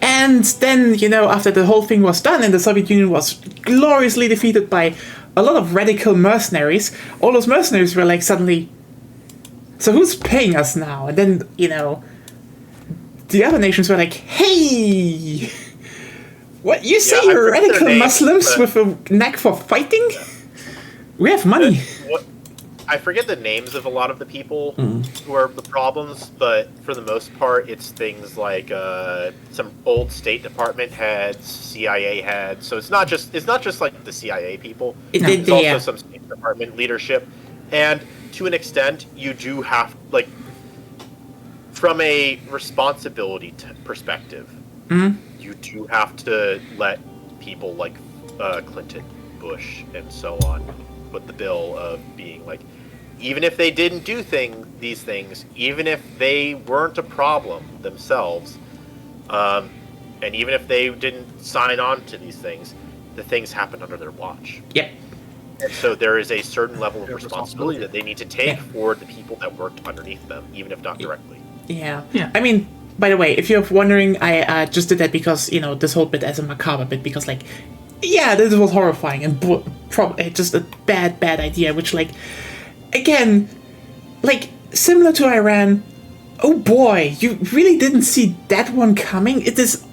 And then, after the whole thing was done and the Soviet Union was gloriously defeated by a lot of radical mercenaries, all those mercenaries were like suddenly, so who's paying us now? And then, the other nations were like, hey, what, you say you're radical Muslims with a knack for fighting? We have money. I forget the names of a lot of the people who are the problems, but for the most part, it's things like some old State Department heads, CIA heads. So it's not just like the CIA people. It's also some State Department leadership, and to an extent, you do have, like, from a responsibility perspective, you do have to let people like Clinton, Bush, and so on put the bill of being like, even if they didn't do these things, even if they weren't a problem themselves, and even if they didn't sign on to these things, the things happened under their watch. Yep. And so there is a certain level of responsibility that they need to take Yeah. for the people that worked underneath them, even if not directly. Yeah. Yeah. I mean, by the way, if you're wondering, I just did that because, this whole bit as a macabre bit, because, like, yeah, this was horrifying and probably just a bad idea, which, like, again, like, similar to Iran, oh boy, you really didn't see that one coming. It is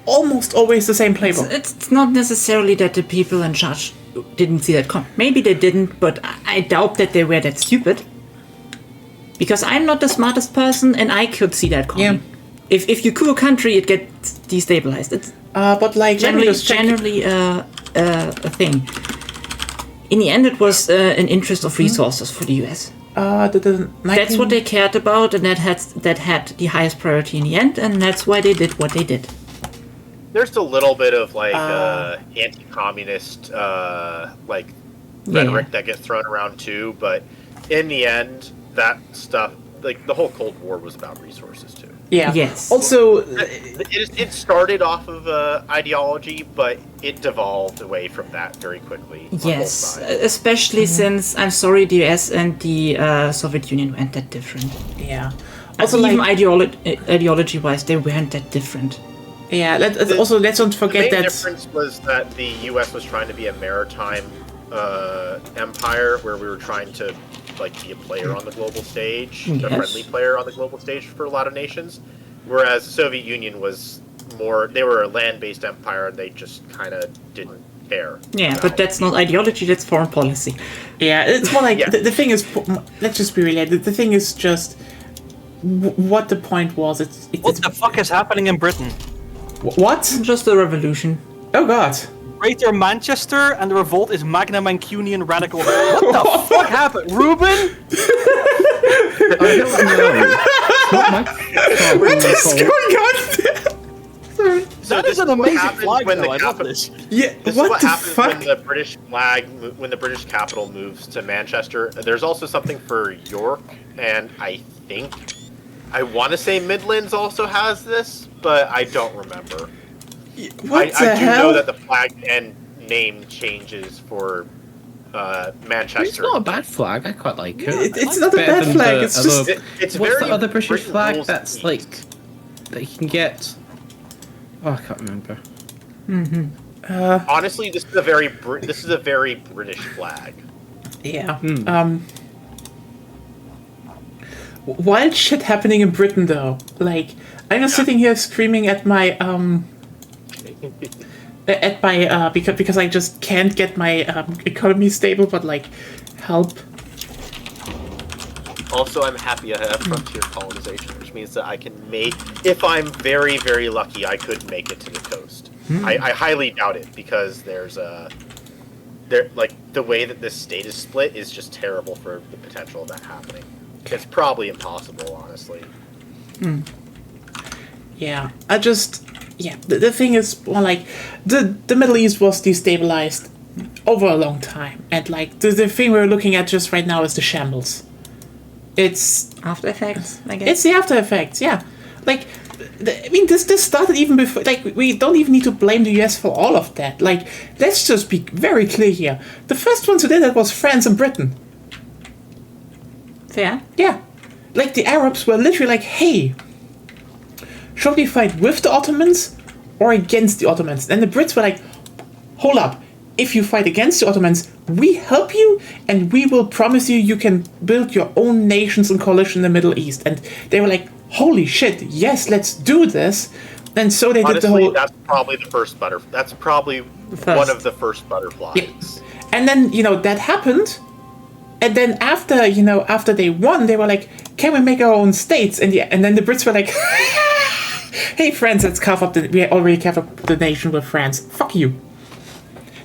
almost always the same playbook. It's not necessarily that the people in charge didn't see that come. Maybe they didn't, but I doubt that they were that stupid. Because I'm not the smartest person, and I could see that coming. Yeah. If you coup a country, it gets destabilized. It's But, like, let me just check. generally a thing. In the end, it was an interest of resources for the US. That's what they cared about, and that had the highest priority in the end, and that's why they did what they did. There's a little bit of like anti-communist like rhetoric that gets thrown around too, but in the end, that stuff, like the whole Cold War, was about resources too. Yeah. Yes. Also, It started off of ideology, but it devolved away from that very quickly. on both Yes, sides. especially since, I'm sorry, the US and the Soviet Union weren't that different. yeah. Also, Also, even like, ideology-wise, they weren't that different. yeah. Let's not The forget main that. difference was that the U.S. was trying to be a maritime empire, where we were trying to like be a player on the global stage, a Yes. friendly player on the global stage for a lot of nations, whereas the Soviet Union was more. They were a land-based empire, and they just kind of didn't care. Yeah, about- but that's not ideology, that's foreign policy. Yeah, it's more like Yeah. the thing is. Let's just be real. The thing is just what the point was. What the fuck is happening in Britain? What? Just a revolution. Oh God. Greater Manchester, and the revolt is Magna Mancunian radical. What the fuck happened, Ruben? I don't know. It's not my What is going on? Sorry. So That this is an what amazing happens flag, when the though. I love capital- this. Yeah. This What is what the happens fuck? when the British when the British capital moves to Manchester. There's also something for York, and I think I want to say Midlands also has this, but I don't remember. What I the do hell? know that the flag and name changes for Manchester. It's not a bad flag. I quite like it. It's not a Better bad than flag. the It's just. It- it's What's very the other British Britain flag rules that's neat. like that you can get? Oh, I can't remember. Honestly, this is a very British flag. Yeah. Wild shit happening in Britain, though. Like, I'm just sitting here screaming at my because I just can't get my economy stable. But like, help. Also, I'm happy I have frontier colonization, which means that I can make, if I'm very, very lucky, I could make it to the coast. I highly doubt it, because like the way that this state is split is just terrible for the potential of that happening. It's probably impossible, honestly. Yeah, the thing is, well, like, the Middle East was destabilized over a long time, and like the thing we're looking at just right now is the shambles. It's After Effects, I guess. It's the after effects, yeah. Like, I mean, this started even before. Like, we don't even need to blame the US for all of that. Like, let's just be very clear here. The first ones who did that was France and Britain. Fair. Yeah, like the Arabs were literally like, "Hey, should we fight with the Ottomans or against the Ottomans?" And the Brits were like, "Hold up! If you fight against the Ottomans, we help you, and we will promise you can build your own nations and coalition in the Middle East." And they were like, "Holy shit! Yes, let's do this." And so they did the Honestly, whole. that's probably the first butterfly. That's probably first. one of the first butterflies. Yeah. And then, that happened. And then after they won, they were like, "Can we make our own states?" And then the Brits were like, "Hey, France, let's we already carved up the nation with France. Fuck you."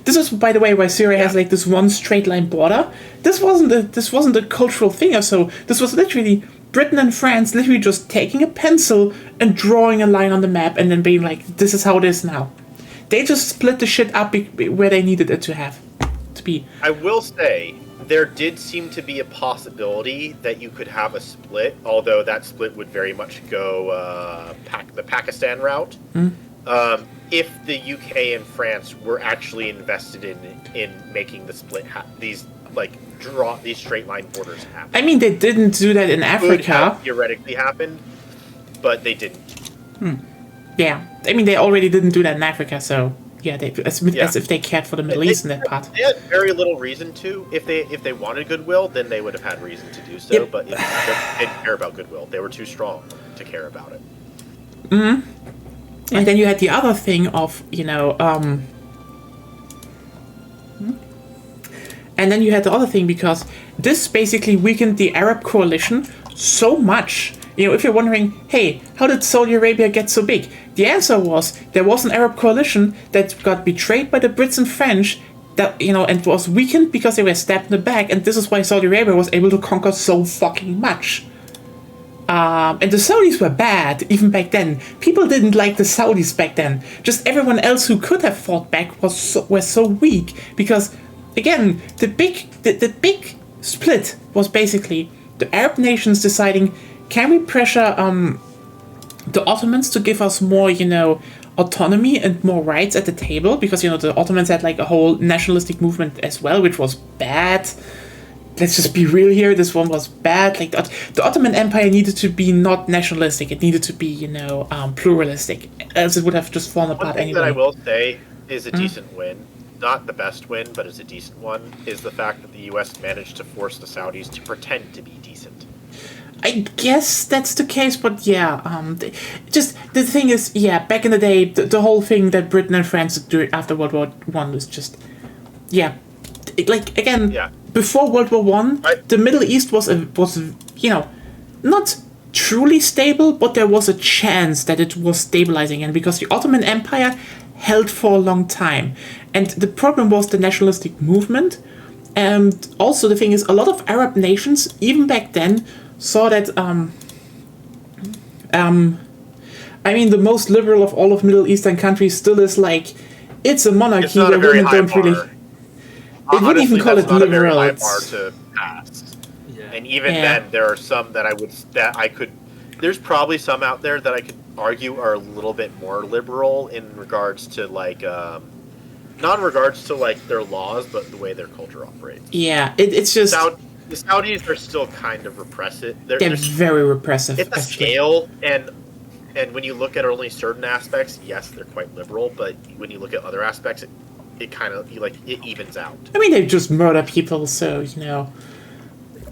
This is, by the way, why Syria has like this one straight line border. This wasn't a cultural thing or so. This was literally Britain and France literally just taking a pencil and drawing a line on the map and then being like, "This is how it is now." They just split the shit up where they needed it to be. I will say, there did seem to be a possibility that you could have a split, although that split would very much go the Pakistan route. if the UK and France were actually invested in making the split these straight line borders happen. I mean, they didn't do that in Could Africa. have theoretically happened, but they didn't. Yeah, I mean, they already didn't do that in Africa, so yeah, as if they cared for the Middle East in that part. They had very little reason to. If they wanted goodwill, then they would have had reason to do so. Yep. But they didn't care about goodwill. They were too strong to care about it. And then you had the other thing of, and then you had the other thing because this basically weakened the Arab coalition so much. If you're wondering, hey, how did Saudi Arabia get so big? The answer was there was an Arab coalition that got betrayed by the Brits and French that, and was weakened because they were stabbed in the back, and this is why Saudi Arabia was able to conquer so fucking much. And the Saudis were bad, even back then. People didn't like the Saudis back then. Just everyone else who could have fought back were so weak. Because, again, the big split was basically the Arab nations deciding, can we pressure the Ottomans to give us more, autonomy and more rights at the table? Because, the Ottomans had like a whole nationalistic movement as well, which was bad. Let's just be real here, this one was bad. Like the Ottoman Empire needed to be not nationalistic, it needed to be, pluralistic, else it would have just fallen apart anyway. One thing that I will say is a decent win, not the best win, but it's a decent one, is the fact that the US managed to force the Saudis to pretend to be decent. I guess that's the case, but yeah, just the thing is, yeah, back in the day, the whole thing that Britain and France did after World War I was just, yeah, before World War One, the Middle East was not truly stable, but there was a chance that it was stabilizing again because the Ottoman Empire held for a long time, and the problem was the nationalistic movement, and also the thing is, a lot of Arab nations, even back then, saw that the most liberal of all of Middle Eastern countries still is like, it's a monarchy where women don't really. They wouldn't even call it liberal. High bar to pass. Yeah. And even then, there are some there's probably some out there that I could argue are a little bit more liberal in regards to not in regards to their laws, but the way their culture operates. Yeah, it's just the Saudis are still kind of repressive. They're very repressive. It's a scale, and when you look at only certain aspects, yes, they're quite liberal. But when you look at other aspects, it kind of it evens out. I mean, they just murder people, so It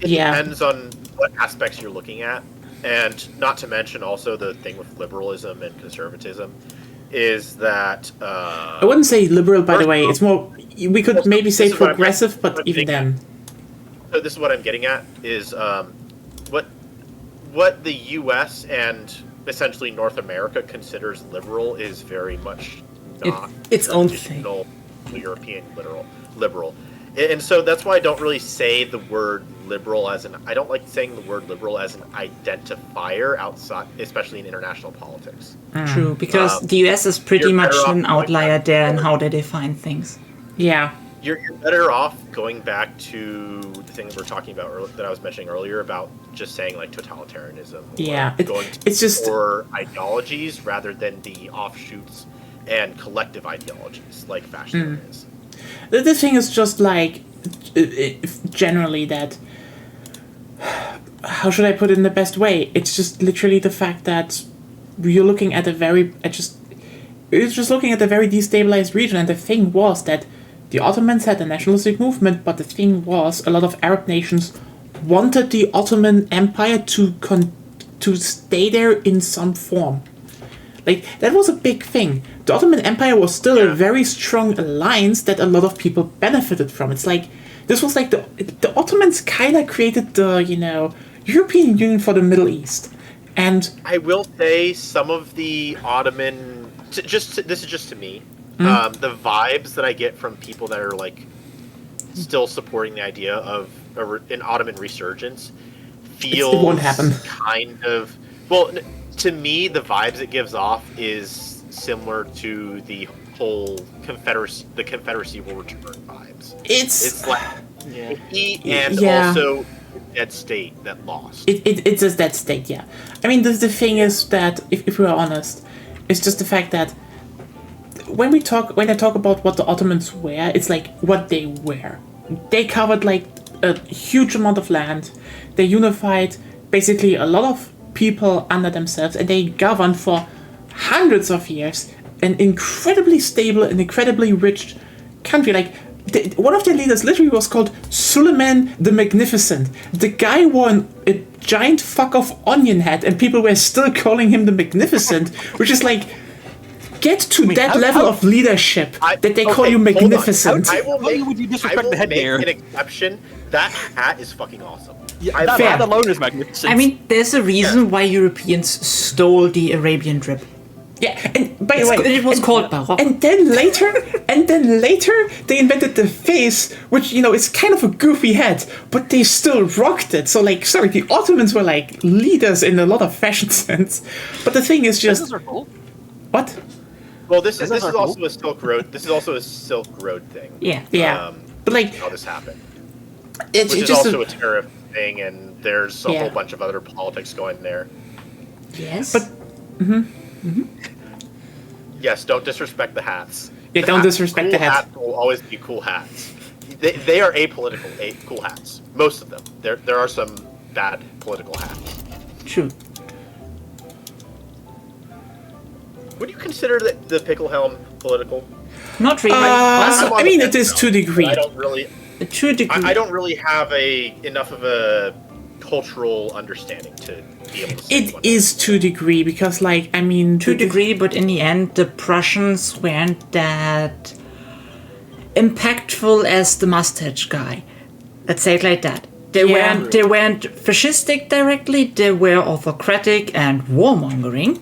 depends on what aspects you're looking at, and not to mention also the thing with liberalism and conservatism is that I wouldn't say liberal, by the way. It's more, we could maybe say progressive, but even then. So this is what I'm getting at is what the U.S. and essentially North America considers liberal is very much not its own thing. European liberal, and so that's why I don't really say the word liberal I don't like saying the word liberal as an identifier outside, especially in international politics. True, because the US is pretty much an outlier there in how they define things. Yeah. You're better off going back to the thing that we're talking about that I was mentioning earlier about just saying totalitarianism. Yeah, it's just for ideologies rather than the offshoots and collective ideologies like fascism is. The thing is just generally that, how should I put it in the best way? It's just literally the fact that you're looking at it's just looking at a very destabilized region, and the thing was that the Ottomans had a nationalistic movement, but the thing was a lot of Arab nations wanted the Ottoman Empire to stay there in some form. That was a big thing. The Ottoman Empire was still a very strong alliance that a lot of people benefited from. It's this was the Ottomans kind of created the, European Union for the Middle East. And I will say some of the Ottoman, this is just to me, the vibes that I get from people that are still supporting the idea of an Ottoman resurgence feels it won't happen. Kind of, well, to me, the vibes it gives off is similar to the whole Confederacy will return vibes. It's also that state that lost. It's just that state, yeah. I mean, the thing is that if we're honest, it's just the fact that when I talk about what the Ottomans were, it's like what they were. They covered like a huge amount of land. They unified basically a lot of people under themselves, and they governed for hundreds of years an incredibly stable and incredibly rich country. Like one of their leaders literally was called Suleiman the Magnificent. The guy wore a giant fuck off onion hat, and people were still calling him the Magnificent, which is like, get to that level of leadership that they call you magnificent. Would you disrespect the headgear? An exception. That hat is fucking awesome. Yeah, that alone is magnificent. I mean, there's a reason why Europeans stole the Arabian drip. Yeah, and by the way, it was called Baroque. And then later, they invented the face, which is kind of a goofy head, but they still rocked it. So like, sorry, the Ottomans were like leaders in a lot of fashion sense, but the thing is just cool. What? Well, this is also a Silk Road. This is also a Silk Road thing. Yeah. But like, how this happened, it's which is just also a tariff thing, and there's a whole bunch of other politics going there. Yes. But. Yes, don't disrespect the hats. Yeah, don't disrespect the hats. Hats will always be cool hats. They are apolitical, cool hats. Most of them. There are some bad political hats. True. Would you consider the pickle helm political? Not really. I mean, it is to a degree. I don't really. To a degree. I don't really have enough of a cultural understanding to be able to say It is to a degree because, like, I mean, to a degree, but in the end, the Prussians weren't that impactful as the mustache guy. Let's say it like that. They weren't fascistic directly. They were autocratic and warmongering.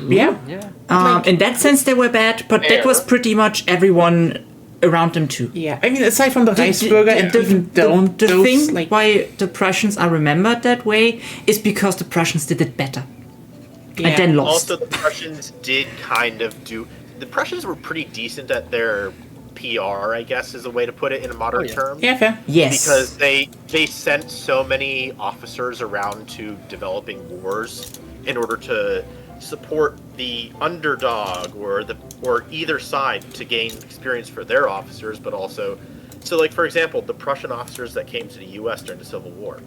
Yeah. In that sense, they were bad, but that was pretty much everyone around them too. Yeah, I mean, aside from the Reichsbürger and even the those, thing like, why the Prussians are remembered that way is because the Prussians did it better and then lost. Also, the Prussians did kind of do. The Prussians were pretty decent at their PR, I guess, is a way to put it in a modern term. Yeah, fair. Yes, Because they sent so many officers around to developing wars in order to support the underdog or either side to gain experience for their officers, but also, so like for example, the Prussian officers that came to the U.S. during the Civil War,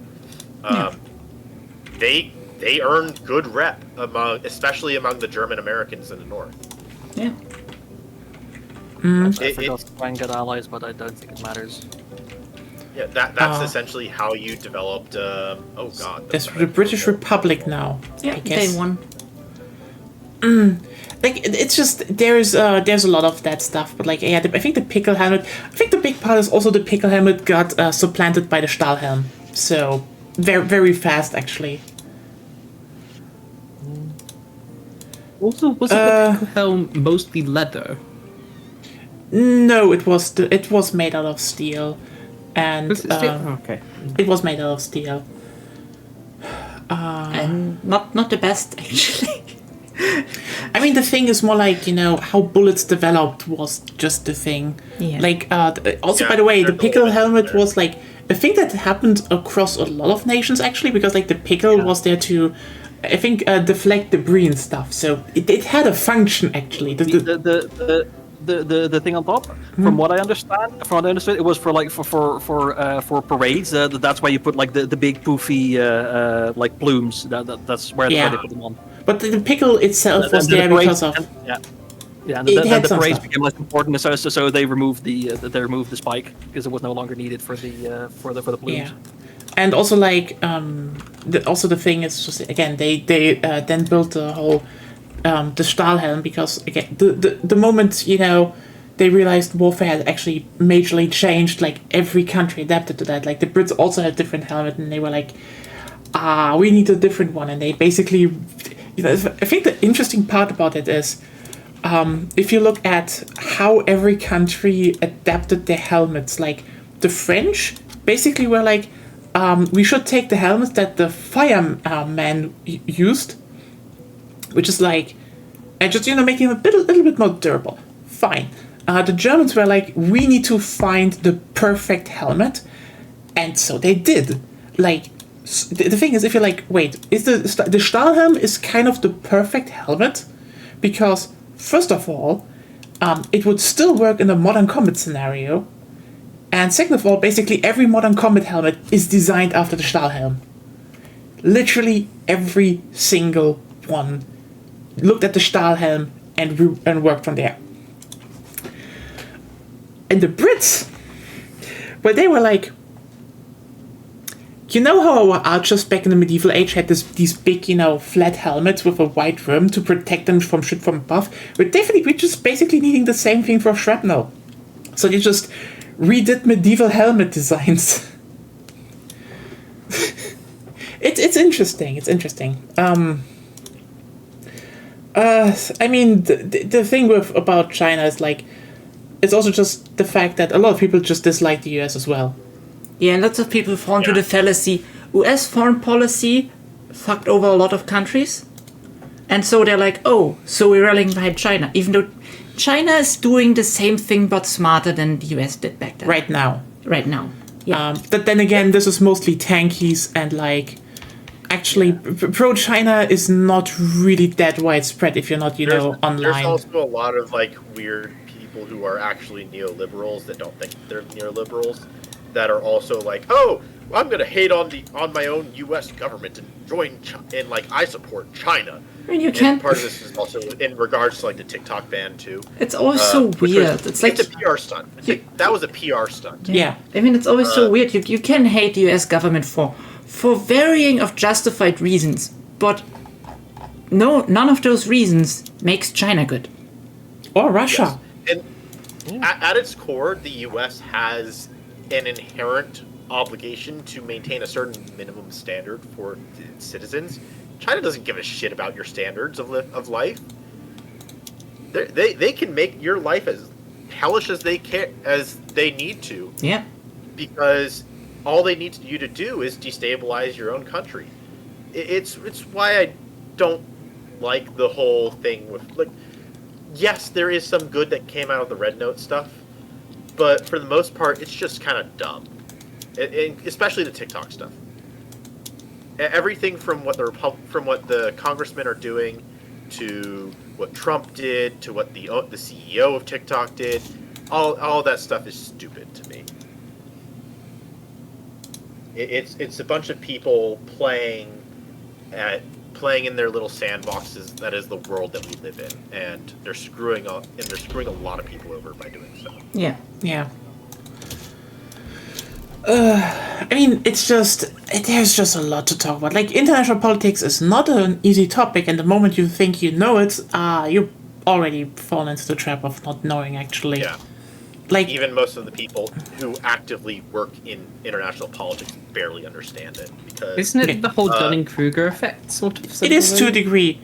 they earned good rep especially among the German Americans in the North. yeah. I forgot to try and get allies, but I don't think it matters. Yeah, that's essentially how you developed. There's the British Republic now. Yeah, I guess. they won. Like, it's just there's a lot of that stuff, but like, yeah, I think the pickle helmet. I think the big part is also the pickle helmet got supplanted by the Stahlhelm, so very very fast actually. Also, was the pickle helm mostly leather? No, it was made out of steel, and Okay. it was made out of steel. And not the best actually. I mean, the thing is more like, how bullets developed was just the thing. Yeah. Like, also, Yeah, by the way, the there's a pickle lot helmet there. was like a thing that happened across a lot of nations, actually, because, like, the pickle was there to, I think, deflect debris and stuff. So it had a function, actually. The thing on top, from what I understand, it was for like for parades. That's why you put like the big poofy like plumes. That's where they put them on. But the pickle itself was there because of... And It had the some parades stuff. became less important, so they removed the spike because it was no longer needed for the plumes. Yeah. And also, like, the thing is just, again, they then built the whole the Stahlhelm, because again the moment they realized warfare had actually majorly changed, like every country adapted to that. Like the Brits also had a different helmet, and they were like, we need a different one, and they basically, I think the interesting part about it is, if you look at how every country adapted their helmets, like the French basically were like, we should take the helmets that the firemen used, which is like, and just making them a little bit more durable. Fine. The Germans were like, we need to find the perfect helmet, and so they did. Like, the thing is, if you're like, wait, is the Stahlhelm is kind of the perfect helmet, because first of all, it would still work in a modern combat scenario. And second of all, basically every modern combat helmet is designed after the Stahlhelm. Literally every single one looked at the Stahlhelm and worked from there. And the Brits, well, they were like, you know how our archers back in the medieval age had these big, flat helmets with a white rim to protect them from shit from above? We're just basically needing the same thing for shrapnel. So they just redid medieval helmet designs. It's interesting. It's interesting. I mean, the thing about China is like, it's also just the fact that a lot of people just dislike the US as well. Yeah, and lots of people fall into the fallacy. US foreign policy fucked over a lot of countries. And so they're like, oh, so we're rallying behind China. Even though China is doing the same thing but smarter than the US did back then. Right now. Yeah. But then again, this is mostly tankies and like... Actually, pro-China is not really that widespread if you're not, online. There's also a lot of like weird people who are actually neoliberals that don't think they're neoliberals, that are also like, oh, I'm gonna hate on my own U.S. government and join and like I support China. I mean, you and can't. Part of this is also in regards to like the TikTok ban too. It's always so weird. It's like a PR stunt. That was a PR stunt. Yeah. I mean, it's always so weird. You can hate the U.S. government for varying of justified reasons, but none of those reasons makes China good. Or Russia. Yes. And at its core, the U.S. has an inherent obligation to maintain a certain minimum standard for its citizens. China doesn't give a shit about your standards of life. They can make your life as hellish as they need to. Yeah. Because all they need you to do is destabilize your own country. It's why I don't like the whole thing with like. Yes, there is some good that came out of the Red Note stuff, but for the most part, it's just kind of dumb, and especially the TikTok stuff. Everything from what the congressmen are doing, to what Trump did, to what the CEO of TikTok did, all that stuff is stupid to me. It's a bunch of people playing in their little sandboxes. That is the world that we live in, and they're screwing a lot of people over by doing so. Yeah. Yeah. I mean, there's just a lot to talk about. Like, international politics is not an easy topic, and the moment you think you know it, you already fall into the trap of not knowing, actually. Yeah. Like, even most of the people who actively work in international politics barely understand it, because Isn't it the whole Dunning-Kruger effect, sort of? it is to a degree.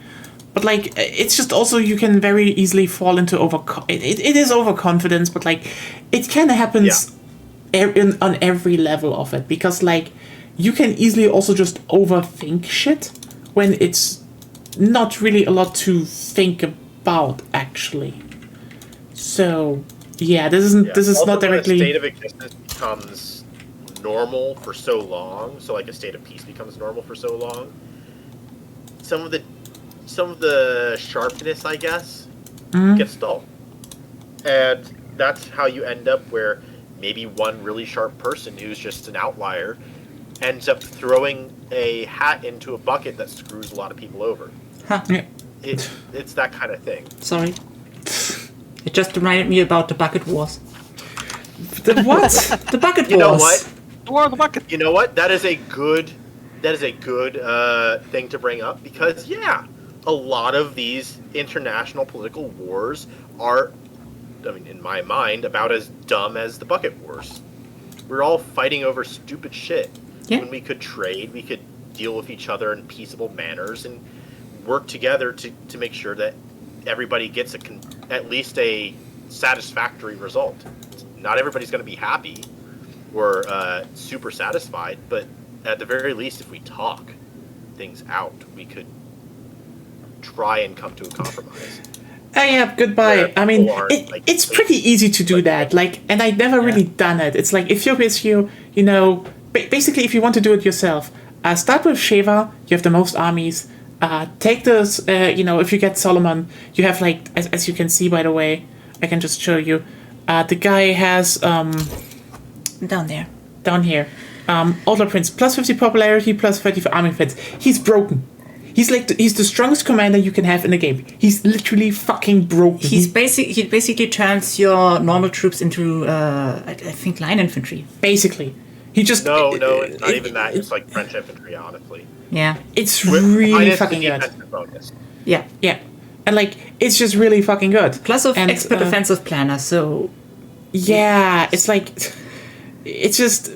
But, like, it's just also you can very easily fall into it is overconfidence, but, like, it kind of happens on every level of it. Because, like, you can easily also just overthink shit when it's not really a lot to think about, actually. So, yeah, this is also not directly... when a state of existence becomes normal for so long, so like a state of peace becomes normal for so long, some of the sharpness, I guess, gets dull. And that's how you end up where maybe one really sharp person who's just an outlier ends up throwing a hat into a bucket that screws a lot of people over. Huh. Yeah. It's that kind of thing. Sorry. It just reminded me about the bucket wars. The what? The bucket wars. You know what? War of the bucket. You know what? That is a good thing to bring up, because a lot of these international political wars are, I mean, in my mind, about as dumb as the bucket wars. We're all fighting over stupid shit. Yeah. When we could trade, we could deal with each other in peaceable manners and work together to make sure that everybody gets at least a satisfactory result. Not everybody's going to be happy or super satisfied, but at the very least, if we talk things out, we could try and come to a compromise. Yeah, goodbye. Where I mean, people aren't, it's pretty easy to do that. Like, and I've never really done it. It's like, if you're with basically, if you want to do it yourself, start with Sheva. You have the most armies. Take this, if you get Solomon, you have, like, as you can see, by the way, I can just show you. The guy has Down there. down here. Outlaw Prince, plus 50 popularity, plus 30 for army defense. He's broken. He's he's the strongest commander you can have in the game. He's literally fucking broken. He basically turns your normal troops into I think line infantry. Basically. He just No, it's not even that. It's like French infantry, honestly. Yeah. It's With really minus the fucking good. defensive bonus. Yeah. Yeah. And it's just really fucking good. Plus of And, expert defensive planner, so Yeah, it's it's just,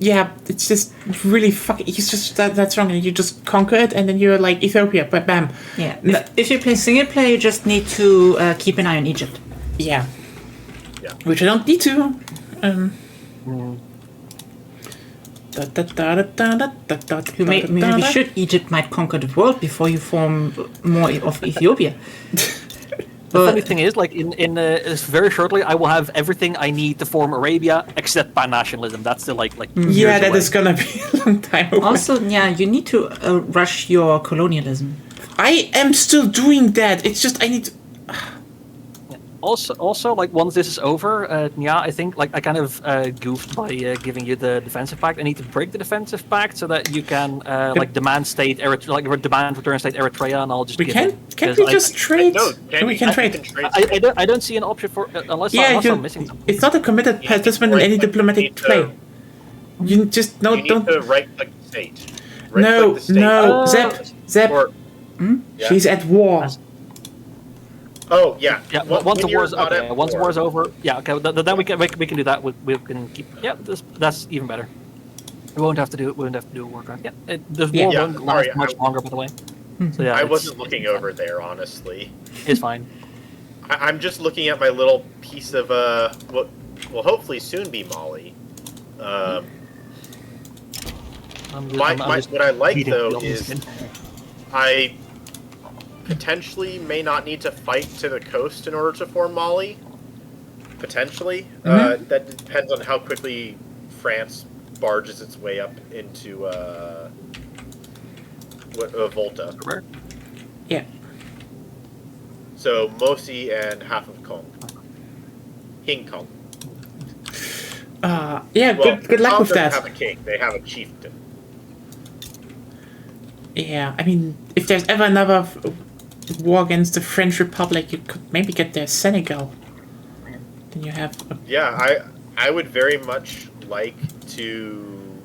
it's just really fucking, he's just that strong, and you just conquer it, and then you're like Ethiopia, but bam. yeah. If you play single player, you just need to keep an eye on Egypt. Yeah. Yeah. Which I don't need to. Maybe should. Egypt might conquer the world before you form more of Ethiopia. The funny thing is, like in very shortly, I will have everything I need to form Arabia except pan-nationalism. That's still like Yeah, years that away. is gonna be a long time away. Also, yeah, you need to rush your colonialism. I am still doing that. It's just I need to. Also, like once this is over, I think like I kind of goofed by giving you the defensive pact. I need to break the defensive pact so that you can demand state demand return state Eritrea, and I'll just We give can't. it, Can't 'cause we just trade? No, We can trade. I don't see an option for unless I'm missing something. It's not a committed You need participant to in any right-click- diplomatic you need to- play. You just You need don't. to right-click the state. No, Right-click the state. no, Zep. Or, yeah. She's at war. Oh yeah. Yeah, When once the you're war's not okay, at once the war. war's over, yeah, okay, then we can do that. We can keep. Yeah, that's even better. We won't have to do it. We won't have to do a war card. Yeah, this war Yeah, won't last sorry, much longer, by the way. So yeah, I it's- wasn't looking over there, honestly. It's fine. I'm just looking at my little piece of what will hopefully soon be Mali. What I like beating though the old is skin. I potentially may not need to fight to the coast in order to form Mali. Potentially, that depends on how quickly France barges its way up into Volta. Yeah. So Mosi and half of Kong. King Kong. Yeah. Well, Good luck Kong with doesn't that. have a king; they have a chieftain. Yeah, I mean, if there's ever another war against the French Republic, you could maybe get their Senegal. Then you have. Yeah, I would very much like to,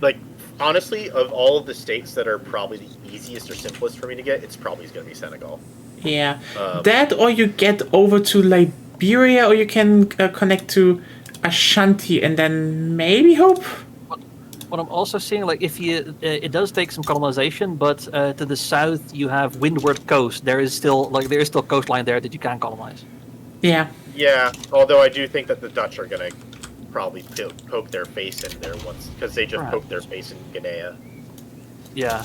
like honestly, of all of the states that are probably the easiest or simplest for me to get, it's probably going to be Senegal. Yeah, that or you get over to Liberia, or you can connect to Ashanti and then maybe hope. What I'm also seeing, like, if you, it does take some colonization, but to the south you have Windward Coast. There is still coastline there that you can colonize. Yeah. Yeah, although I do think that the Dutch are going to probably poke their face in there once, because they just Right. poked their face in Guinea, Yeah,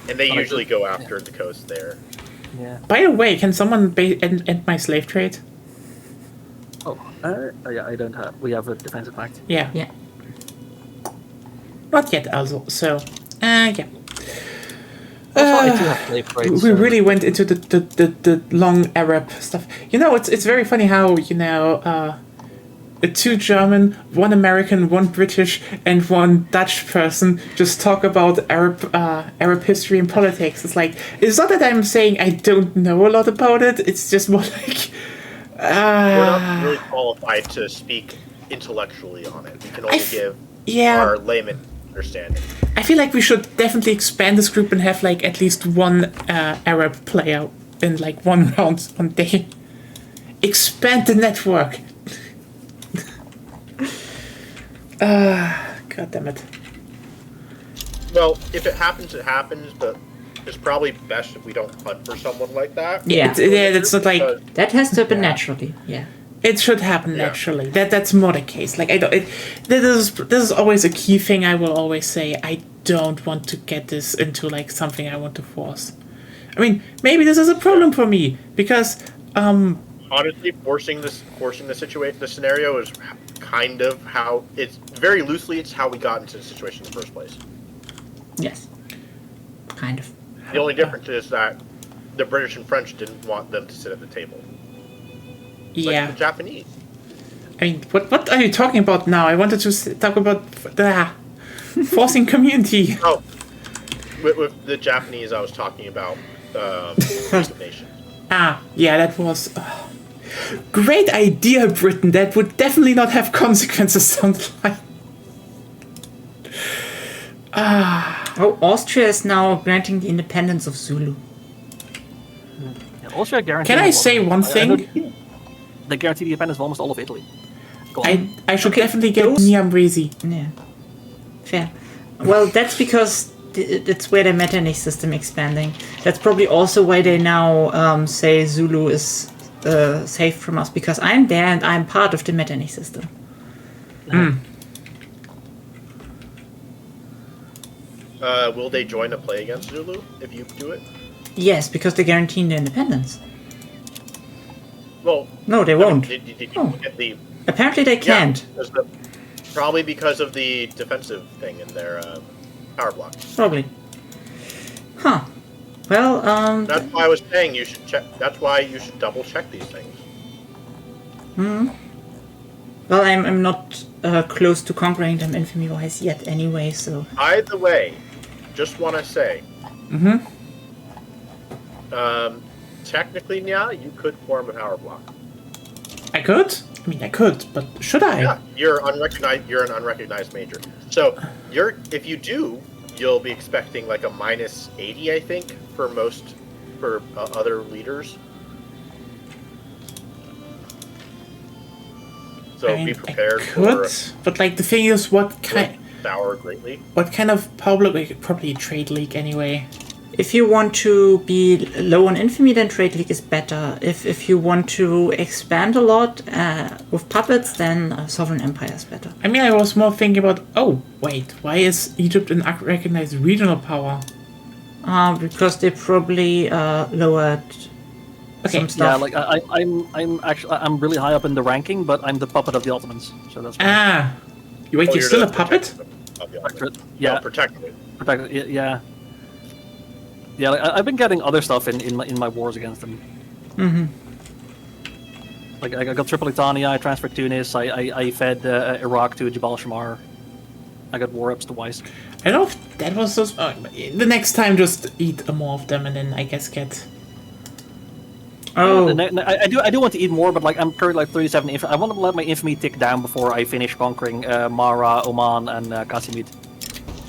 and they But I usually think- go after the coast there. yeah. By the way, can someone end my slave trade? Oh, yeah. I don't have. We have a defensive pact. Yeah. Yeah. Not yet, also. So, yeah. Also, I do have slave trades. We so- really went into the long Arab stuff. You know, it's very funny how, two German, one American, one British, and one Dutch person just talk about Arab history and politics. It's like, it's not that I'm saying I don't know a lot about it. It's just more like, We're not really qualified to speak intellectually on it. We can only give our layman understanding. I feel like we should definitely expand this group and have at least one Arab player in one round, one day. Expand the network. God damn it. Well, if it happens, it happens, but it's probably best if we don't hunt for someone like that. Yeah. It's not like That has to happen naturally. Yeah. it should happen Yeah. naturally. That's more the case. This is always a key thing. I will always say I don't want to get this into something I want to force. I mean, maybe this is a problem for me because Honestly, forcing the situation, the scenario is kind of how it's very loosely. It's how we got into the situation in the first place. Yes. Kind of. The only difference is that the British and French didn't want them to sit at the table. Like Yeah. the Japanese. I mean, what are you talking about now? I wanted to talk about forcing community. Oh, with the Japanese, I was talking about nation. Yeah, that was great idea, Britain. That would definitely not have consequences. Sounds like. Oh, Austria is now granting the independence of Zulu. Yeah, Austria guaranteed. Can I say one thing? They guarantee the independence of almost all of Italy. Go on. I should definitely get those- Niambresi. Yeah, fair. Well, that's because it's where the Metternich system expanding. That's probably also why they now say Zulu is safe from us, because I'm there and I'm part of the Metternich system. Will they join a play against Zulu if you do it? Yes, because they're guaranteeing their independence. Well, No, they won't. Did you Oh. get the? Apparently they can't. Yeah, probably because of the defensive thing in their power block. Probably. Huh. Well, That's why I was saying you should check. That's why you should double check these things. well, I'm not close to conquering them infamy-wise yet anyway, so... Either way, just want to say. Technically, yeah, you could form a power block. I could. I mean, I could, but should I? Yeah, you're unrecognized. You're an unrecognized major. So if you do, you'll be expecting like a minus 80, I think, for other leaders. So I mean, be prepared I could, for but like the thing is, what kind greatly. of power block? Probably a trade league anyway. If you want to be low on infamy, then Trade League is better. If you want to expand a lot with puppets, then Sovereign Empire is better. I mean, I was more thinking about. Oh wait, why is Egypt an unrecognized regional power? Because they probably lowered Okay, some stuff. Yeah, like I'm really high up in the ranking, but I'm the puppet of the Ottomans, so that's fine. Wait, Oh, you're still a the puppet? protector of the island. Yeah, No, protected. protect. Yeah, yeah. Like, I've been getting other stuff in my wars against them. Like I got Tripolitania, I transferred Tunis, I fed Iraq to Jabal Shamar. I got war ups twice. I don't know if that was those. The next time, just eat more of them, and then I guess get. Oh, I do want to eat more, but like I'm currently like 37 infamy. I want to let my infamy tick down before I finish conquering Mara, Oman, and Qasimid.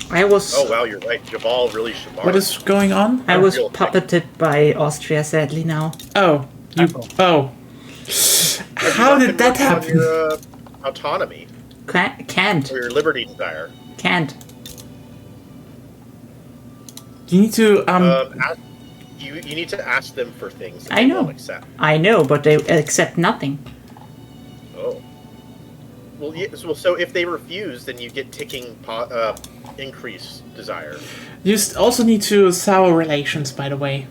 I was Oh wow, you're right. Jabal really Shamar. What is going on? I was real thing. puppeted by Austria, sadly now. Oh, you. Oh. How did that Work on happen? Your autonomy Can't. or your liberty desire. Can't. You need to You need to ask them for things that I they know. won't accept. I know, but they accept nothing. Oh. Well, yeah, so if they refuse, then you get ticking increase desire. You also need to sour relations, by the way.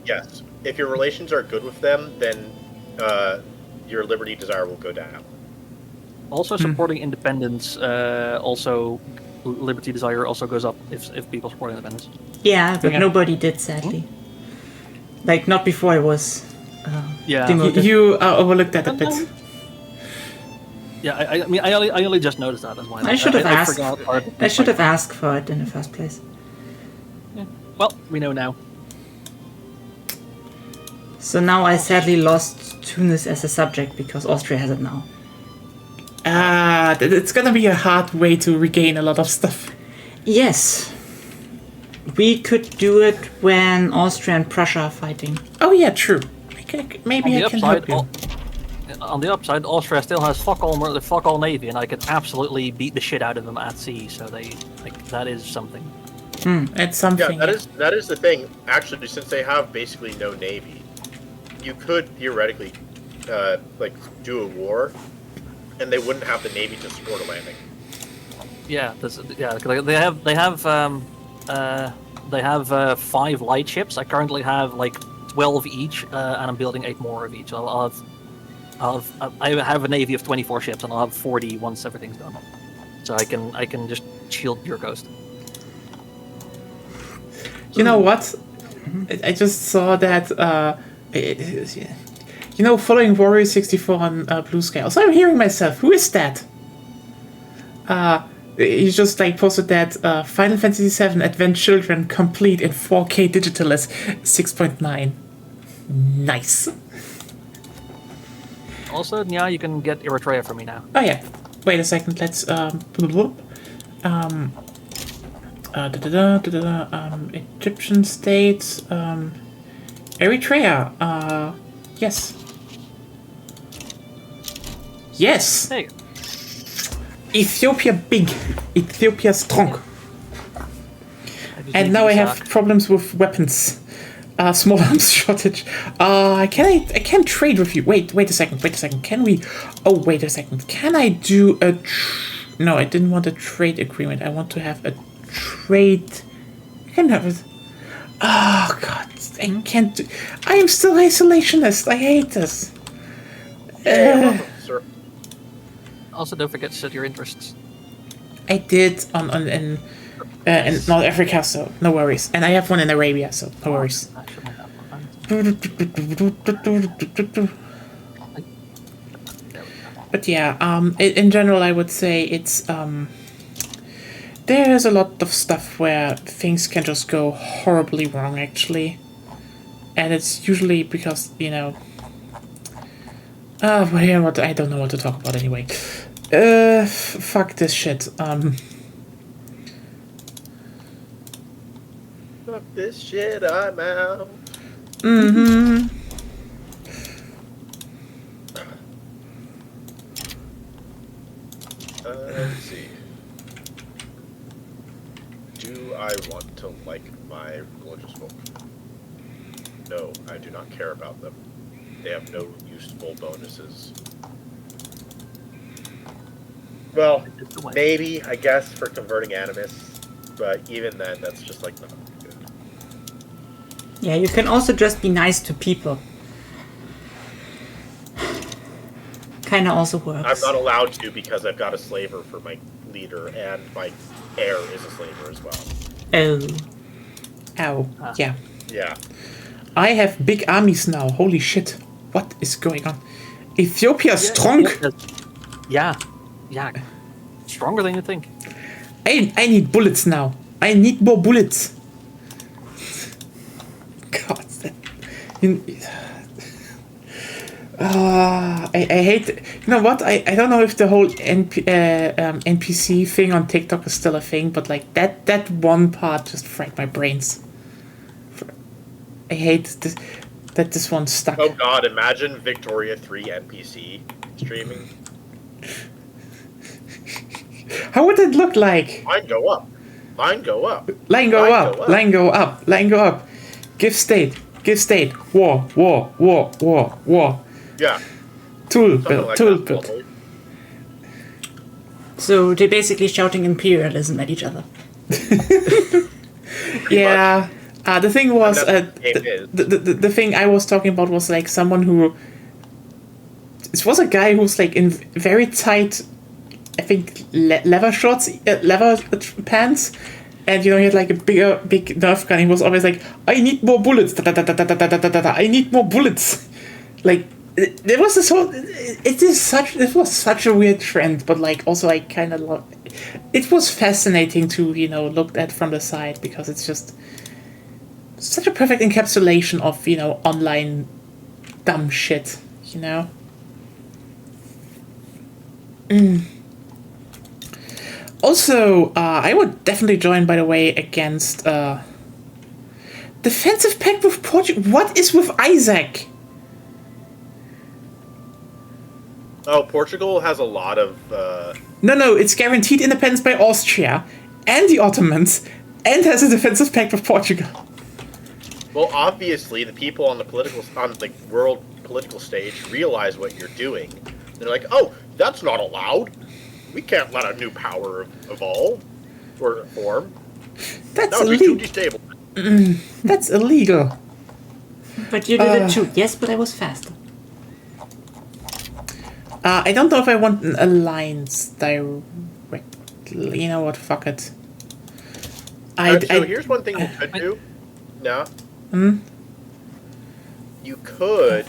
Yes. If your relations are good with them, then your liberty desire will go down. Also supporting independence. Also, liberty desire also goes up if people support independence. Yeah, but Yeah. nobody did, sadly. Like, not before I was Yeah. demoted. You overlooked that a bit. Yeah, I mean, I only just noticed that as well. I should have asked. forgot part of I should my- have asked for it in the first place. Well, we know now. So now I sadly lost Tunis as a subject because Austria has it now. It's gonna be a hard way to regain a lot of stuff. Yes. We could do it when Austria and Prussia are fighting. Oh yeah, true. Maybe I can help you. On the upside, Austria still has fuck all navy, and I could absolutely beat the shit out of them at sea. So that is something. It's something. Yeah, that is the thing. Actually, since they have basically no navy, you could theoretically do a war, and they wouldn't have the navy to support a landing. Yeah, they have 5 light ships. I currently have like 12 each, and I'm building 8 more of each. I have a navy of 24 ships, and I'll have 40 once everything's done. So I can just shield your coast. You know what? I just saw that. Following Warrior 64 on Blue Sky. Also, I'm hearing myself. Who is that? You just posted that Final Fantasy VII Advent Children complete in 4K digital as 6.9. Nice. Also, yeah, you can get Eritrea from me now. Oh yeah. Wait a second. Let's Egyptian states. Eritrea. Yes. Yes. Hey. Ethiopia big. Ethiopia strong. And now I have problems with weapons. Small arms shortage. I can't trade with you. Wait a second. Can we? Oh, wait a second. Can I do a? No, I didn't want a trade agreement. I want to have a trade. I can have it. Oh God, I can't do. I am still isolationist. I hate this. Sir. Also, don't forget to set your interests. I did in North Africa, so no worries. And I have one in Arabia, so no worries. But yeah, in general, I would say it's there's a lot of stuff where things can just go horribly wrong, actually, and it's usually because what I don't know what to talk about anyway. Fuck this shit. Fuck this shit, I'm out. Mm-hmm. Let's see. Do I want to like my religious folk? No, I do not care about them. They have no useful bonuses. Well, maybe, I guess, for converting animists, but even then, that's just like not good. Yeah, you can also just be nice to people. Kinda also works. I'm not allowed to because I've got a slaver for my leader, and my heir is a slaver as well. Oh. Ow. Yeah. Yeah. I have big armies now. Holy shit. What is going on? Ethiopia strong? Yeah. Stronger than you think. I need bullets now. I need more bullets. God. I hate it. You know what? I don't know if the whole NPC thing on TikTok is still a thing, but like that one part just fried my brains. I hate this, that this one stuck. Oh God! Imagine Victoria 3 NPC streaming. How would it look like? Line go up. Line go up. Line go up. Line go up. Line go up. Give state. War. Yeah. Tool Something build. like Tool that, build. probably. So they're basically shouting imperialism at each other. Yeah. The thing was, And that's what the game is. the thing I was talking about was like someone who. It was a guy who's like in very tight, I think leather shorts, leather pants, and he had like a big Nerf gun. He was always like, "I need more bullets. I need more bullets." Like there was this whole. It was such a weird trend, but like also I kind of love. It was fascinating to look at from the side because it's just such a perfect encapsulation of online dumb shit. Also, I would definitely join, by the way, against defensive pact with Portugal. What is with Isaac? Oh, Portugal has a lot of. No, it's guaranteed independence by Austria and the Ottomans, and has a defensive pact with Portugal. Well, obviously, the people on the world political stage realize what you're doing. They're like, "Oh, that's not allowed. We can't let a new power evolve or form. That's That would be too illegal. destabilizing." That's illegal. But you did it too. Yes, but I was faster. I don't know if I want an alliance directly. You know what? Fuck it. So here's one thing you could do. No. You could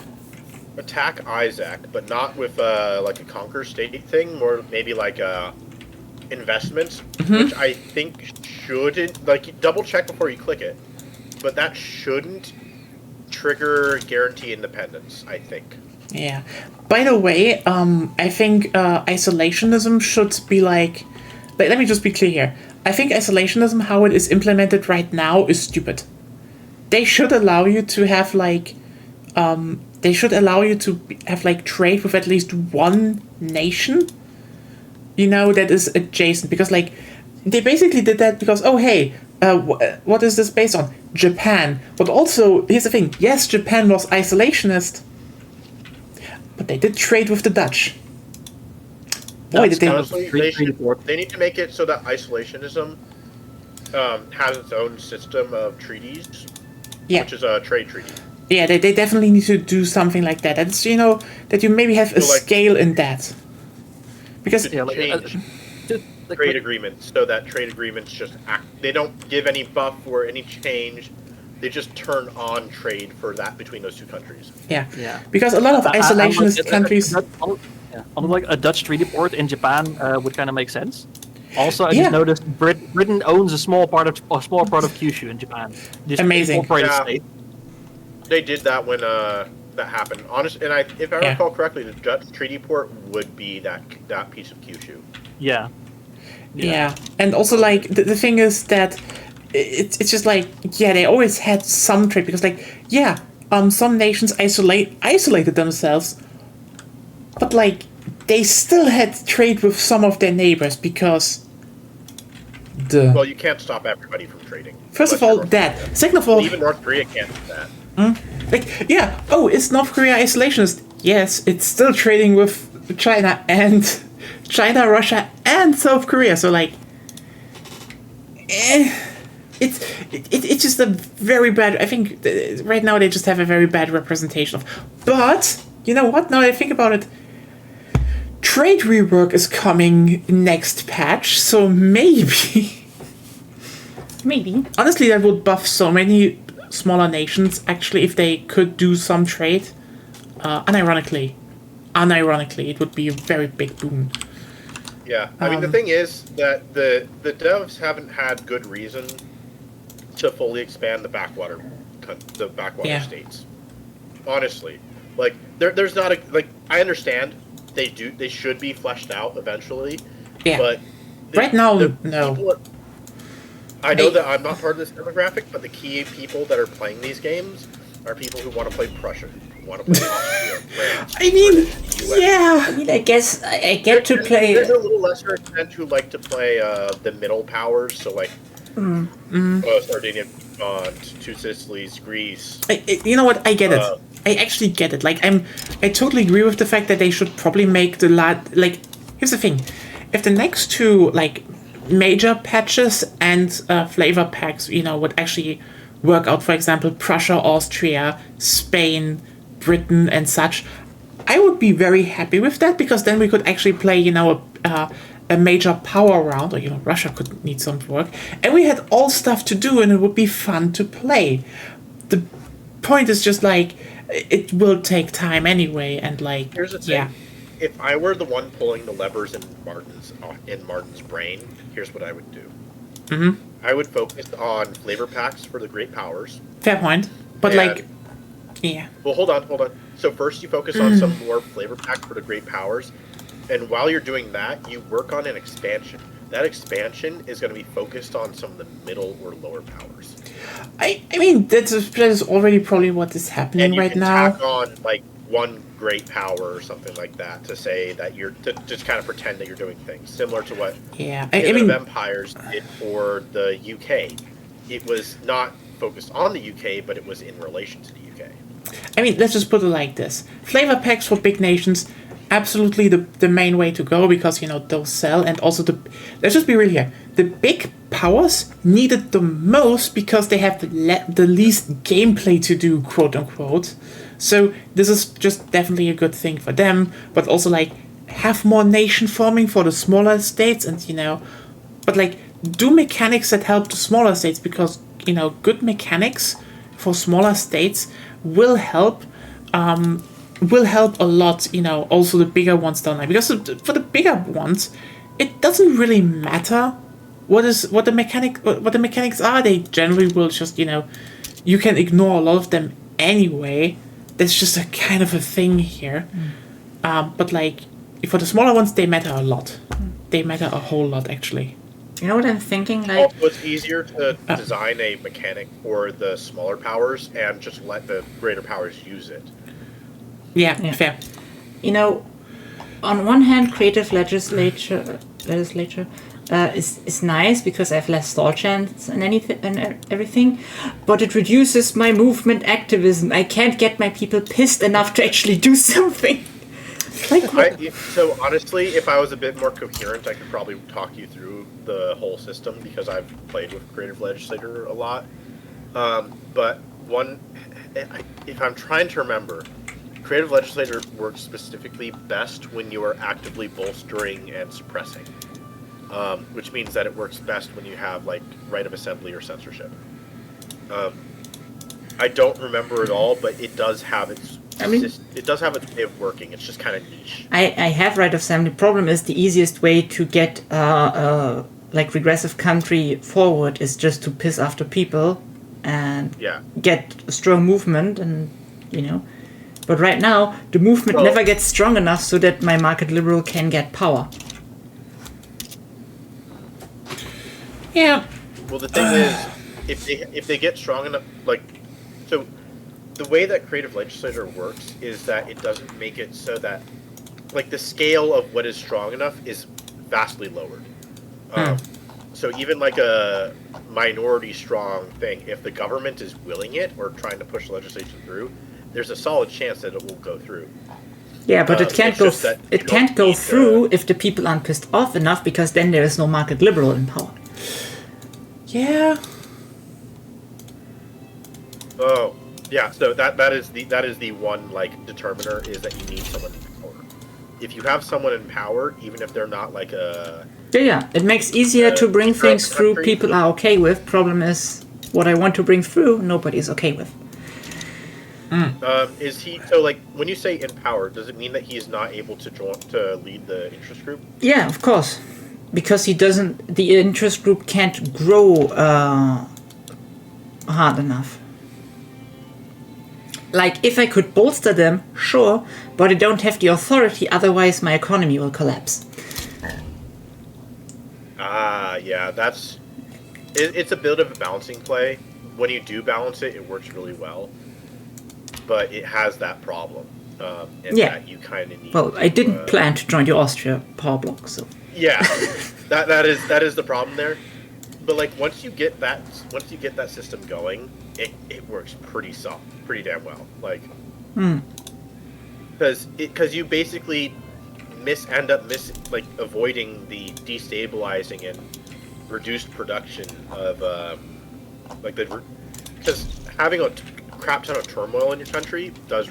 attack Isaac, but not with like a conquer state thing, more maybe like investments, which I think shouldn't, like, double check before you click it, but that shouldn't trigger guarantee independence, I think. Yeah. By the way, I think isolationism should be like, let me just be clear here. I think isolationism, how it is implemented right now, is stupid. They should allow you to have like, trade with at least one nation, that is adjacent. Because like, they basically did that because, oh hey, what is this based on? Japan. But also, here's the thing. Yes, Japan was isolationist, but they did trade with the Dutch. Boy, did they... Honestly, they need to make it so that isolationism has its own system of treaties, which is a trade treaty. Yeah, they definitely need to do something like that. That's, that you maybe have a scale in that. Because... change trade agreements so that trade agreements just act. They don't give any buff or any change. They just turn on trade for that between those two countries. Yeah. Because a lot of isolationist countries... Unlike a Dutch treaty port in Japan would kind of make sense. Also, I just noticed Britain owns a small part of Kyushu in Japan. Just amazing. State. They did that when that happened. Honestly, and if I recall correctly, the Dutch treaty port would be that piece of Kyushu. Yeah, and also like the thing is that it's just like they always had some trade because like some nations isolated themselves, but like they still had trade with some of their neighbors because well, you can't stop everybody from trading. First of all, that. Second of all, even North Korea can't do that. Is North Korea isolationist? Yes, it's still trading with China, Russia, and South Korea. So like, it's just a very bad. I think right now they just have a very bad representation of. But you know what? Now that I think about it, trade rework is coming next patch, so maybe. Honestly, that would buff so many smaller nations. Actually, if they could do some trade, unironically, it would be a very big boon. Yeah, I mean the thing is that the devs haven't had good reason to fully expand the backwater states. Honestly, like there's not I understand they should be fleshed out eventually. Yeah. But right now, no. I know that I'm not part of this demographic, but the key people that are playing these games are people who want to play Prussia, who want to play Austria, France. I guess I get to play. There's a little lesser extent who like to play the middle powers, so like Sardinia, Two Sicilies, Greece. You know what? I get it. I actually get it. Like I totally agree with the fact that they should probably make the here's the thing: if the next two major patches and flavor packs, would actually work out, for example, Prussia, Austria, Spain, Britain, and such, I would be very happy with that because then we could actually play, a major power round, or Russia could need some work, and we had all stuff to do, and it would be fun to play. The point is just it will take time anyway, and here's the thing. If I were the one pulling the levers in Martin's brain, here's what I would do. I would focus on flavor packs for the great powers. Fair point, but Well, hold on. So first you focus on some more flavor packs for the great powers, and while you're doing that, you work on an expansion. That expansion is going to be focused on some of the middle or lower powers. I mean, that is already probably what is happening right now. And you can tack on one great power or something like that to say that you're to just kind of pretend that you're doing things similar to what Empires did for the UK. It was not focused on the UK, but it was in relation to the UK. I mean, let's just put it like this: flavor packs for big nations, absolutely the main way to go because they'll sell, and also let's just be real here: the big powers need it the most because they have the least gameplay to do, quote unquote. So this is just definitely a good thing for them, but also have more nation forming for the smaller states, and but do mechanics that help the smaller states because good mechanics for smaller states will help a lot, also the bigger ones down there. Because for the bigger ones, it doesn't really matter what the mechanics are. They generally will just, you can ignore a lot of them anyway. That's just a kind of a thing here. But like, for the smaller ones, they matter a lot. They matter a whole lot, actually. You know what I'm thinking? Like, Also, it's easier to design a mechanic for the smaller powers and just let the greater powers use it. Yeah, Yeah. fair. On one hand, creative legislature is nice because I have less stall chance and everything, but it reduces my movement activism. I can't get my people pissed enough to actually do something. So honestly, if I was a bit more coherent, I could probably talk you through the whole system because I've played with Creative Legislator a lot. But if I'm trying to remember, Creative Legislator works specifically best when you are actively bolstering and suppressing, which means that it works best when you have like right of assembly or censorship. I don't remember it all, but it does have its. It does have its way of working. It's just kind of niche. I have right of assembly. Problem is the easiest way to get like regressive country forward is just to piss after people and get a strong movement, and But right now the movement never gets strong enough so that my market liberal can get power. Yeah. Well, the thing is, if they get strong enough, so the way that Creative Legislator works is that it doesn't make it so that, the scale of what is strong enough is vastly lowered. So even like a minority strong thing, if the government is willing it or trying to push legislation through, there's a solid chance that it will go through. Yeah, but it can't go. It can't go through if the people aren't pissed off enough, because then there is no market liberal in power. Yeah. Oh, yeah. So that is the one determiner, is that you need someone in power. If you have someone in power, even if they're not like a it makes easier to bring things through people are okay with. Problem is, what I want to bring through, nobody's okay with. Is he when you say in power, does it mean that he is not able to lead the interest group? Yeah, of course, because he doesn't. The interest group can't grow hard enough. Like, if I could bolster them, sure, but I don't have the authority. Otherwise, my economy will collapse. Yeah, it's a bit of a balancing play. When you do balance it, it works really well. But it has that problem. That you kind of need. Well, I didn't plan to join the Austria power bloc, so. Yeah, that is the problem there. But once you get that system going, it works pretty damn well. Because you basically end up avoiding the destabilizing and reduced production of because having a crap ton of turmoil in your country does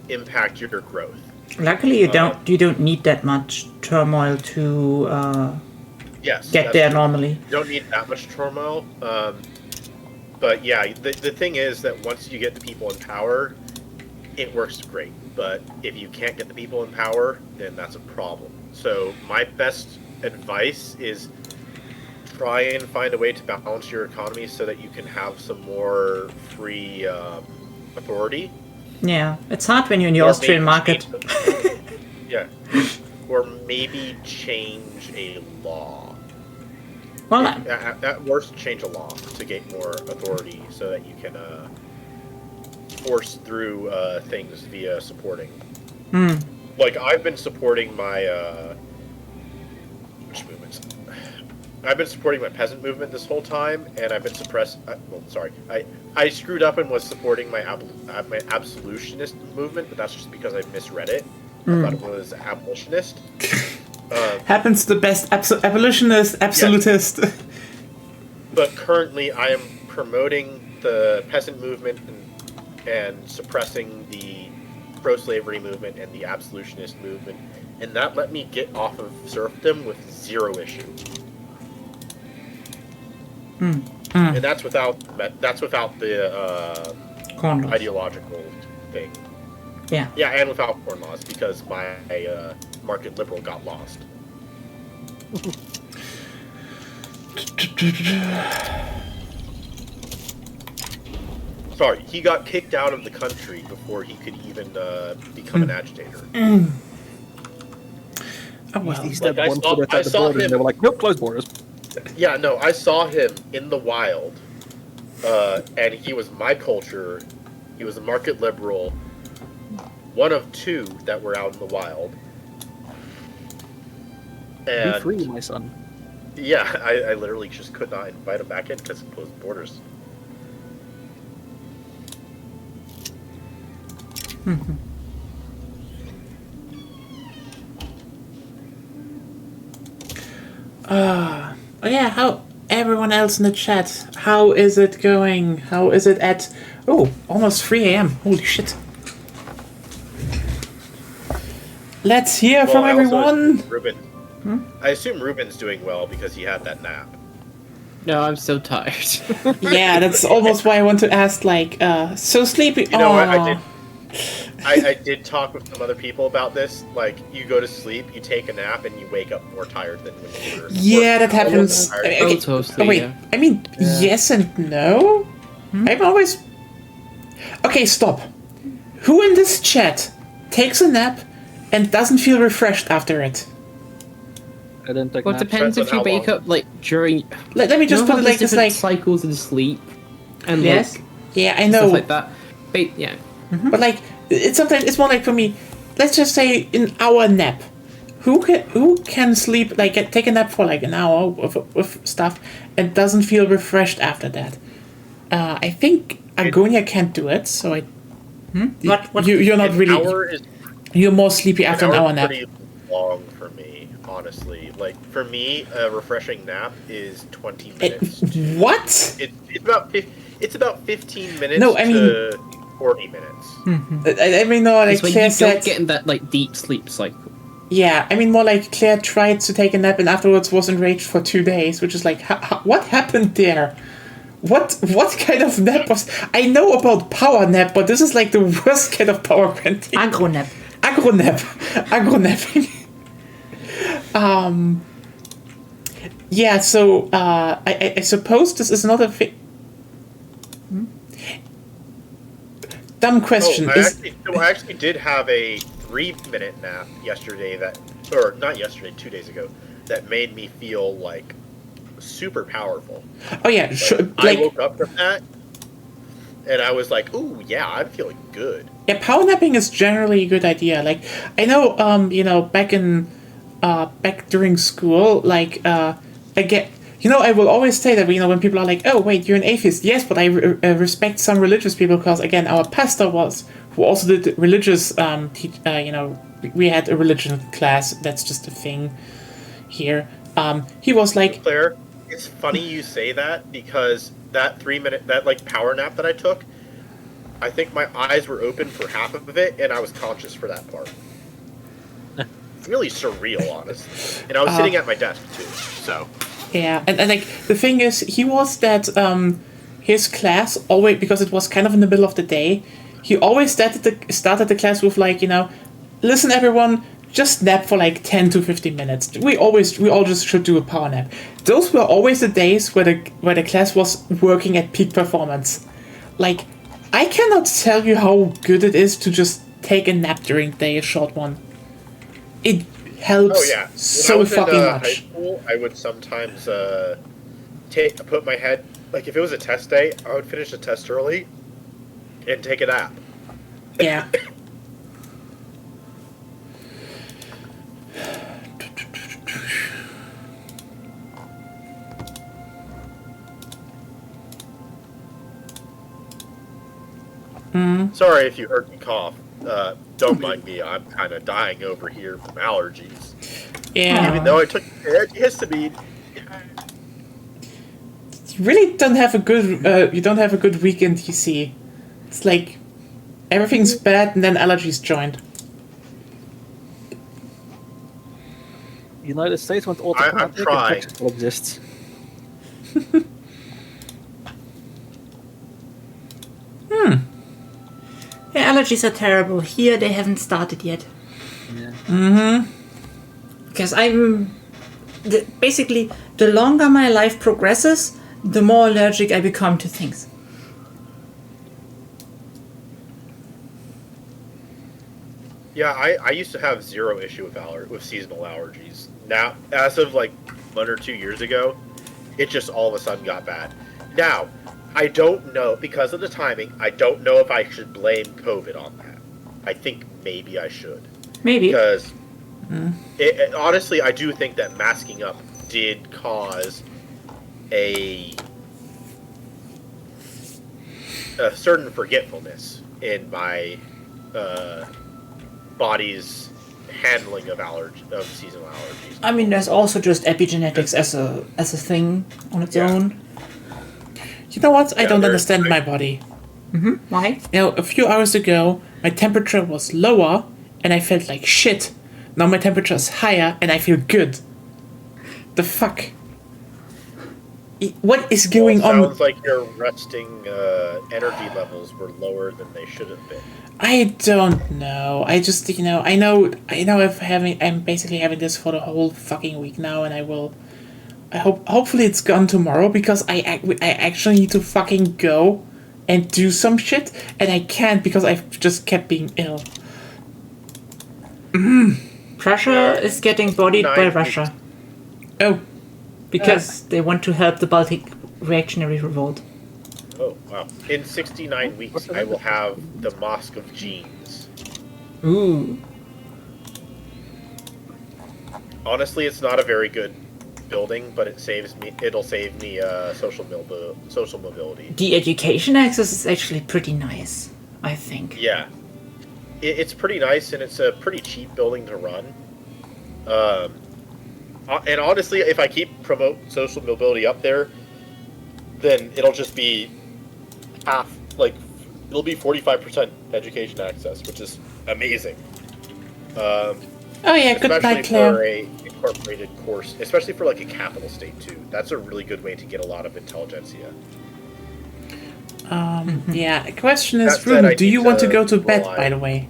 impact your growth. Luckily, you don't need that much turmoil to get there normally. You don't need that much turmoil. But yeah, the thing is that once you get the people in power, it works great. But if you can't get the people in power, then that's a problem. So my best advice is try and find a way to balance your economy so that you can have some more free authority. Yeah, it's hard when you're in the Austrian market. Yeah. Or maybe change a law. Well, at worst, change a law to get more authority so that you can force through things via supporting. I've been supporting my which movements? I've been supporting my peasant movement this whole time, and I've been I screwed up and was supporting my absolutionist movement, but that's just because I misread it. I thought it was abolitionist. Happens the best abolitionist, absolutist. Yeah. But currently, I am promoting the peasant movement and suppressing the pro-slavery movement and the absolutionist movement, and that let me get off of serfdom with zero issue. and that's without the Corn laws. ideological thing. Yeah. Yeah, and without corn laws because my market liberal got lost. Sorry, he got kicked out of the country before he could even become an agitator. Oh, well. He stepped Like, I one saw- foot I outside the saw border, and they him- were like, "Nope, close borders." Yeah, no, I saw him in the wild, and he was my culture. He was a market liberal, one of two that were out in the wild. Be And free, my son. yeah, I literally just could not invite him back in because of closed borders. Oh yeah, how everyone else in the chat? How is it going? How is it at almost 3 a.m. Holy shit. Let's hear from I also everyone. assume Ruben, I assume Ruben's doing well because he had that nap. No, I'm so tired. Yeah, that's almost why I want to ask, like, so sleepy. You know, Aw. I did talk with some other people about this. Like, you go to sleep, you take a nap, and you wake up more tired than when you were. Yeah, that or happens. tired. Okay, Totally, wait, yeah. I mean, yes and no? I'm always... Okay, stop. Who in this chat takes a nap and doesn't feel refreshed after it? I didn't take Well, it naps. depends if Depends you on wake how up like during. Let me just You know put how it like there's this, different like... cycles of sleep, and Yes. like Yeah, I know. stuff like that. But yeah, But like, it's sometimes it's more like for me. Let's just say an hour nap. Who can sleep like take a nap for like an hour with stuff and doesn't feel refreshed after that? I think Agonia can't do it. So What? you're not An really. hour is You're more sleepy after an hour is nap. pretty long for me, honestly. Like, for me, a refreshing nap is 20 minutes. What? It's about 15 minutes No, I mean- to 40 minutes. I mean, no, like it's when Claire you said. don't get in that like deep sleep cycle. Yeah, I mean more like Claire tried to take a nap and afterwards was enraged for 2 days, which is like, what happened there? What kind of nap was? I know about power nap, but this is like the worst kind of power granting. Agro nap. Agro napping. Yeah. So I suppose this is not a dumb question. I actually did have a 3-minute nap yesterday or not yesterday, 2 days ago, that made me feel like super powerful. Oh yeah, sure. I Like woke up from that, and I was like, "Ooh, yeah, I'm feeling good." yeah, power napping is generally a good idea. Like I know, back during school, like I get. I will always say that, when people are like, oh, wait, you're an atheist. Yes, but I respect some religious people because, again, our pastor who also did religious, we had a religion class. That's just a thing here. He was like, Claire, it's funny you say that because that 3-minute, that like power nap that I took, I think my eyes were open for half of it, and I was conscious for that part. Really surreal, honestly. And I was sitting at my desk too, so. yeah, and like the thing is, he was that his class always, because it was kind of in the middle of the day, he always started the class with like, listen everyone, just nap for like 10 to 15 minutes. We all just should do a power nap. Those were always the days where the class was working at peak performance. Like, I cannot tell you how good it is to just take a nap during the day, a short one. It helps so fucking When I was in much. high school, I would sometimes put my head, like if it was a test day, I would finish the test early and take a nap. Yeah. Sorry if you heard me cough. Don't mind me. I'm kind of dying over here from allergies. Yeah. Even though I took antihistamine. You really don't have a good weekend, you see. It's like everything's bad and then allergies joined. United States went autocratic and trying. Texas still exists. Yeah, allergies are terrible. Here they haven't started yet. Yeah. Because basically, the longer my life progresses, the more allergic I become to things. Yeah, I used to have zero issue with seasonal allergies. Now, as of like 1 or 2 years ago, it just all of a sudden got bad. Now, I don't know, because of the timing, I don't know if I should blame COVID on that. I think maybe I should. Maybe. Because, honestly, I do think that masking up did cause a certain forgetfulness in my body's handling of seasonal allergies. I mean, there's also just epigenetics as a thing on its own. You know what? I Yeah, don't there's- understand my body. Why? You know, a few hours ago, my temperature was lower and I felt like shit. Now my temperature is higher and I feel good. The fuck? What is going on? Sounds like your resting energy levels were lower than they should have been. I don't know. I just, I know I'm basically having this for the whole fucking week now, and hopefully it's gone tomorrow, because I actually need to fucking go and do some shit, and I can't because I've just kept being ill. Prussia is getting bodied by 9 Russia Oh, because they want to help the Baltic reactionary revolt. Oh, wow. In 69 weeks, I will have the Mosque of Genes. Ooh. Honestly, it's not a very good building, but it'll save me social mobility. The education access is actually pretty nice, I think. Yeah. It's pretty nice, and it's a pretty cheap building to run. And honestly, if I keep promote social mobility up there, then it'll just be it'll be 45% education access, which is amazing. oh yeah, good Especially night, Claire. for a incorporated course, especially for like a capital state too. That's a really good way to get a lot of intelligentsia. Yeah, question is, That said, Ruben, I do need you want to to go to bed, rely- by the way?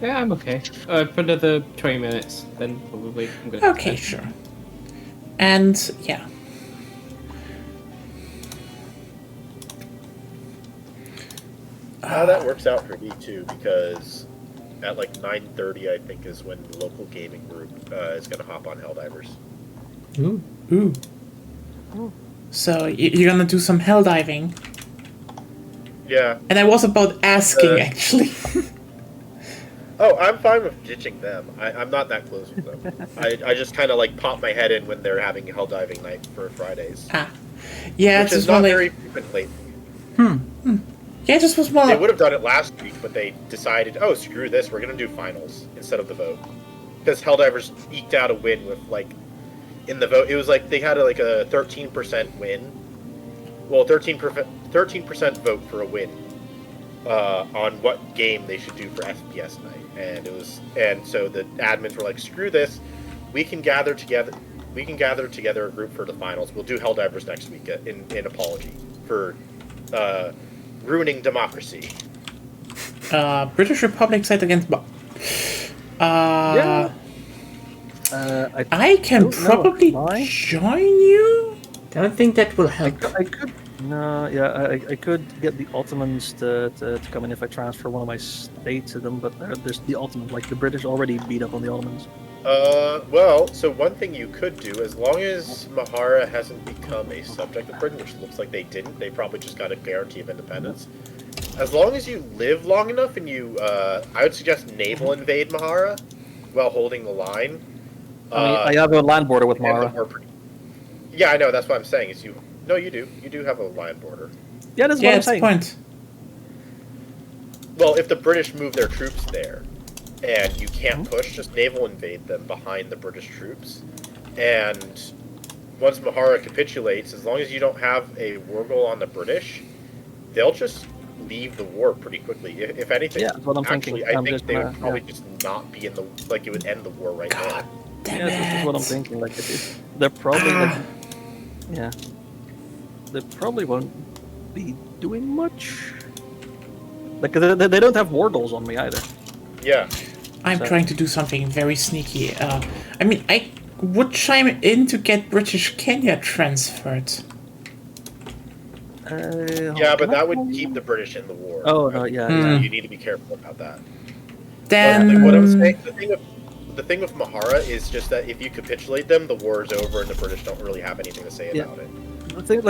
Yeah, I'm okay. For another 20 minutes, then probably I'm gonna. Okay, sure. And, yeah. That works out for me too, because at like 9:30, I think, is when the local gaming group is going to hop on Helldivers. Ooh. So, you're gonna do some hell diving? Yeah. And I was about asking, actually. Oh, I'm fine with ditching them. I'm not that close with them. I just kind of like pop my head in when they're having a Helldiving night for Fridays. Yeah, Which it's is just more not like... very frequent lately. Yeah, it just was more They like... would have done it last week, but they decided, oh, screw this, we're going to do finals instead of the vote. Because Helldivers eked out a win with, like, in the vote, it was like they had like a 13% win. Well, 13% vote for a win on what game they should do for FPS night. And so the admins were like, screw this, we can gather together a group for the finals. We'll do Helldivers next week in apology for ruining democracy. British Republic side against... Yeah. I can don't know probably why. join you? Don't think that will help. I could. No, yeah, I could get the Ottomans to come in if I transfer one of my states to them, but there's the Ottomans. Like, the British already beat up on the Ottomans. Well, so one thing you could do, as long as Mahara hasn't become a subject of Britain, which looks like they didn't, they probably just got a guarantee of independence. As long as you live long enough and you, I would suggest naval invade Mahara while holding the line. I have a land border with and the Mara. war pretty- Yeah, I know, that's what I'm saying, is you... No, you do. You do have a land border. Yeah, that's Yeah, what I'm that's the saying. point. Well, if the British move their troops there, and you can't push, just naval invade them behind the British troops. And once Mahara capitulates, as long as you don't have a war goal on the British, they'll just leave the war pretty quickly. If anything, Yeah, that's what I'm actually, thinking. I I'm think just they would gonna- probably just not be in the... Like, it would end the war right there. Damn Yeah, that's what I'm it. thinking. Like, they're probably like, yeah, they probably won't be doing much. Like they don't have war goals on me either. Yeah. I'm So- trying to do something very sneaky. I mean, I would chime in to get British Kenya transferred. Yeah, but that would keep the British in the war. Oh no, yeah, Hmm. yeah. You need to be careful about that. Then What I'm saying, the thing with Mahara is just that if you capitulate them, the war is over, and the British don't really have anything to say Yeah. about it. I think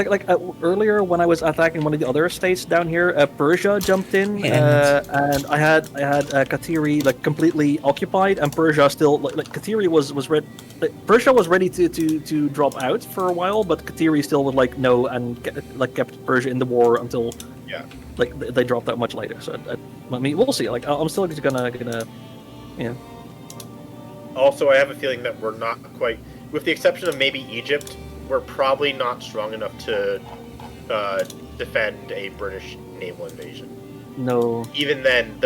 earlier when I was attacking one of the other states down here, Persia jumped in, And- and I had Kateri like completely occupied, and Persia still like Kateri was ready. Persia was ready to drop out for a while, but Kateri still would like no and kept Persia in the war until Yeah. like they dropped out much later. So I mean we'll see. Like I'm still gonna yeah. Also, I have a feeling that we're not quite, with the exception of maybe Egypt, we're probably not strong enough to defend a British naval invasion. No. Even then,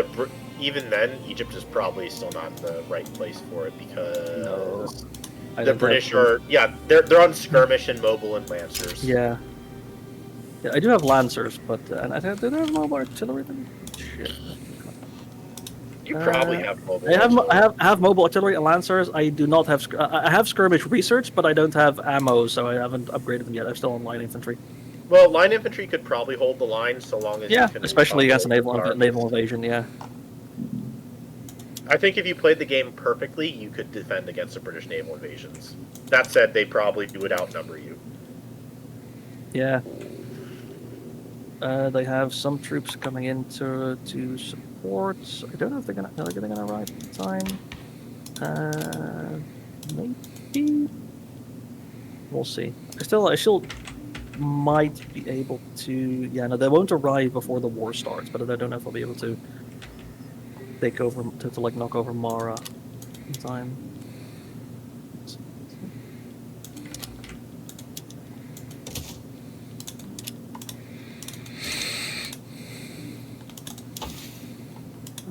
Egypt is probably still not in the right place for it because I the don't British have- they're on skirmish and mobile and lancers. Yeah. Yeah, I do have lancers, but and I do have mobile artillery. Shit. You probably have mobile. I have mobile artillery and lancers. I do not have. I have skirmish research, but I don't have ammo, so I haven't upgraded them yet. I'm still on line infantry. Well, line infantry could probably hold the line so long as Yeah, you can especially against a populate naval the invasion. Yeah. I think if you played the game perfectly, you could defend against the British naval invasions. That said, they probably would outnumber you. Yeah. They have some troops coming in to support. I don't know if they're gonna arrive in time. Maybe. We'll see. I still might be able to. Yeah, no, they won't arrive before the war starts. But I don't know if I'll be able to take over to like knock over Mara in time.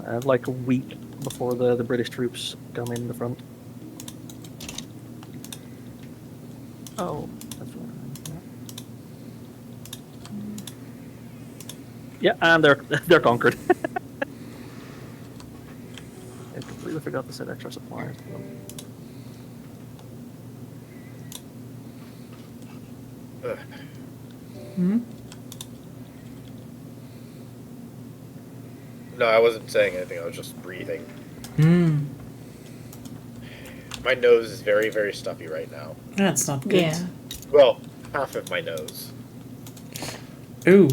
I have like a week before the British troops come in the front. Oh, that's right. Yeah, and they're conquered. I completely forgot to set extra supplies. Ugh. No, I wasn't saying anything. I was just breathing. Hmm. My nose is very, very stuffy right now. That's not good. Yeah. Well, half of my nose. Ooh,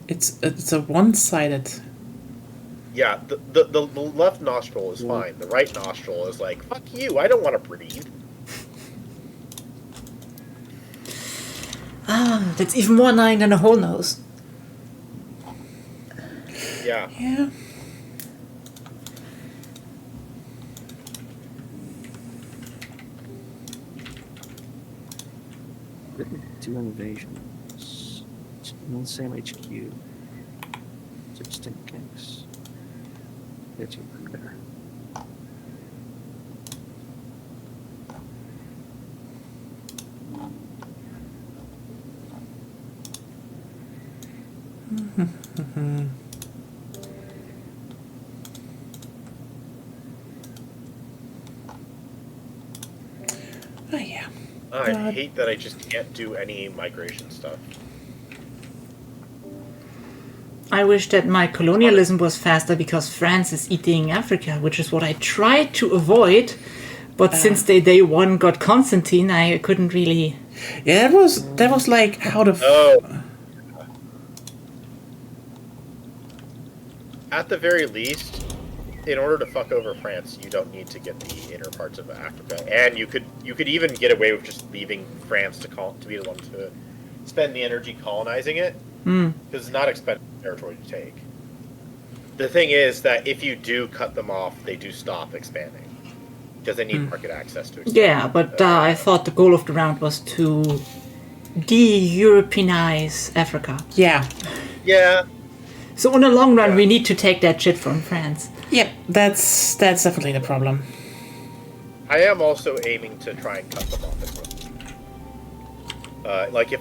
it's a one-sided. Yeah, the left nostril is fine. The right nostril is like, fuck you, I don't want to breathe. Ah, that's even more annoying than a whole nose. Yeah. Yeah. Two invasions. In the same HQ. So just in case. Get you back there. Oh yeah. I God. hate that I just can't do any migration stuff. I wish that my colonialism was faster because France is eating Africa, which is what I tried to avoid. But since they day one got Constantine, I couldn't really. Yeah, that was like how the. Oh. At the very least, in order to fuck over France, you don't need to get the inner parts of Africa, and you could even get away with just leaving France to be the one to spend the energy colonizing it, because it's not expensive territory to take. The thing is that if you do cut them off, they do stop expanding because they need market access to expand. Yeah, but I thought the goal of the round was to de-Europeanize Africa. Yeah. Yeah. So in the long run, Yeah. we need to take that shit from France. Yep. That's definitely the problem. I am also aiming to try and cut them off as well. Like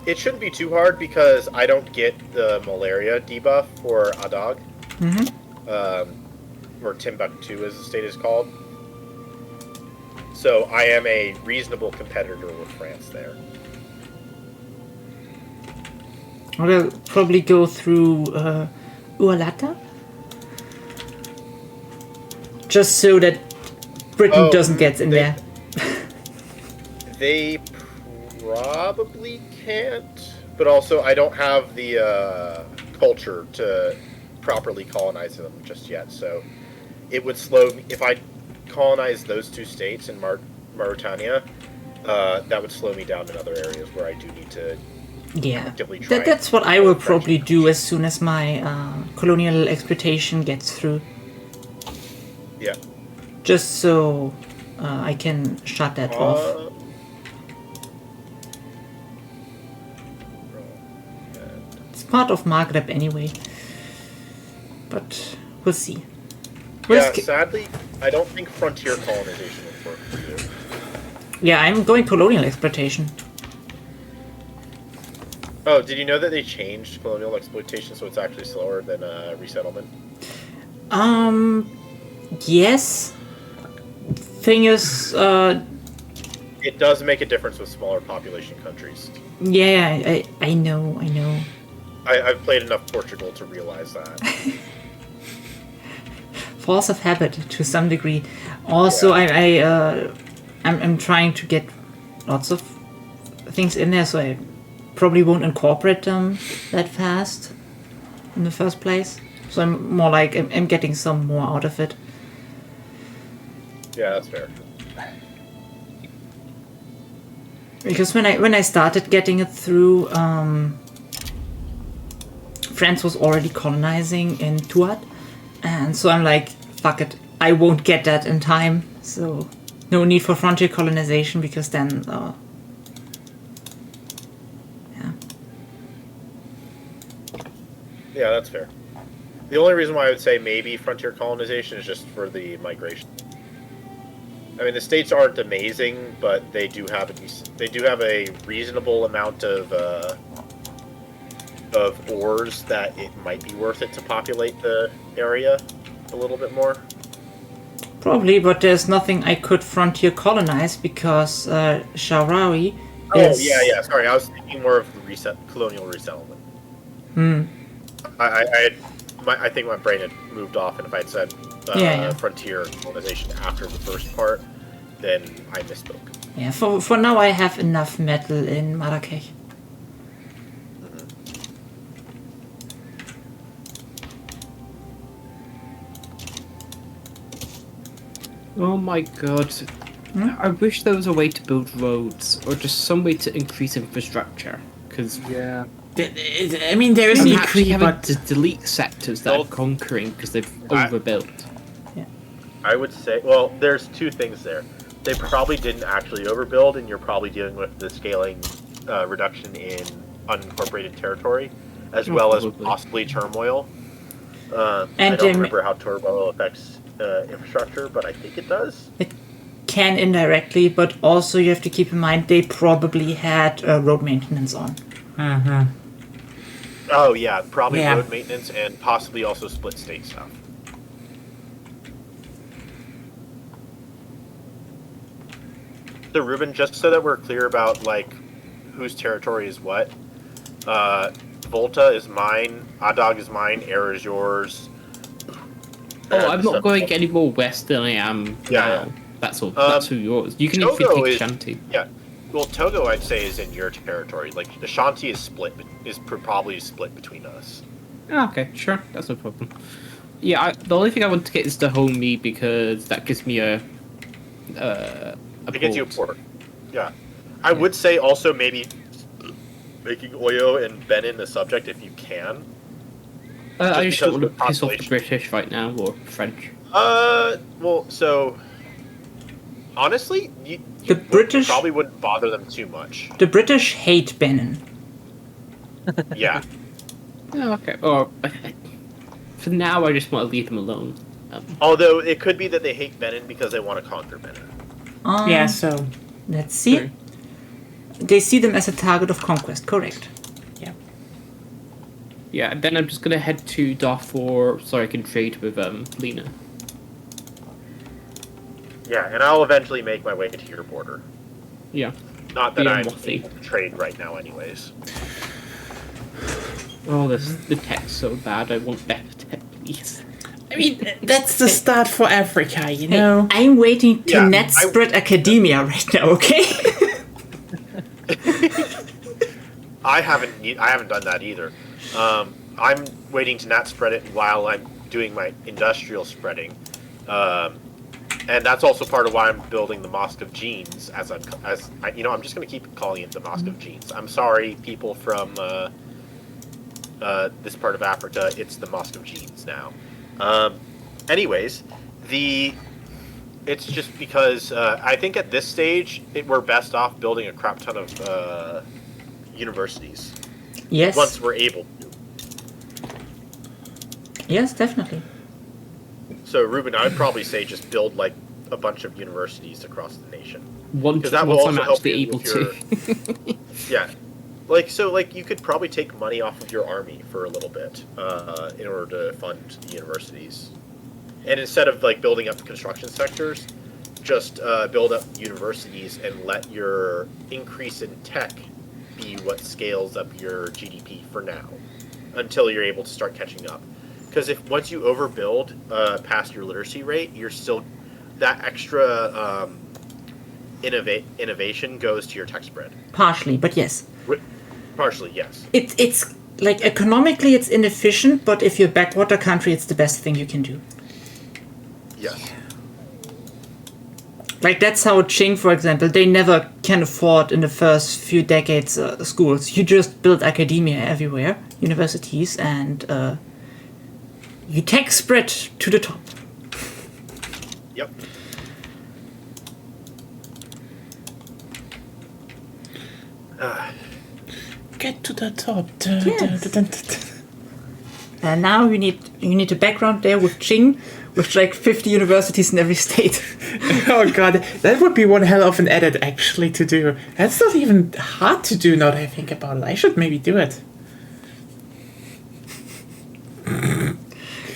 it shouldn't be too hard because I don't get the malaria debuff for Adag. or Timbuktu as the state is called. So I am a reasonable competitor with France there. I'll probably go through Ualata. Just so that Britain doesn't get in there. They probably can't, but also I don't have the culture to properly colonize them just yet. So it would slow me if I colonize those two states in Mauritania. That would slow me down in other areas where I do need to actively try. That's what I will probably do as soon as my colonial exploitation gets through. Yeah. Just so I can shut that off. It's part of Maghreb anyway. But we'll see. Sadly, I don't think frontier colonization would work for you. Yeah, I'm going colonial exploitation. Oh, did you know that they changed colonial exploitation so it's actually slower than resettlement? Yes. Thing is, it does make a difference with smaller population countries. Yeah, I know. I've played enough Portugal to realize that. Force of habit to some degree. Also, I'm trying to get lots of things in there, so I probably won't incorporate them that fast in the first place. So I'm more like I'm getting some more out of it. Yeah, that's fair. Because when I started getting it through, France was already colonizing in Tuat, and so I'm like, fuck it, I won't get that in time. So no need for frontier colonization because then, Yeah, that's fair. The only reason why I would say maybe frontier colonization is just for the migration. I mean, the states aren't amazing, but they do have a reasonable amount of ores that it might be worth it to populate the area a little bit more. Probably, but there's nothing I could frontier colonize because Sharawi is... Oh, yeah. Sorry, I was thinking more of the colonial resettlement. I think my brain had moved off, and if I had said frontier colonization after the first part, then I misspoke. Yeah, for now I have enough metal in Marrakech. Oh my god. I wish there was a way to build roads, or just some way to increase infrastructure. Because I mean, there is a decree, but to delete sectors that are conquering because they've overbuilt. Yeah. I would say, well, there's two things there. They probably didn't actually overbuild, and you're probably dealing with the scaling reduction in unincorporated territory, as well as possibly turmoil. I don't remember how turmoil affects infrastructure, but I think it does. It can indirectly, but also you have to keep in mind they probably had road maintenance on. Oh yeah, probably road maintenance and possibly also split state stuff. So Ruben, just so that we're clear about like whose territory is what, Volta is mine, Adog is mine, Air is yours. I'm not going any more west than I am now. That's all. That's who yours. You can even take Shanti. Yeah. Well, Togo, I'd say, is in your territory. Like, Ashanti is probably split between us. Okay, sure. That's no problem. Yeah, the only thing I want to get is the Homey because that gives me a it gets you a port. Yeah. I would say also maybe making Oyo and Benin the subject if you can. I just don't want to piss off the British right now, or French. Well, so... Honestly, the British probably wouldn't bother them too much. The British hate Benin. Yeah. Oh, okay. Or for now, I just want to leave them alone. Although it could be that they hate Benin because they want to conquer Benin. So let's see. Sure. They see them as a target of conquest. Correct. Yeah. Yeah, then I'm just gonna head to Darfur so I can trade with Lena. Yeah, and I'll eventually make my way to your border. Yeah. Not that Yeah, I'm wealthy. able to trade right now, anyways. Oh, the tech's so bad. I want better tech, please. I mean, that's the start for Africa, you Hey, know? I'm waiting to Yeah, net spread academia right now, okay? I haven't done that either. I'm waiting to not spread it while I'm doing my industrial spreading, and that's also part of why I'm building the Mosque of Genes. I'm just going to keep calling it the Mosque of Genes. I'm sorry, people from this part of Africa. It's the Mosque of Genes now. Anyways, it's just because I think at this stage we're best off building a crap ton of universities Yes. once we're able to. Yes, definitely. So, Ruben, I would probably say just build like a bunch of universities across the nation. Once That will I'm also help actually you able with to. Yeah, you could probably take money off of your army for a little bit in order to fund the universities, and instead of like building up construction sectors, just build up universities and let your increase in tech be what scales up your GDP for now, until you're able to start catching up. Because if once you overbuild past your literacy rate, you're still that extra innovation goes to your tech spread. Partially, but yes. Partially, yes. It's like economically it's inefficient, but if you're a backwater country, it's the best thing you can do. Yes. Like that's how Qing, for example, they never can afford in the first few decades schools. You just build academia everywhere, universities, and you tech spread to the top. Yep. Get to the top. Yes. And now you need a background there with Qing, with like 50 universities in every state. Oh god, that would be one hell of an edit actually to do. That's not even hard to do now that I think about it. I should maybe do it.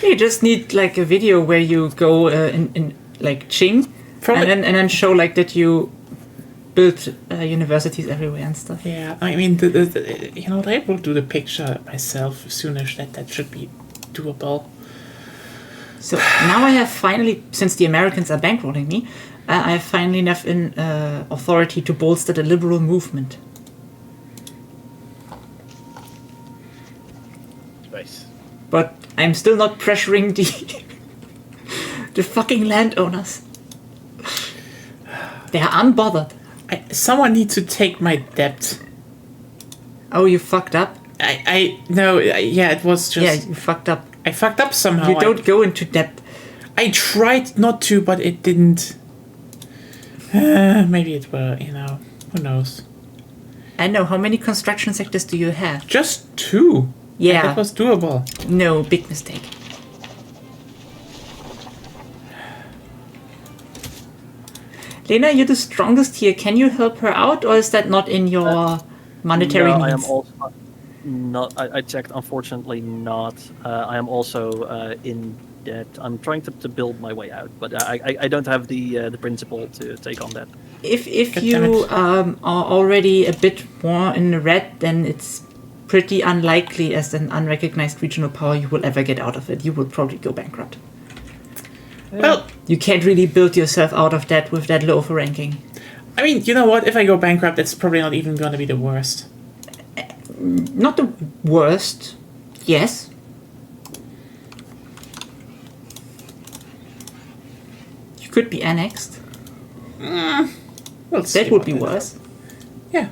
You just need like a video where you go in like Qing, and then show like that you built universities everywhere and stuff. Yeah, I mean, I will do the picture myself soonish. That should be doable. So now I have finally, since the Americans are bankrolling me, I have finally enough authority to bolster the liberal movement. Nice. But I'm still not pressuring the fucking landowners. They are unbothered. Someone needs to take my debt. Oh, you fucked up? Yeah, it was just... Yeah, you fucked up. I fucked up somehow. You don't go into debt. I tried not to, but it didn't. Maybe it will, who knows. I know, how many construction sectors do you have? Just 2. Yeah. That was doable. No, big mistake. Lena, you're the strongest here. Can you help her out, or is that not in your monetary No, needs? I am also not. I checked. Unfortunately, not. I am also in debt. I'm trying to build my way out, but I don't have the principle to take on that. If God you damn it. are already a bit more in the red, then it's pretty unlikely as an unrecognized regional power you will ever get out of it. You will probably go bankrupt. Well, You can't really build yourself out of that with that low of a ranking. I mean, you know what? If I go bankrupt, it's probably not even going to be the worst. Not the worst, yes. You could be annexed. We'll see That would about be worse. Yeah.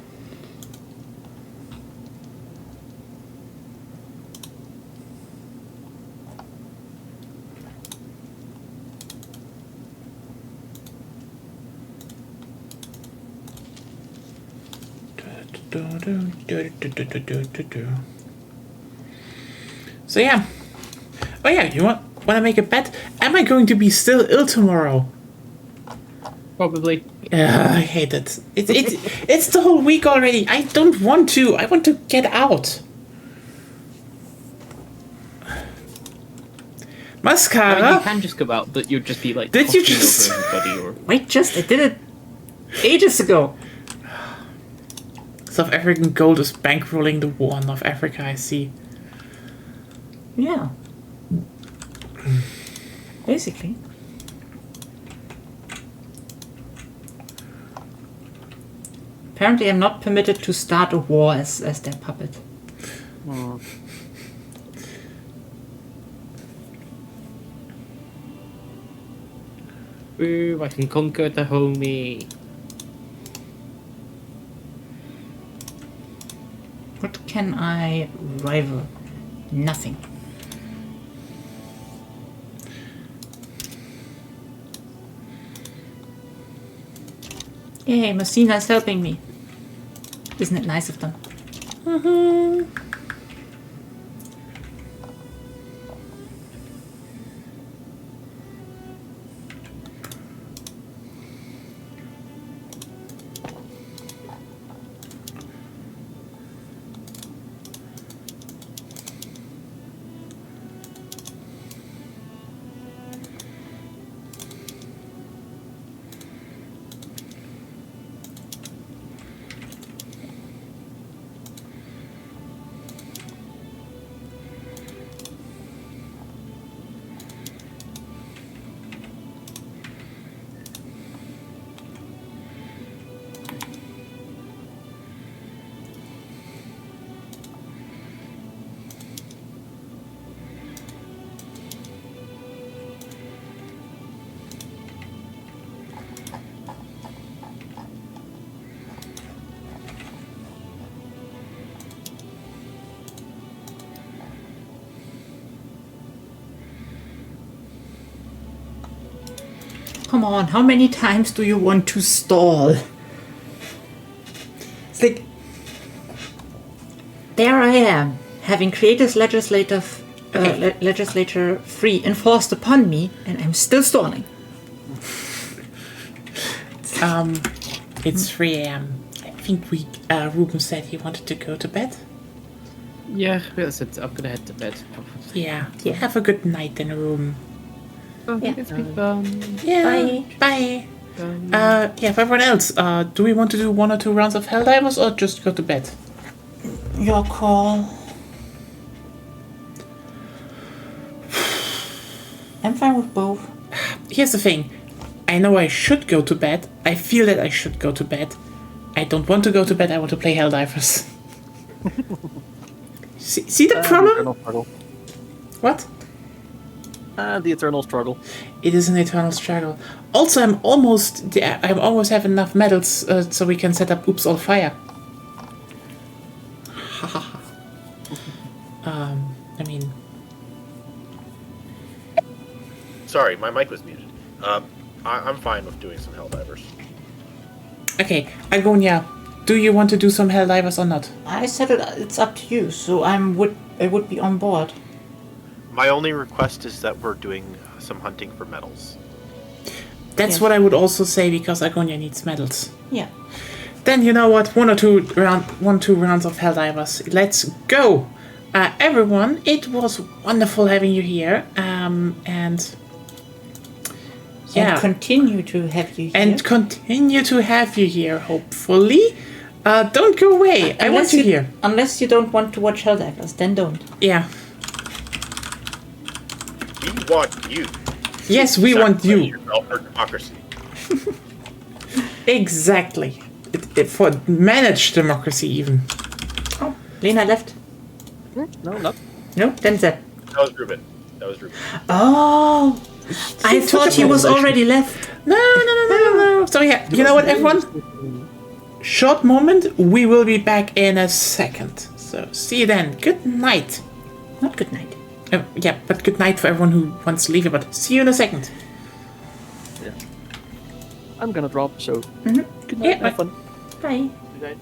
So yeah. Oh yeah, you want to make a bet? Am I going to be still ill tomorrow? Probably. I hate it. It's the whole week already. I don't want to. I want to get out. Mascara? I mean, you can just go out, but you'd just be like Did you talking just- over everybody or Wait, I did it ages ago. South African gold is bankrolling the war in North Africa, I see. Yeah. Basically. Apparently I'm not permitted to start a war as their puppet. ooh, I can conquer the homie. What can I rival? Nothing. Yay, Messina's helping me. Isn't it nice of them? Come on, how many times do you want to stall? It's like, there I am, having creative legislature free enforced upon me, and I'm still stalling. It's 3 a.m. I think Ruben said he wanted to go to bed. Yeah, that's it. I'm gonna head to bed. Yeah. Have a good night then, Ruben. Yeah. It's been fun. Yeah. Bye. Yeah, for everyone else, do we want to do 1 or 2 rounds of Helldivers or just go to bed? Your call. I'm fine with both. Here's the thing. I know I should go to bed. I feel that I should go to bed. I don't want to go to bed. I want to play Helldivers. see the The problem? eternal struggle. What? The eternal struggle. It is an eternal struggle. Also, I'm almost have enough medals so we can set up Oops All Fire. I mean, Sorry, my mic was muted. I'm fine with doing some Helldivers. okay, Agonia, do you want to do some Helldivers or not? I said it's up to you, so I would be on board. My only request is that we're doing some hunting for medals. That's Yes. what I would also say because Agonia needs medals. Yeah. Then you know what? 1 or 2 rounds of Helldivers. Let's go, everyone. It was wonderful having you here. And yeah, And continue to have you here. and continue to have you here. Hopefully, don't go away. I want you here. Unless you don't want to watch Helldivers, then don't. Yeah. We want you. Yes, we want Sacrifice you. yourself for democracy. Exactly. For managed democracy, even. Oh, Lena left. No, not. No, then Zed. That was Ruben. Oh, I took thought a he was motivation. already left. No. So yeah, you know what, everyone? Short moment. We will be back in a second. So see you then. Good night. Not good night. Yeah, but good night for everyone who wants to leave it. But see you in a second. I'm gonna drop, so good night, Yeah, have fun. Bye. Good night.